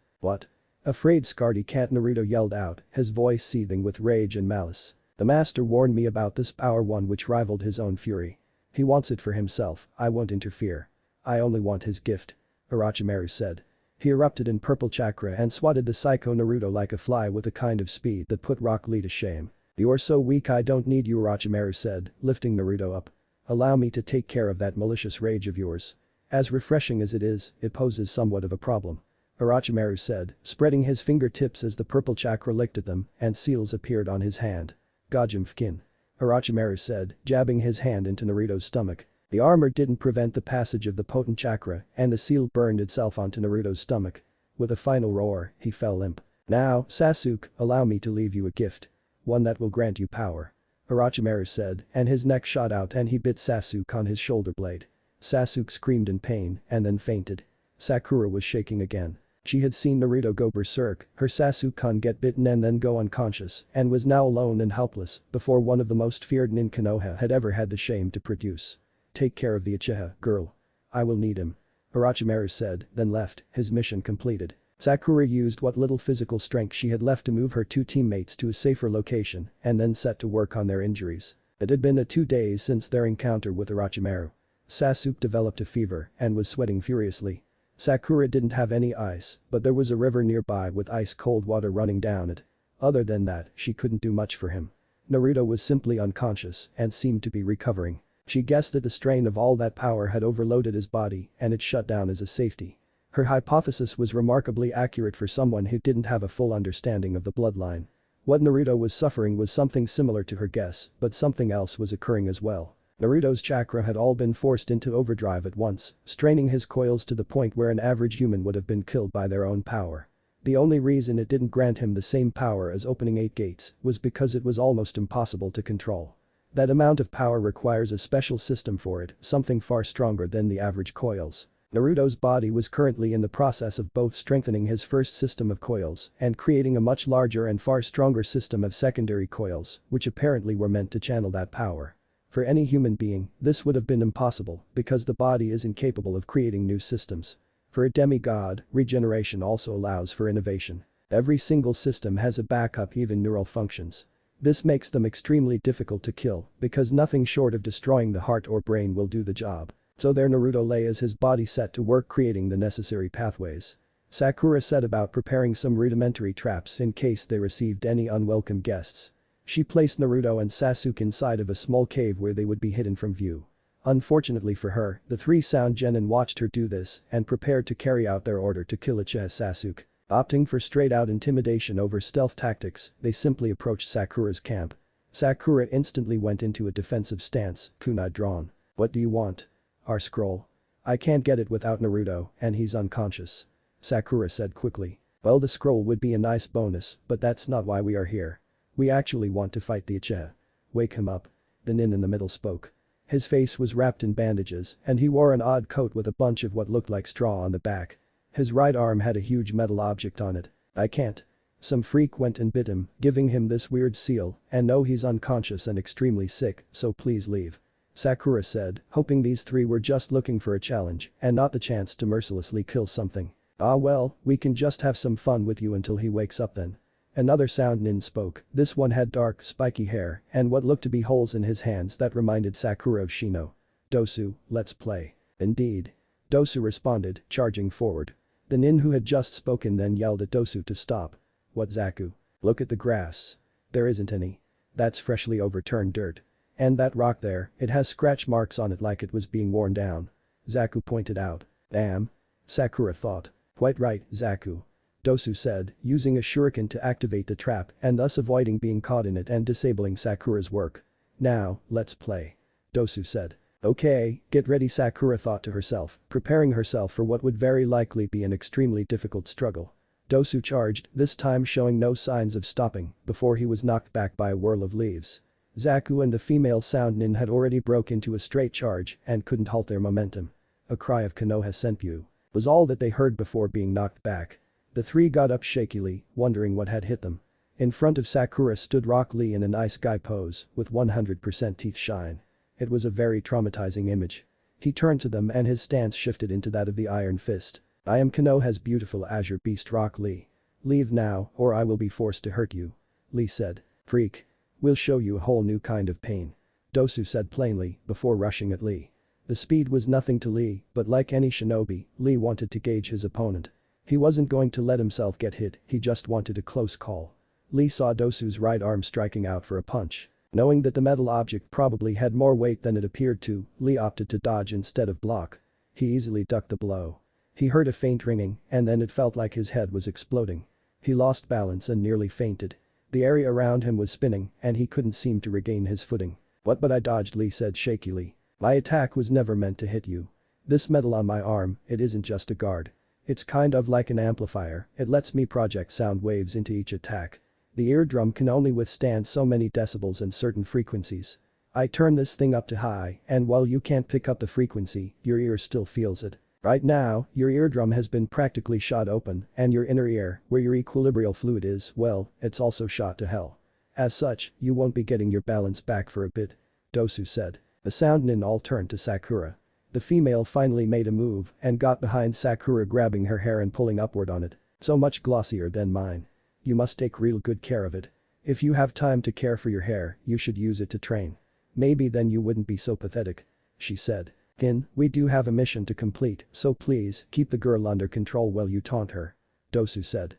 What? Afraid scaredy cat, Naruto yelled out, his voice seething with rage and malice. The master warned me about this power, one which rivaled his own fury. He wants it for himself, I won't interfere. I only want his gift. Orochimaru said. He erupted in purple chakra and swatted the psycho Naruto like a fly with a kind of speed that put Rock Lee to shame. You're so weak, I don't need you, Orochimaru said, lifting Naruto up. Allow me to take care of that malicious rage of yours. As refreshing as it is, it poses somewhat of a problem. Orochimaru said, spreading his fingertips as the purple chakra licked at them and seals appeared on his hand. Gajimfkin. Orochimaru said, jabbing his hand into Naruto's stomach. The armor didn't prevent the passage of the potent chakra and the seal burned itself onto Naruto's stomach. With a final roar, he fell limp. Now, Sasuke, allow me to leave you a gift. One that will grant you power. Orochimaru said, and his neck shot out and he bit Sasuke on his shoulder blade. Sasuke screamed in pain and then fainted. Sakura was shaking again. She had seen Naruto go berserk, her Sasuke-kun get bitten and then go unconscious, and was now alone and helpless before one of the most feared nin Konoha had ever had the shame to produce. Take care of the Uchiha, girl. I will need him. Orochimaru said, then left, his mission completed. Sakura used what little physical strength she had left to move her two teammates to a safer location and then set to work on their injuries. It had been 2 days since their encounter with Orochimaru. Sasuke developed a fever and was sweating furiously. Sakura didn't have any ice, but there was a river nearby with ice-cold water running down it. Other than that, she couldn't do much for him. Naruto was simply unconscious and seemed to be recovering. She guessed that the strain of all that power had overloaded his body and it shut down as a safety. Her hypothesis was remarkably accurate for someone who didn't have a full understanding of the bloodline. What Naruto was suffering was something similar to her guess, but something else was occurring as well. Naruto's chakra had all been forced into overdrive at once, straining his coils to the point where an average human would have been killed by their own power. The only reason it didn't grant him the same power as opening 8 gates was because it was almost impossible to control. That amount of power requires a special system for it, something far stronger than the average coils. Naruto's body was currently in the process of both strengthening his first system of coils and creating a much larger and far stronger system of secondary coils, which apparently were meant to channel that power. For any human being, this would have been impossible because the body is incapable of creating new systems. For a demigod, regeneration also allows for innovation. Every single system has a backup, even neural functions. This makes them extremely difficult to kill because nothing short of destroying the heart or brain will do the job. So there Naruto lay as his body set to work creating the necessary pathways. Sakura set about preparing some rudimentary traps in case they received any unwelcome guests. She placed Naruto and Sasuke inside of a small cave where they would be hidden from view. Unfortunately for her, the 3 sound genin watched her do this and prepared to carry out their order to kill Uchiha Sasuke. Opting for straight-out intimidation over stealth tactics, they simply approached Sakura's camp. Sakura instantly went into a defensive stance, kunai drawn. What do you want? Our scroll. I can't get it without Naruto, and he's unconscious. Sakura said quickly. Well, the scroll would be a nice bonus, but that's not why we are here. We actually want to fight the Uchiha. Wake him up. The nin in the middle spoke. His face was wrapped in bandages and he wore an odd coat with a bunch of what looked like straw on the back. His right arm had a huge metal object on it. I can't. Some freak went and bit him, giving him this weird seal, and no, he's unconscious and extremely sick, so please leave. Sakura said, hoping these three were just looking for a challenge and not the chance to mercilessly kill something. Ah well, we can just have some fun with you until he wakes up then. Another sound nin spoke, this one had dark, spiky hair and what looked to be holes in his hands that reminded Sakura of Shino. Dosu, let's play. Indeed. Dosu responded, charging forward. The nin who had just spoken then yelled at Dosu to stop. What Zaku? Look at the grass. There isn't any. That's freshly overturned dirt. And that rock there, it has scratch marks on it like it was being worn down. Zaku pointed out. Damn. Sakura thought. Quite right, Zaku. Dosu said, using a shuriken to activate the trap and thus avoiding being caught in it and disabling Sakura's work. Now, let's play. Dosu said. Okay, get ready, Sakura thought to herself, preparing herself for what would very likely be an extremely difficult struggle. Dosu charged, this time showing no signs of stopping, before he was knocked back by a whirl of leaves. Zaku and the female sound nin had already broke into a straight charge and couldn't halt their momentum. A cry of Konoha Senpyu was all that they heard before being knocked back. The three got up shakily, wondering what had hit them. In front of Sakura stood Rock Lee in a nice guy pose, with 100% teeth shine. It was a very traumatizing image. He turned to them and his stance shifted into that of the Iron Fist. I am Konoha's beautiful azure beast Rock Lee. Leave now or I will be forced to hurt you. Lee said. Freak. We'll show you a whole new kind of pain. Dosu said plainly, before rushing at Lee. The speed was nothing to Lee, but like any shinobi, Lee wanted to gauge his opponent. He wasn't going to let himself get hit, he just wanted a close call. Lee saw Dosu's right arm striking out for a punch. Knowing that the metal object probably had more weight than it appeared to, Lee opted to dodge instead of block. He easily ducked the blow. He heard a faint ringing and then it felt like his head was exploding. He lost balance and nearly fainted. The area around him was spinning and he couldn't seem to regain his footing. What, but I dodged, Lee said shakily. My attack was never meant to hit you. This metal on my arm, it isn't just a guard. It's kind of like an amplifier, it lets me project sound waves into each attack. The eardrum can only withstand so many decibels and certain frequencies. I turn this thing up to high and while you can't pick up the frequency, your ear still feels it. Right now, your eardrum has been practically shot open and your inner ear, where your equilibrial fluid is, well, it's also shot to hell. As such, you won't be getting your balance back for a bit. Dosu said. The sound nin all turned to Sakura. The female finally made a move and got behind Sakura, grabbing her hair and pulling upward on it. So much glossier than mine. You must take real good care of it. If you have time to care for your hair, you should use it to train. Maybe then you wouldn't be so pathetic. She said. Kin, we do have a mission to complete, so please keep the girl under control while you taunt her. Dosu said.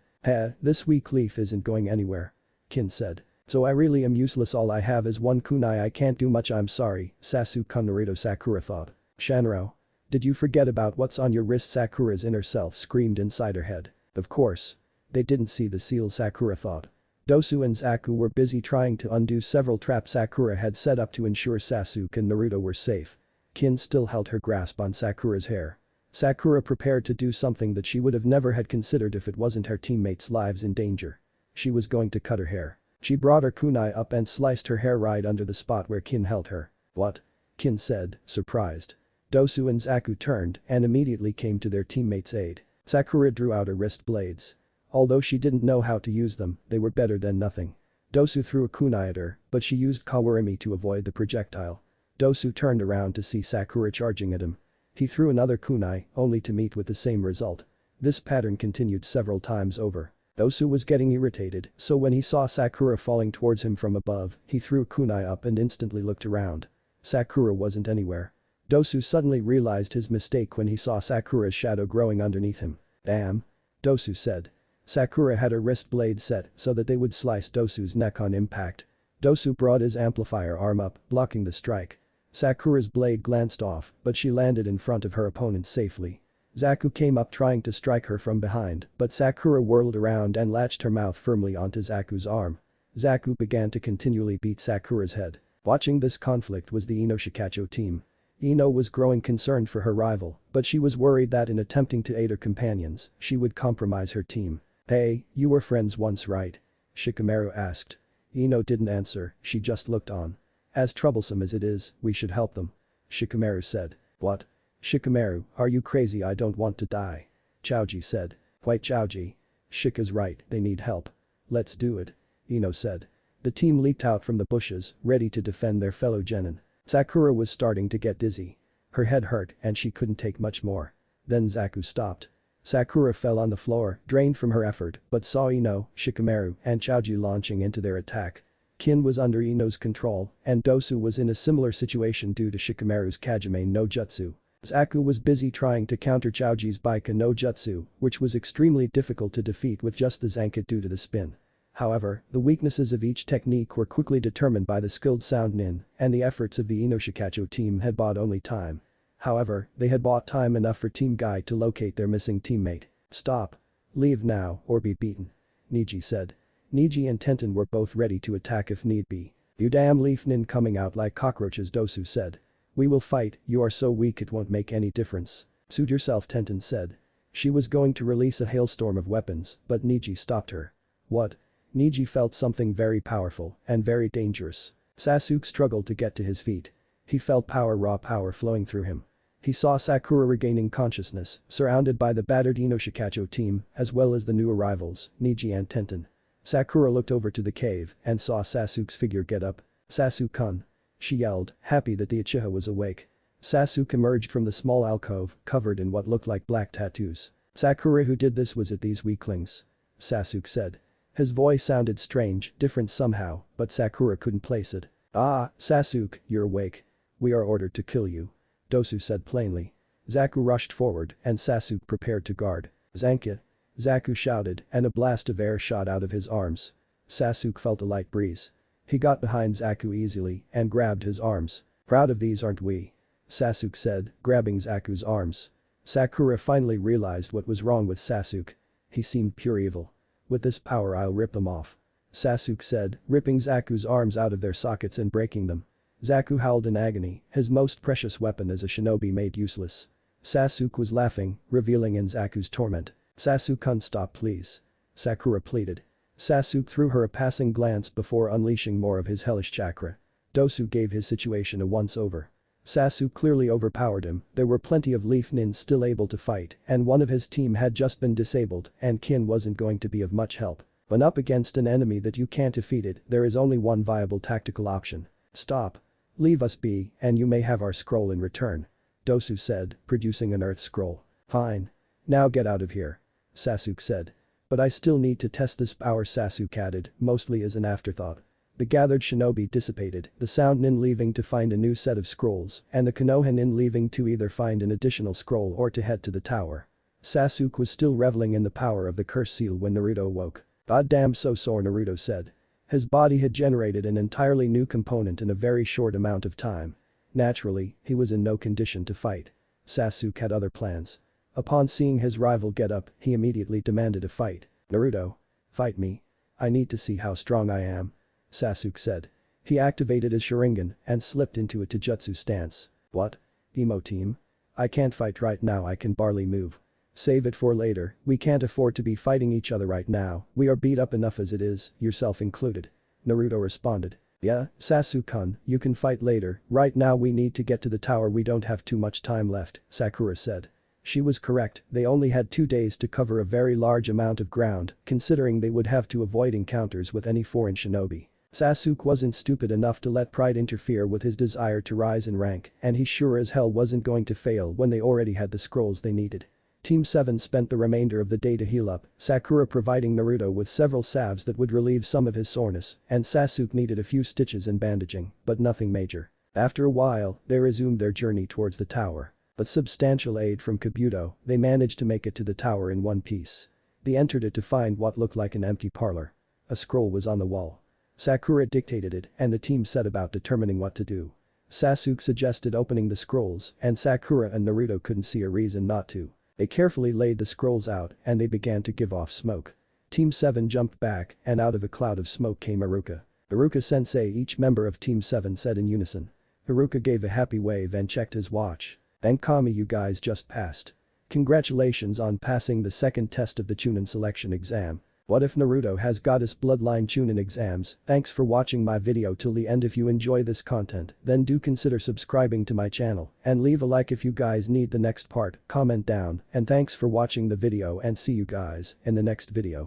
This weak leaf isn't going anywhere. Kin said. So I really am useless, all I have is one kunai, I can't do much, I'm sorry, Sasuke Naruto, Sakura thought. Shanro. Did you forget about what's on your wrist? Sakura's inner self screamed inside her head. Of course. They didn't see the seal, Sakura thought. Dosu and Zaku were busy trying to undo several traps Sakura had set up to ensure Sasuke and Naruto were safe. Kin still held her grasp on Sakura's hair. Sakura prepared to do something that she would have never had considered if it wasn't her teammates' lives in danger. She was going to cut her hair. She brought her kunai up and sliced her hair right under the spot where Kin held her. What? Kin said, surprised. Dosu and Zaku turned and immediately came to their teammates' aid. Sakura drew out her wrist blades. Although she didn't know how to use them, they were better than nothing. Dosu threw a kunai at her, but she used kawarimi to avoid the projectile. Dosu turned around to see Sakura charging at him. He threw another kunai, only to meet with the same result. This pattern continued several times over. Dosu was getting irritated, so when he saw Sakura falling towards him from above, he threw a kunai up and instantly looked around. Sakura wasn't anywhere. Dosu suddenly realized his mistake when he saw Sakura's shadow growing underneath him. Damn. Dosu said. Sakura had her wrist blade set so that they would slice Dosu's neck on impact. Dosu brought his amplifier arm up, blocking the strike. Sakura's blade glanced off, but she landed in front of her opponent safely. Zaku came up trying to strike her from behind, but Sakura whirled around and latched her mouth firmly onto Zaku's arm. Zaku began to continually beat Sakura's head. Watching this conflict was the Ino Shikacho team. Ino was growing concerned for her rival, but she was worried that in attempting to aid her companions, she would compromise her team. Hey, you were friends once, right? Shikamaru asked. Ino didn't answer, she just looked on. As troublesome as it is, we should help them. Shikamaru said. What? Shikamaru, are you crazy? I don't want to die. Chaoji said. White Chaoji. Shika's right, they need help. Let's do it. Ino said. The team leaped out from the bushes, ready to defend their fellow genin. Sakura was starting to get dizzy. Her head hurt and she couldn't take much more. Then Zaku stopped. Sakura fell on the floor, drained from her effort, but saw Ino, Shikamaru, and Choji launching into their attack. Kin was under Ino's control, and Dosu was in a similar situation due to Shikamaru's Kajime no Jutsu. Zaku was busy trying to counter Choji's Baika no Jutsu, which was extremely difficult to defeat with just the Zanket due to the spin. However, the weaknesses of each technique were quickly determined by the skilled sound nin, and the efforts of the Inoshikacho team had bought only time. However, they had bought time enough for Team Guy to locate their missing teammate. Stop. Leave now or be beaten. Niji said. Niji and Tenten were both ready to attack if need be. You damn leaf nin coming out like cockroaches, Dosu said. We will fight, you are so weak it won't make any difference. Suit yourself, Tenten said. She was going to release a hailstorm of weapons, but Niji stopped her. What? Niji felt something very powerful and very dangerous. Sasuke struggled to get to his feet. He felt raw power flowing through him. He saw Sakura regaining consciousness, surrounded by the battered Inoshikacho team, as well as the new arrivals, Niji and Tenten. Sakura looked over to the cave and saw Sasuke's figure get up. Sasuke-kun. She yelled, happy that the Uchiha was awake. Sasuke emerged from the small alcove, covered in what looked like black tattoos. Sakura, who did this was it these weaklings? Sasuke said. His voice sounded strange, different somehow, but Sakura couldn't place it. Ah, Sasuke, you're awake. We are ordered to kill you. Dosu said plainly. Zaku rushed forward and Sasuke prepared to guard. Zanket. Zaku shouted and a blast of air shot out of his arms. Sasuke felt a light breeze. He got behind Zaku easily and grabbed his arms. Proud of these aren't we? Sasuke said, grabbing Zaku's arms. Sakura finally realized what was wrong with Sasuke. He seemed pure evil. With this power I'll rip them off. Sasuke said, ripping Zaku's arms out of their sockets and breaking them. Zaku howled in agony, his most precious weapon as a shinobi made useless. Sasuke was laughing, revealing in Zaku's torment. Sasuke-kun, stop please. Sakura pleaded. Sasuke threw her a passing glance before unleashing more of his hellish chakra. Dosu gave his situation a once-over. Sasuke clearly overpowered him, there were plenty of leaf nins still able to fight and one of his team had just been disabled and Kin wasn't going to be of much help. When up against an enemy that you can't defeat it, there is only one viable tactical option. Stop. Leave us be and you may have our scroll in return. Dosu said, producing an earth scroll. Fine. Now get out of here. Sasuke said. But I still need to test this power, Sasuke added, mostly as an afterthought. The gathered shinobi dissipated, the sound nin leaving to find a new set of scrolls and the Konoha nin leaving to either find an additional scroll or to head to the tower. Sasuke was still reveling in the power of the curse seal when Naruto awoke. God damn so sore, Naruto said. His body had generated an entirely new component in a very short amount of time. Naturally, he was in no condition to fight. Sasuke had other plans. Upon seeing his rival get up, he immediately demanded a fight. Naruto. Fight me. I need to see how strong I am. Sasuke said. He activated his Sharingan and slipped into a Taijutsu stance. What? Emo team? I can't fight right now, I can barely move. Save it for later, we can't afford to be fighting each other right now, we are beat up enough as it is, yourself included. Naruto responded. Yeah, Sasuke-kun, you can fight later, right now we need to get to the tower, we don't have too much time left, Sakura said. She was correct, they only had 2 days to cover a very large amount of ground, considering they would have to avoid encounters with any foreign shinobi. Sasuke wasn't stupid enough to let pride interfere with his desire to rise in rank, and he sure as hell wasn't going to fail when they already had the scrolls they needed. Team 7 spent the remainder of the day to heal up, Sakura providing Naruto with several salves that would relieve some of his soreness, and Sasuke needed a few stitches and bandaging, but nothing major. After a while, they resumed their journey towards the tower. With substantial aid from Kabuto, they managed to make it to the tower in one piece. They entered it to find what looked like an empty parlor. A scroll was on the wall. Sakura dictated it and the team set about determining what to do. Sasuke suggested opening the scrolls and Sakura and Naruto couldn't see a reason not to. They carefully laid the scrolls out and they began to give off smoke. Team 7 jumped back and out of a cloud of smoke came Iruka. Iruka-sensei, each member of Team 7 said in unison. Iruka gave a happy wave and checked his watch. Thank Kami, you guys just passed. Congratulations on passing the second test of the chunin selection exam. What if Naruto has goddess bloodline chunin exams? Thanks for watching my video till the end. If you enjoy this content, then do consider subscribing to my channel and leave a like if you guys need the next part, comment down, and thanks for watching the video and see you guys in the next video.